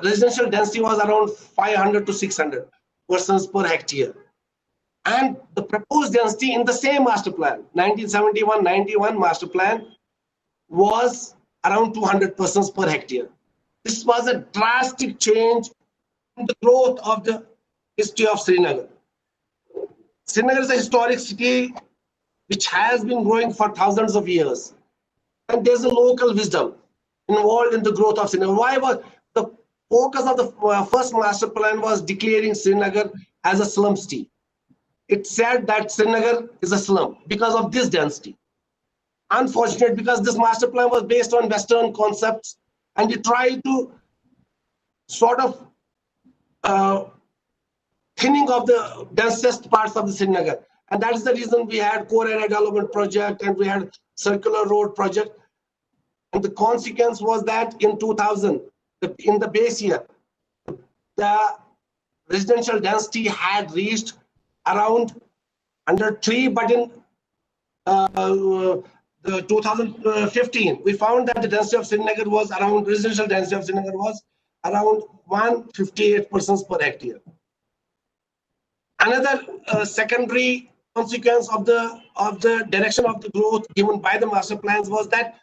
residential density was around 500 to 600 persons per hectare. And the proposed density in the same master plan, 1971-91 master plan, was around 200 persons per hectare. This was a drastic change in the growth of the history of Srinagar. Srinagar is a historic city which has been growing for thousands of years. And there's a local wisdom involved in the growth of Srinagar. Why was the focus of the first master plan was declaring Srinagar as a slum city? It said that Srinagar is a slum because of this density. Unfortunate, because this master plan was based on Western concepts, and it tried to sort of thinning of the densest parts of the Srinagar. And that is the reason we had core area development project and we had circular road project. And the consequence was that in 2000, in the base year, the residential density had reached around under 3, but in the 2015, we found that the density of Srinagar was around, residential density of Srinagar was around 158 persons per hectare. Another secondary consequence of the direction of the growth given by the master plans was that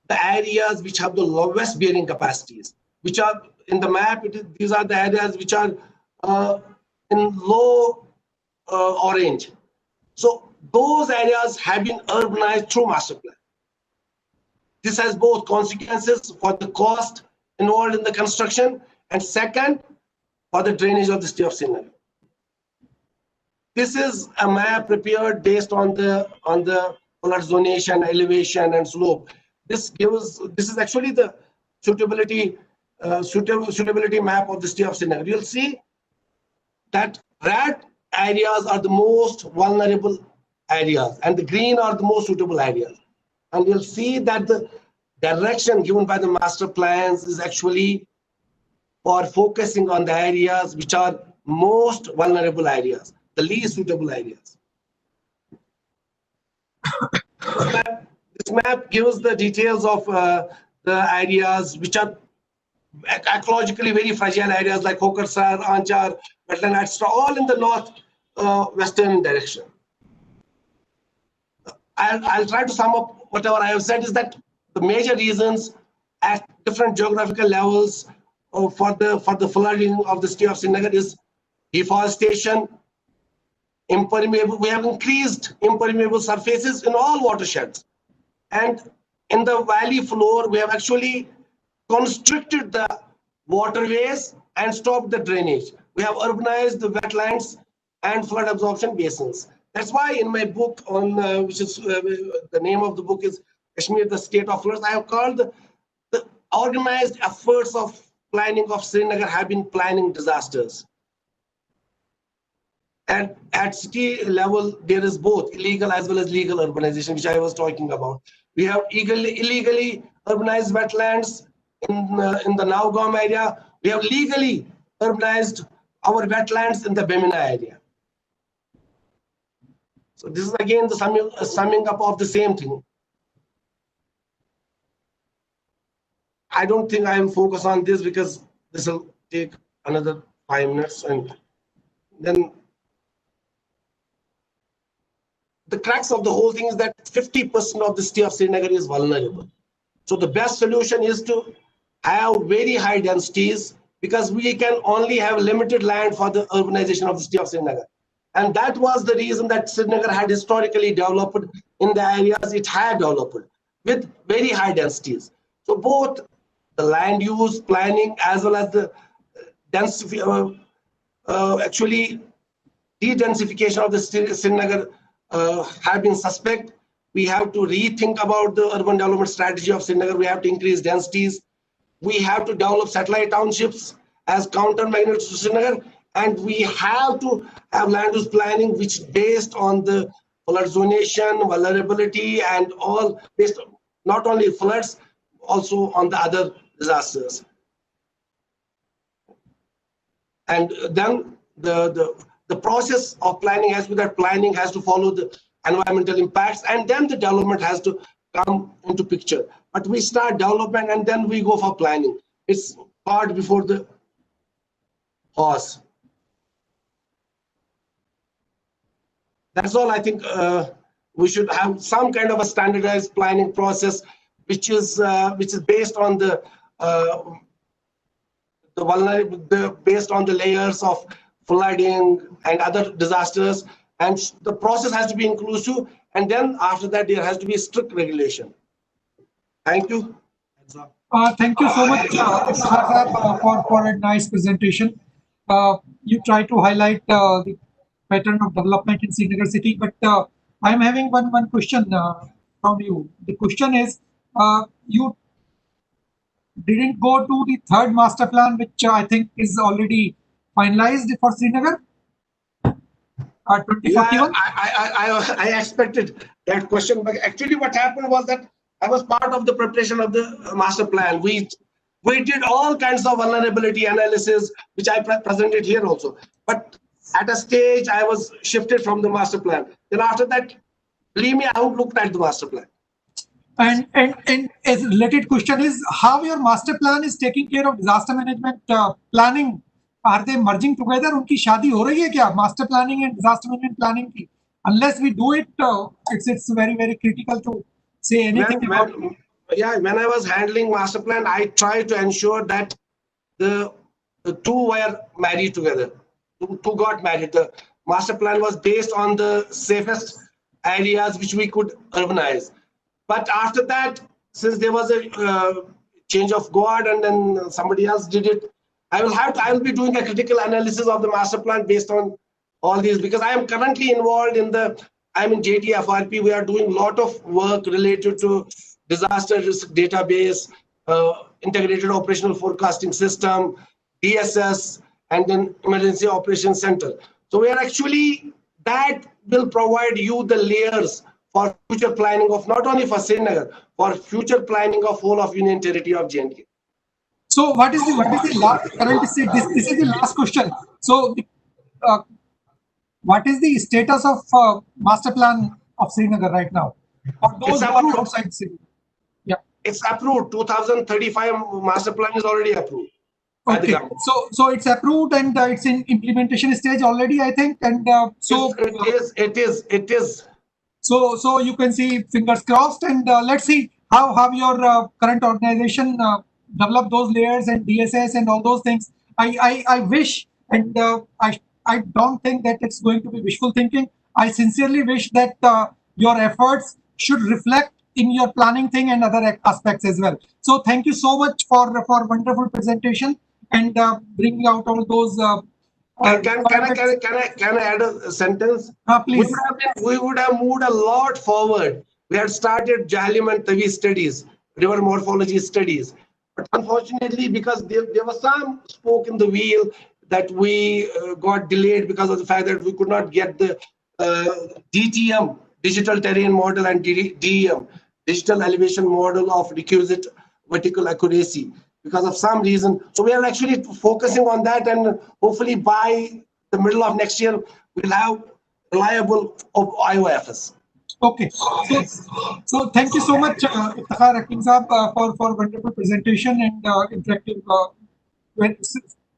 the areas which have the lowest bearing capacities, which are in the map, these are the areas which are in low orange. So those areas have been urbanized through master plan. This has both consequences for the cost involved in the construction, and second, for the drainage of the city of Srinagar. This is a map prepared based on the flood zonation, elevation, and slope. This is actually the suitability map of the city of Srinagar. You'll see that red areas are the most vulnerable areas, and the green are the most suitable areas. And you'll see that the direction given by the master plans is actually for focusing on the areas which are most vulnerable areas, the least suitable areas. This map gives the details of the areas which are ecologically very fragile areas like Hokersar, Anchar, Wetland, etc., all in the north western direction. I'll try to sum up whatever I have said is that the major reasons at different geographical levels for the flooding of the city of Srinagar is deforestation, impermeable. We have increased impermeable surfaces in all watersheds, and in the valley floor we have actually constricted the waterways and stopped the drainage. We have urbanized the wetlands and flood absorption basins. That's why in my book on which is the name of the book is Kashmir, the State of Floods, I have called the organized efforts of planning of Srinagar have been planning disasters. And at city level, there is both illegal as well as legal urbanization, which I was talking about. We have illegally urbanized wetlands in the Naugam area. We have legally urbanized our wetlands in the Bemina area. So this is again the summing up of the same thing. I don't think I will focus on this because this will take another 5 minutes, and then the crux of the whole thing is that 50% of the city of Srinagar is vulnerable. So the best solution is to have very high densities, because we can only have limited land for the urbanization of the city of Srinagar. And that was the reason that Srinagar had historically developed in the areas it had developed with very high densities. So both the land use planning as well as the actually de-densification of the Srinagar have been suspect. We have to rethink about the urban development strategy of Srinagar. We have to increase densities. We have to develop satellite townships as countermeasures to Srinagar, and we have to have land use planning which based on the flood zonation, vulnerability, and all based on not only floods, also on the other disasters. And then the process of planning has to be that planning has to follow the environmental impacts, and then the development has to come into picture. But we start development and then we go for planning. It's cart before the horse. That's all. I think we should have some kind of a standardized planning process, which is based on the based on the layers of flooding and other disasters, and the process has to be inclusive, and then after that there has to be strict regulation. Thank you. Thank you so much, for a nice presentation. You try to highlight the pattern of development in Srinagar city, but I am having one question from you. The question is, you didn't go to the third master plan, which I think is already finalized for Srinagar. 2041. Yeah, I expected that question, but actually what happened was that I was part of the preparation of the master plan. We did all kinds of vulnerability analysis, which I presented here also. But at a stage, I was shifted from the master plan. Then after that, believe me, I looked at the master plan. And a related question is how your master plan is taking care of disaster management planning. Are they merging together? Unki shaadi ho rahi hai kya? Master planning and disaster management planning ki. Unless we do it, it's very, very critical to say anything about it. Yeah, when I was handling master plan, I tried to ensure that the two were married together. Two got married. The master plan was based on the safest areas which we could urbanize. But after that, since there was a change of guard and then somebody else did it, I will be doing a critical analysis of the master plan based on all these, because I am currently involved in I'm in JTFRP. We are doing a lot of work related to disaster risk database, integrated operational forecasting system, DSS, and then emergency operations center. So we are actually, that will provide you the layers for future planning of not only for Srinagar, for future planning of whole of Union Territory of J&K. So what is the last current state? This is the last question. So what is the status of master plan of Srinagar right now? For those who are outside Srinagar. Yeah. It's approved. 2035 master plan is already approved. Okay. So it's approved and it's in implementation stage already, I think. And so it is. So you can see, fingers crossed, and let's see how your current organization develop those layers and DSS and all those things. I wish, and I don't think that it's going to be wishful thinking. I sincerely wish that your efforts should reflect in your planning thing and other aspects as well. So thank you so much for wonderful presentation and bringing out all those. Can I add a sentence? Please. We would have moved a lot forward. We had started Jahlim and Tavi studies, river morphology studies. But unfortunately, because there was some spoke in the wheel, that we got delayed because of the fact that we could not get the DTM, digital terrain model, and DEM, digital elevation model of requisite vertical accuracy, because of some reason. So we are actually focusing on that, and hopefully by the middle of next year, we'll have reliable IOFS. Okay, so thank you so much, Iftikhar Hakim Saab, for wonderful presentation and interactive,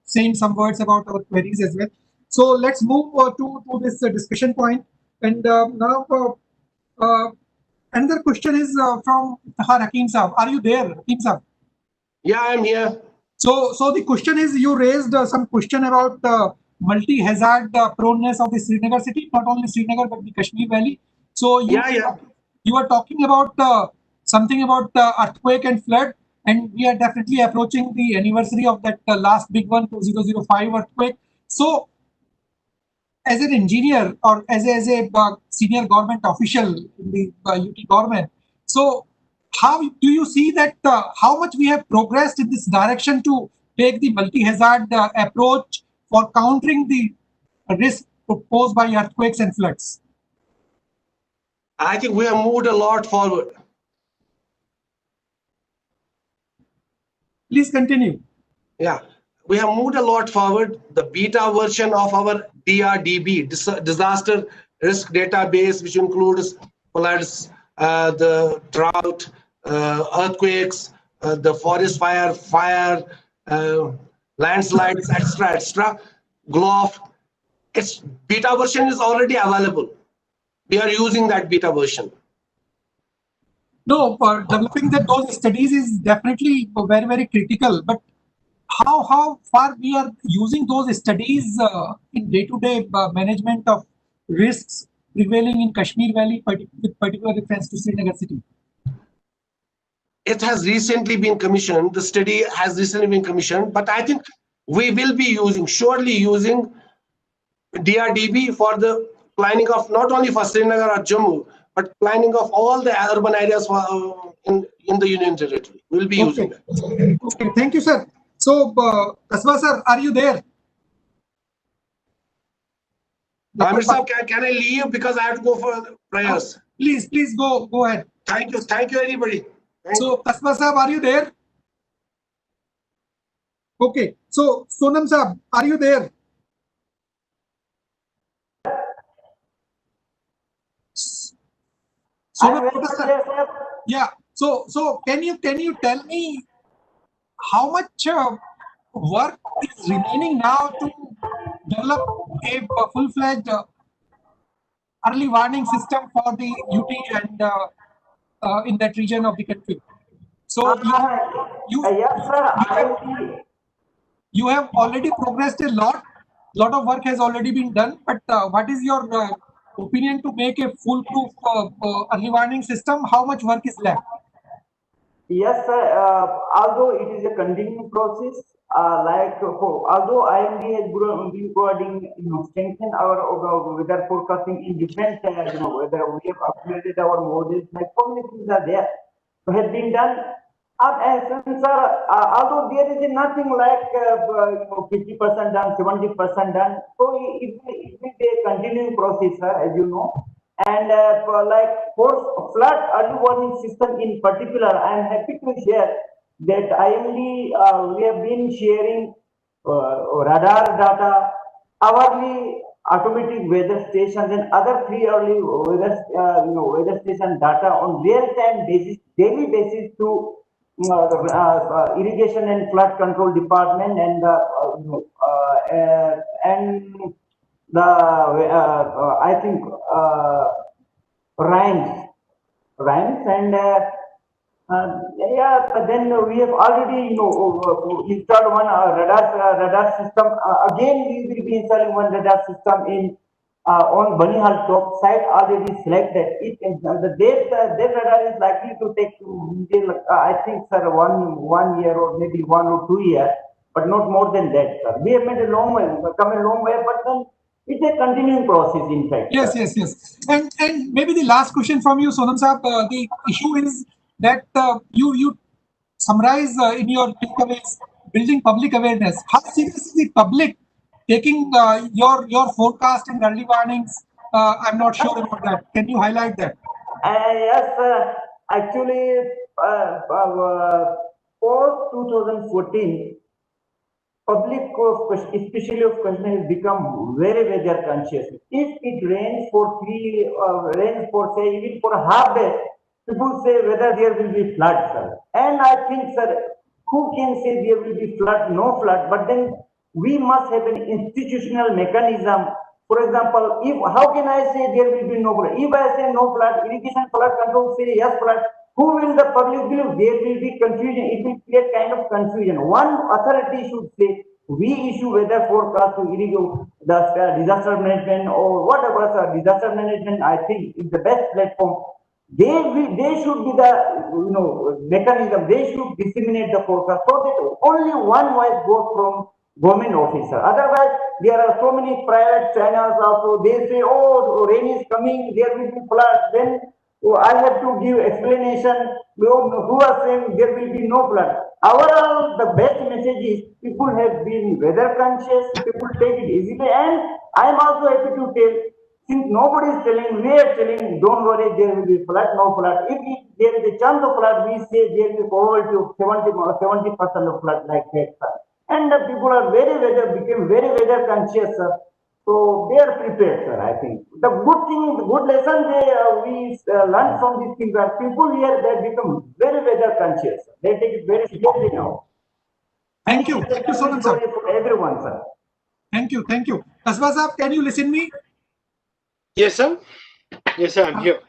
saying some words about our queries as well. So let's move to this discussion point. And now another question is from Iftikhar Hakim Saab. Are you there, Hakim Saab? Yeah, I'm here. So the question is, you raised some question about multi-hazard proneness of the Srinagar city, not only Srinagar but the Kashmir Valley. So you are talking about something about earthquake and flood, and we are definitely approaching the anniversary of that last big one, 2005 earthquake. So as an engineer or as a senior government official in the UT government, so how do you see that how much we have progressed in this direction to take the multi-hazard approach for countering the risk posed by earthquakes and floods? I think we have moved a lot forward. Please continue. Yeah, we have moved a lot forward. The beta version of our DRDB, disaster risk database, which includes floods, the drought, earthquakes, the forest fire, landslides, etc. GLOF. Its beta version is already available. We are using that beta version. No, developing those studies is definitely very, very critical. But how far we are using those studies in day-to-day management of risks prevailing in Kashmir Valley, with particular reference to Srinagar city? It has recently been commissioned. The study has recently been commissioned, but I think we will be surely using DRDB for the planning of not only for Srinagar or Jammu, but planning of all the urban areas for, in the Union Territory. We'll be using that. Okay, thank you, sir. So, Kasba sir, are you there? Amir sir, can I leave because I have to go for prayers? Please go ahead. Thank you, everybody. So, Kasba sir, are you there? Okay, so Sonam sir, are you there? Yeah. So can you tell me how much work is remaining now to develop a full-fledged early warning system for the UT and in that region of the country? So yes, sir. You have already progressed a lot. Lot of work has already been done. But what is your opinion to make a foolproof early warning system? How much work is left? Yes, sir. Although it is a continuing process, although IMD has been providing, strengthen our weather forecasting in different, whether we have upgraded our models, like so many things are there, so has been done. And sir, although there is nothing like 50% done, 70% done, so it will be a continuing process, sir, as you know. And for flood early warning system in particular, I am happy to share that IMD, we have been sharing radar data, hourly automatic weather stations, and other free early weather, weather station data on real-time basis, daily basis to irrigation and flood control department and the I think rhymes and yeah. Then we have already installed one radar system. Again, we will be installing one radar system in on Banihal top site already selected. The that radar is likely to take I think, sir, one year or maybe 1 or 2 years, but not more than that, sir. We have made a long way, come a long way, but then it's a continuing process, in fact. Yes, yes, yes. And maybe the last question from you, Sonam Saab, the issue is that you summarize in your takeaways, building public awareness. How serious is the public taking your forecast and early warnings? I'm not sure about that. Can you highlight that? Yes, actually, post 2014, public especially of Kashmir, has become very weather conscious. If it rains for rains for say even for a half day, people say whether there will be flood, sir. And I think, sir, who can say there will be flood, no flood? But then we must have an institutional mechanism. For example, if how can I say there will be no flood? If I say no flood, irrigation flood control say yes flood, who will the public believe? There will be confusion. It will create kind of confusion. One authority should say we issue weather forecast to irrigate the disaster management or whatever disaster management. I think is the best platform. They should be the mechanism. They should disseminate the forecast so that only one voice goes from government officer. Otherwise, there are so many private channels also. They say, oh, rain is coming, there will be flood. Then I have to give explanation. Who are saying there will be no flood? Overall, the best message is people have been weather conscious. People take it easily, and I am also happy to tell. Since nobody is telling, we are telling, don't worry, there will be flood, no flood. If there is a chance of flood, we say there is a probability of 70% of flood like that, sir. And the people are became very weather conscious, sir. So they are prepared, sir, I think. The good thing, the good lesson we learned from these things are people here, they become very weather conscious. Sir. They take it very seriously now. Thank you. Thank you so much, sir. For everyone, sir. Thank you. Thank you. Kasba sir, can you listen me? Yes, sir. Yes, sir. I'm here.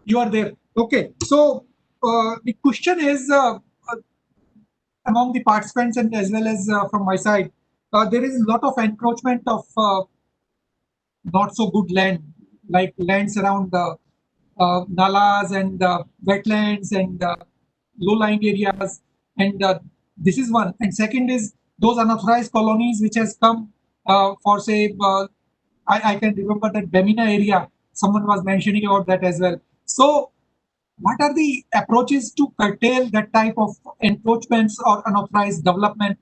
You are there. Okay. So the question is among the participants and as well as from my side, there is a lot of encroachment of not so good land, like lands around the nalas and wetlands and low-lying areas, and this is one. And second is those unauthorized colonies which has come for say, I can remember that Bemina area. Someone was mentioning about that as well. So, what are the approaches to curtail that type of encroachments or unauthorized development,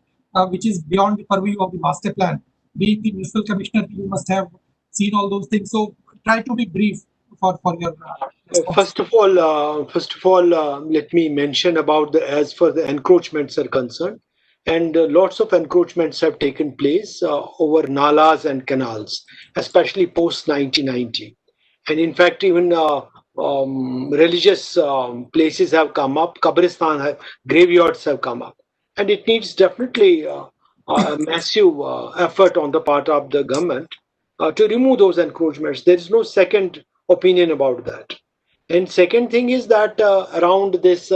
which is beyond the purview of the master plan? Being the municipal commissioner, you must have seen all those things. So, try to be brief for your. First of all, let me mention about as far the encroachments are concerned, and lots of encroachments have taken place over nalas and canals, especially post 1990, and in fact, even religious places have come up, Kabristan graveyards have come up, and it needs definitely a massive effort on the part of the government to remove those encroachments. There is no second opinion about that. And second thing is that around this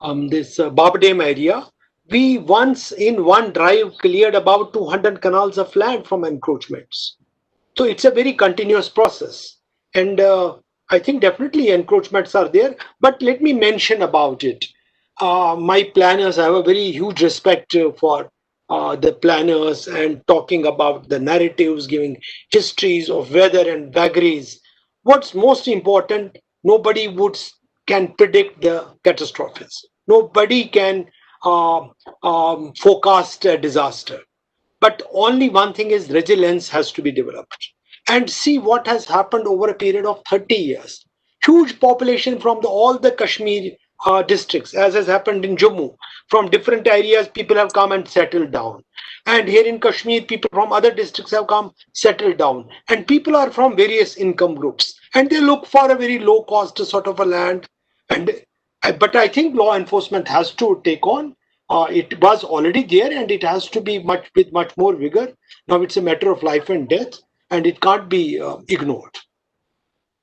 Babadem area, we once in one drive cleared about 200 canals of land from encroachments. So it's a very continuous process. And I think definitely encroachments are there. But let me mention about it. My planners, I have a very huge respect for the planners and talking about the narratives, giving histories of weather and vagaries. What's most important, nobody can predict the catastrophes. Nobody can forecast a disaster. But only one thing is resilience has to be developed. And see what has happened over a period of 30 years. Huge population from all the Kashmir districts, as has happened in Jammu. From different areas, people have come and settled down. And here in Kashmir, people from other districts have come, settled down. And people are from various income groups. And they look for a very low cost sort of a land. But I think law enforcement has to take on. It was already there and it has to be with much more vigor. Now it's a matter of life and death and it can't be ignored.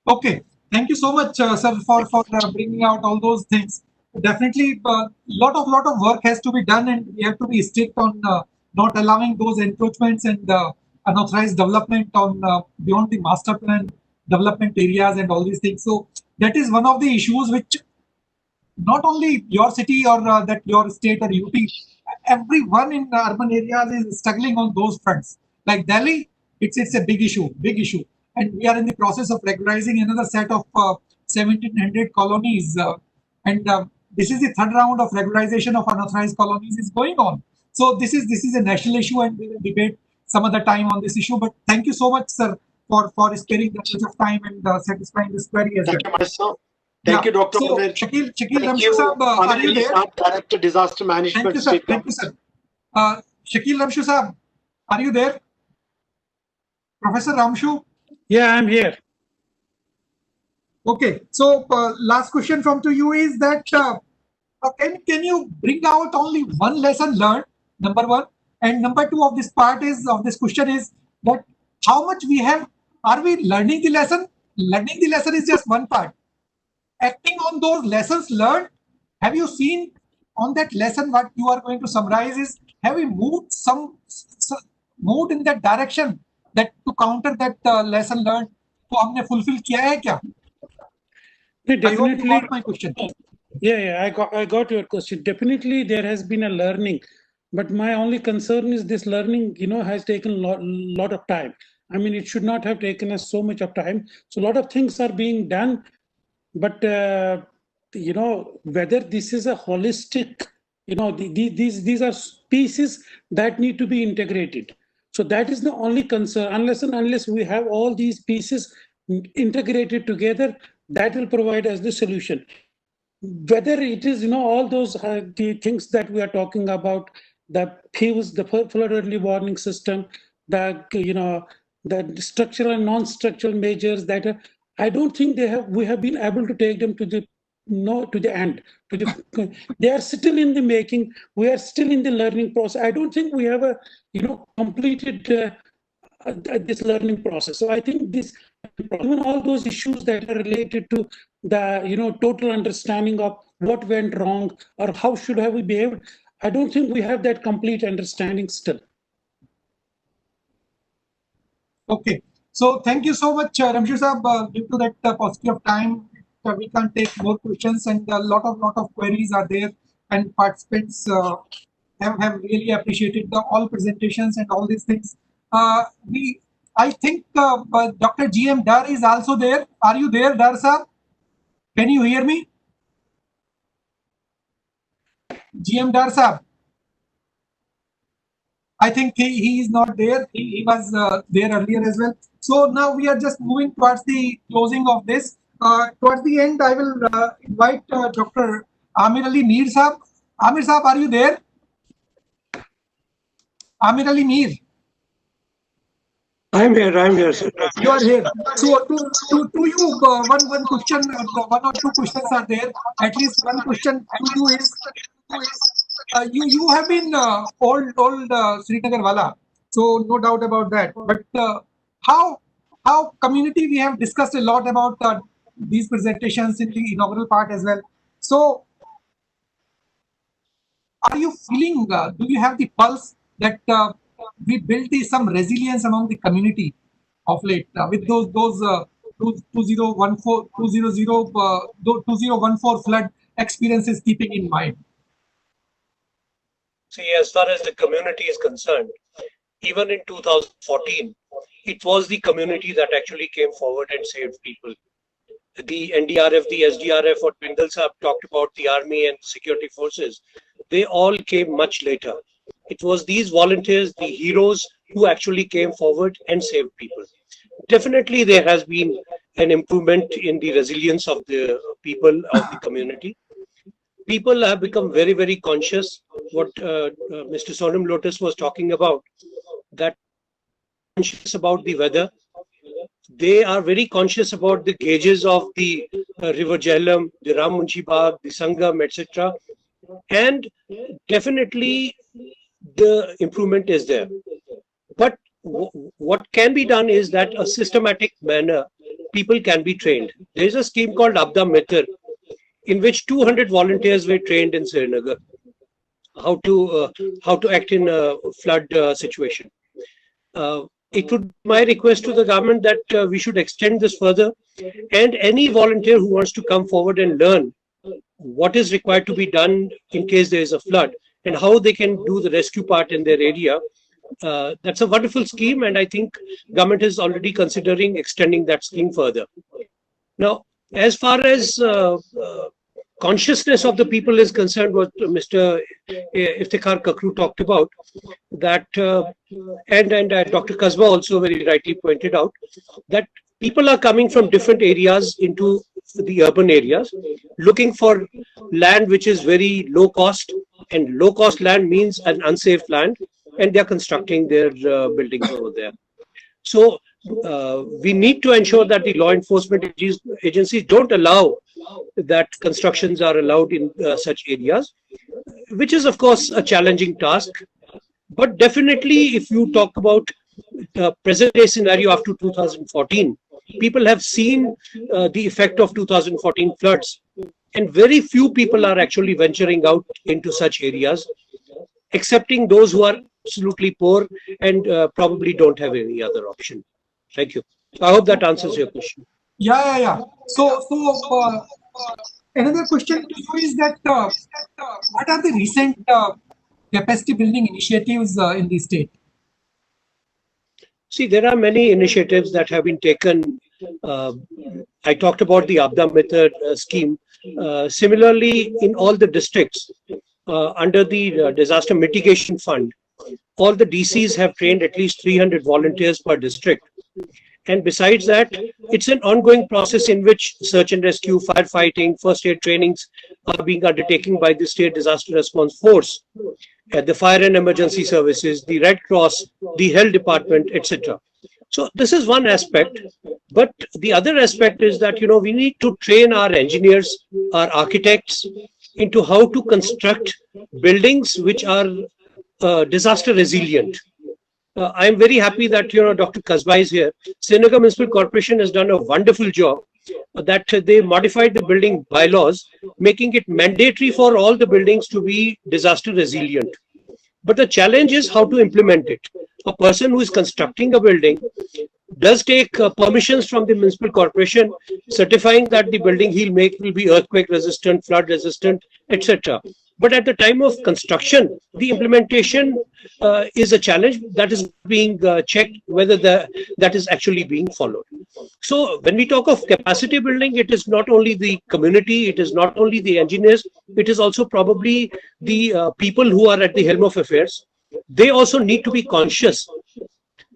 Okay, thank you so much, sir, for bringing out all those things. Definitely, lot of work has to be done, and we have to be strict on not allowing those encroachments and unauthorized development on beyond the master plan development areas and all these things. So that is one of the issues which not only your city or that your state or UP, everyone in urban areas is struggling on those fronts. Like Delhi, it's a big issue, and we are in the process of regularizing another set of 1,700 colonies, and this is the third round of regularization of unauthorized colonies is going on. So this is a national issue, and we will debate some other time on this issue. But thank you so much, sir, for sparing that much of time and satisfying this query as well. Thank you, Thank you, Dr. So, Ahmed. Shakil Thank Ramshu you, Saab, are you there? Director, Disaster Management. Thank you, sir. Thank you, sir. Shakil Ramshu Saab, are you there? Professor Ramshu? Yeah, I'm here. Okay. So, last question from to you is that can you bring out only one lesson learned? Number one, and number two of this part is of this question is that how much we have are we learning the lesson? Learning the lesson is just one part. Acting on those lessons learned, have you seen on that lesson what you are going to summarize is have we moved moved in that direction that to counter that lesson learned? तो हमने fulfill किया है क्या? I hope you got my question. Yeah, I got your question. Definitely, there has been a learning, but my only concern is this learning, has taken a lot of time. I mean, it should not have taken us so much of time. So a lot of things are being done, but whether this is a holistic, these are pieces that need to be integrated. So that is the only concern. Unless we have all these pieces integrated together, that will provide us the solution. Whether it is, all those the things that we are talking about, the PIVs, the flood early warning system, the structural and non-structural measures that I don't think we have been able to take them to the end. They are still in the making. We are still in the learning process. I don't think we have completed this learning process. So I think even all those issues that are related to the total understanding of what went wrong or how should have we behaved, I don't think we have that complete understanding still. Okay, so thank you so much, Ramshu Saab. Due to that paucity of time, we can't take more questions, and a lot of queries are there, and participants have really appreciated all presentations and all these things. I think Dr. GM Dar is also there. Are you there, Dar sir? Can you hear me? GM Dar sir? I think he is not there. He was there earlier as well. So now we are just moving towards the closing of this. Towards the end, I will invite Dr. Amir Ali Mir Saab. Amir Saab, are you there? Amir Ali Mir. I'm here, sir. You are here. So to you, one question, one or two questions are there. At least one question to you is, you have been old Srinagar wala, so no doubt about that. But how community, we have discussed a lot about these presentations in the inaugural part as well. So are you feeling? Do you have the pulse that we built some resilience among the community of late with those 2014 flood experiences keeping in mind? See, as far as the community is concerned, even in 2014, it was the community that actually came forward and saved people. The NDRF, the SDRF, what Bindal Saab talked about, the army and security forces, they all came much later. It was these volunteers, the heroes, who actually came forward and saved people. Definitely, there has been an improvement in the resilience of the people of the community. People have become very, very conscious. What Mr. Sonam Lotus was talking about, that conscious about the weather. They are very conscious about the gauges of the River Jhelum, the Ram Munshi Bagh, the Sangam, etc. And definitely the improvement is there. But what can be done is that a systematic manner, people can be trained. There is a scheme called Abda Mitra, in which 200 volunteers were trained in Srinagar how to act in a flood situation. It would be my request to the government that we should extend this further, and any volunteer who wants to come forward and learn what is required to be done in case there is a flood and how they can do the rescue part in their area. That's a wonderful scheme, and I think government is already considering extending that scheme further. Now, as far as consciousness of the people is concerned, what Mr. Iftikhar Kakru talked about, that and Dr. Kasba also very rightly pointed out, that people are coming from different areas into the urban areas, looking for land which is very low cost, and low cost land means an unsafe land, and they're constructing their buildings over there. So we need to ensure that the law enforcement agencies don't allow that constructions are allowed in such areas, which is of course a challenging task. But definitely, if you talk about the present day scenario after 2014, people have seen the effect of 2014 floods, and very few people are actually venturing out into such areas, excepting those who are absolutely poor and probably don't have any other option. Thank you. I hope that answers your question. Yeah. So another question to you is that what are the recent capacity building initiatives in the state? See, there are many initiatives that have been taken. I talked about the Abda Method scheme. Similarly, in all the districts, under the Disaster Mitigation Fund, all the DCs have trained at least 300 volunteers per district. And besides that, it's an ongoing process in which search and rescue, firefighting, first aid trainings are being undertaken by the State Disaster Response Force, the Fire and Emergency Services, the Red Cross, the Health Department, etc. So this is one aspect. But the other aspect is that, we need to train our engineers, our architects into how to construct buildings which are disaster resilient. I am very happy that Dr. Kasbai is here. Srinagar Municipal Corporation has done a wonderful job that they modified the building bylaws, making it mandatory for all the buildings to be disaster resilient. But the challenge is how to implement it. A person who is constructing a building does take permissions from the municipal corporation, certifying that the building he'll make will be earthquake resistant, flood resistant, etc. But at the time of construction, the implementation is a challenge that is being checked whether that is actually being followed. So when we talk of capacity building, it is not only the community, it is not only the engineers, it is also probably the people who are at the helm of affairs. They also need to be conscious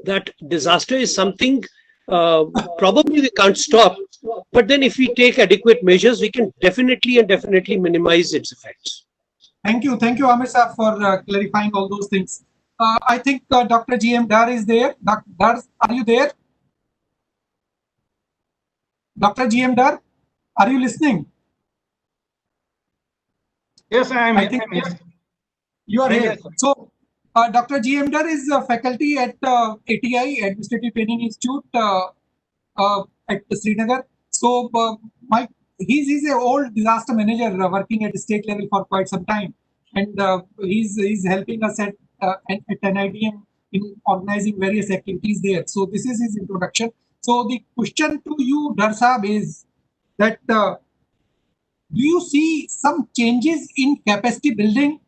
that disaster is something probably we can't stop, but then if we take adequate measures, we can definitely minimize its effects. Thank you, Amir sir, for clarifying all those things. I think Dr. G.M. Dar is there. Dr. Dar, are you there? Dr. G.M. Dar, are you listening? Yes, I am. I think you are here. So, Dr. G.M. Dar is faculty at ATI, Administrative Training Institute at Srinagar. So, he's an old disaster manager working at the state level for quite some time, and he's helping us at NIDM in organizing various activities there. So this is his introduction. So the question to you, Dar Saab, is that do you see some changes in capacity building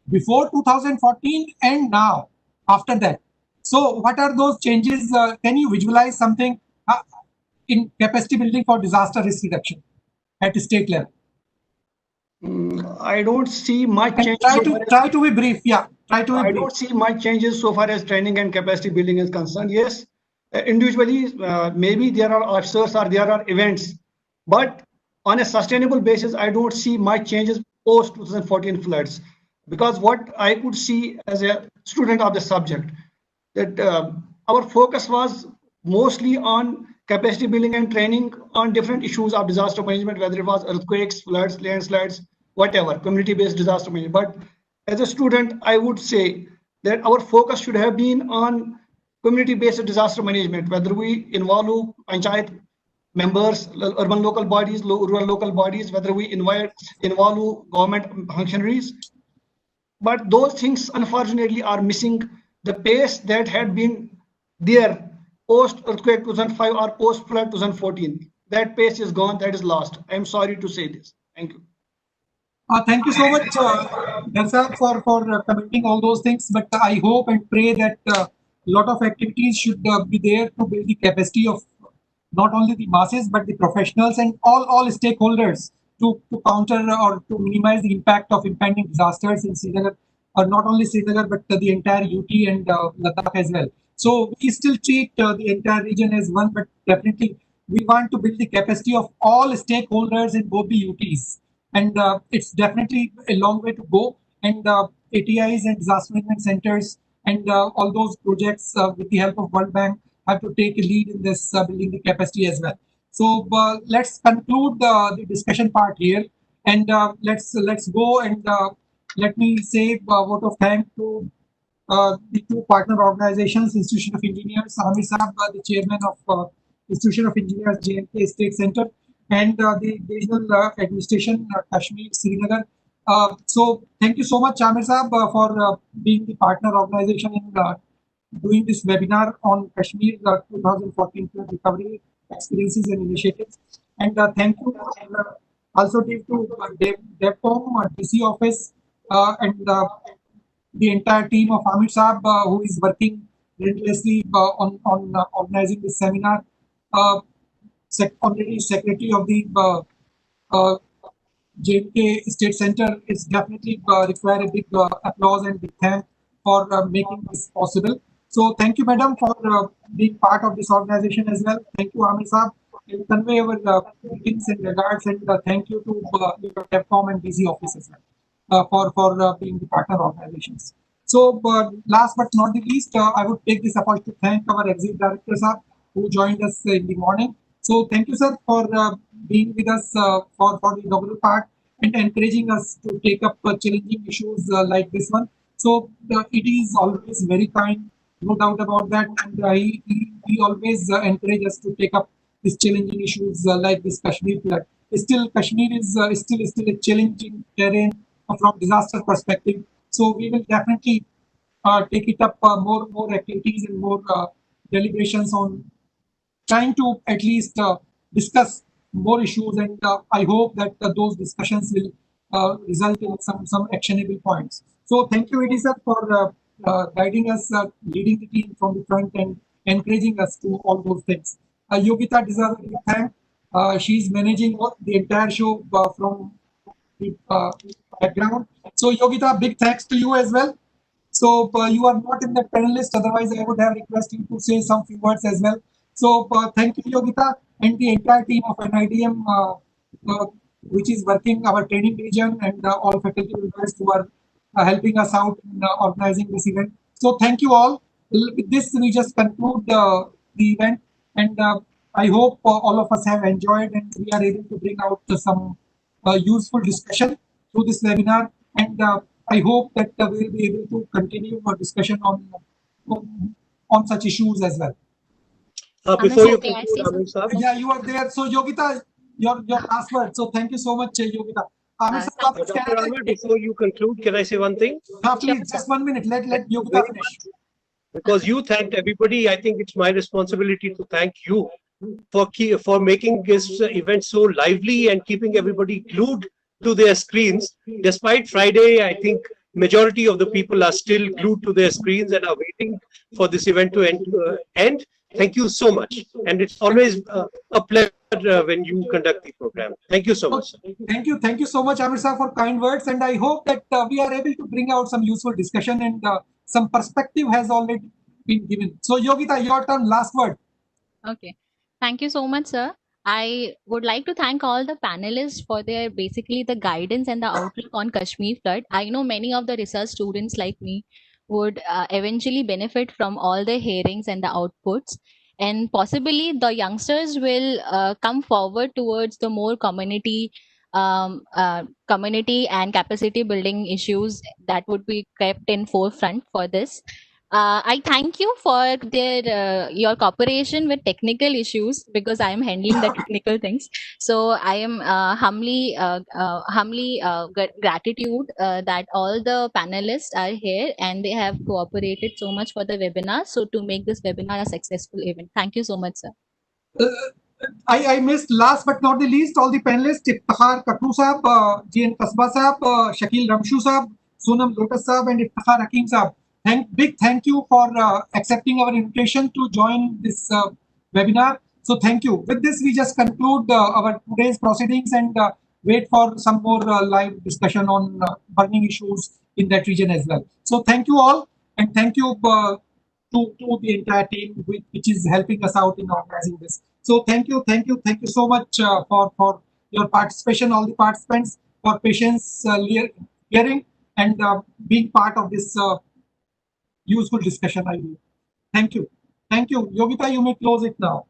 before 2014 and now after that? So what are those changes? Can you visualize something in capacity building for disaster risk reduction at the state level? I don't see much change. Try to be brief. Yeah, try to be brief. I don't see much changes so far as training and capacity building is concerned. Yes, individually, maybe there are officers or there are events, but on a sustainable basis, I don't see much changes post 2014 floods, because what I could see as a student of the subject, that our focus was mostly on capacity building and training on different issues of disaster management, whether it was earthquakes, floods, landslides, whatever, community-based disaster management. But as a student, I would say that our focus should have been on community-based disaster management, whether we involve panchayat members, urban local bodies, rural local bodies, whether we involve government functionaries. But those things, unfortunately, are missing the pace that had been there post-earthquake 2005 or post-flood 2014. That pace is gone, that is lost. I am sorry to say this. Thank you. Thank you so much, Darsab, for commenting all those things. But I hope and pray that a lot of activities should be there to build the capacity of not only the masses, but the professionals and all stakeholders to counter or to minimize the impact of impending disasters in Srinagar, or not only Srinagar, but the entire UT and Ladakh as well. So we still treat the entire region as one, but definitely we want to build the capacity of all stakeholders in both the UTs. And it's definitely a long way to go. And ATIs and disaster management centers and all those projects with the help of World Bank have to take a lead in this building the capacity as well. So let's conclude the discussion part here, and let's go and let me say a vote of thanks to the two partner organizations, Institution of Engineers, Amir Saab, the chairman of Institution of Engineers, JNK State Center, and the regional administration, Kashmir, Srinagar. So thank you so much, Amir Saab, for being the partner organization in doing this webinar on Kashmir 2014 flood recovery experiences and initiatives. And thank you also to DevCom, DC office, and the entire team of Amir Saab, who is working relentlessly on organizing this seminar. Already Secretary of the JNK State Center is definitely require a big applause and big thank for making this possible. So thank you, madam, for being part of this organization as well. Thank you, Amir Saab. We'll convey our greetings and regards, and thank you to DevCom and DC office as well for being the partner organizations. So last but not the least, I would take this opportunity to thank our Executive Director, sir, who joined us in the morning. So thank you, sir, for being with us for the inaugural part and encouraging us to take up challenging issues like this one. So it is always very kind, no doubt about that. And he always encourage us to take up these challenging issues like this Kashmir flood. Still, Kashmir is still a challenging terrain from disaster perspective. So we will definitely take it up more activities and more deliberations on trying to at least discuss more issues, and I hope that those discussions will result in some actionable points. So thank you, Edie sir, for guiding us, leading the team from the front and encouraging us to all those things. Yogita deserves a big thank. She's managing the entire show from the background. So Yogita, big thanks to you as well. So you are not in the panelist, otherwise I would have requested you to say some few words as well. So thank you, Yogita, and the entire team of NIDM, which is working our training region, and all faculty members who are helping us out in organizing this event. So thank you all. With this, we just conclude the event, and I hope all of us have enjoyed and we are able to bring out some useful discussion through this webinar. And I hope that we will be able to continue our discussion on such issues as well. Before you conclude, Amir Saab. Yeah, you are there. So Yogita, your last word. So thank you so much, Yogita. Amir Saab, Dr. Amir, before you conclude, can I say one thing? Please, just 1 minute. Let Yogita finish. Because you thanked everybody, I think it's my responsibility to thank you for making this event so lively and keeping everybody glued to their screens. Despite Friday, I think majority of the people are still glued to their screens and are waiting for this event to end. Thank you so much. And it's always a pleasure when you conduct the program. Thank you so much. Thank you so much, Amir Saab, for kind words. And I hope that we are able to bring out some useful discussion, and some perspective has already been given. So Yogita, your turn, last word. Okay. Thank you so much, sir. I would like to thank all the panelists for their basically the guidance and the outlook on Kashmir flood. I know many of the research students like me would eventually benefit from all the hearings and the outputs, and possibly the youngsters will come forward towards the more community and capacity building issues that would be kept in forefront for this. I thank you for your cooperation with technical issues, because I am handling the technical things. So I am humbly gratitude that all the panelists are here and they have cooperated so much for the webinar. So to make this webinar a successful event. Thank you so much, sir. I missed, last but not the least, all the panelists: Iftikhar Kakru Saab, JN Kasba Saab, Shakil Ramshu Saab, Sonam Lotus Saab, and Iftikhar Hakim Saab. Big thank you for accepting our invitation to join this webinar. So thank you. With this, we just conclude our today's proceedings and wait for some more live discussion on burning issues in that region as well. So thank you all, and thank you to the entire team which is helping us out in organizing this. So thank you so much for your participation, all the participants, for patience, hearing, and being part of this useful discussion. I believe. Thank you. Yogita, you may close it now.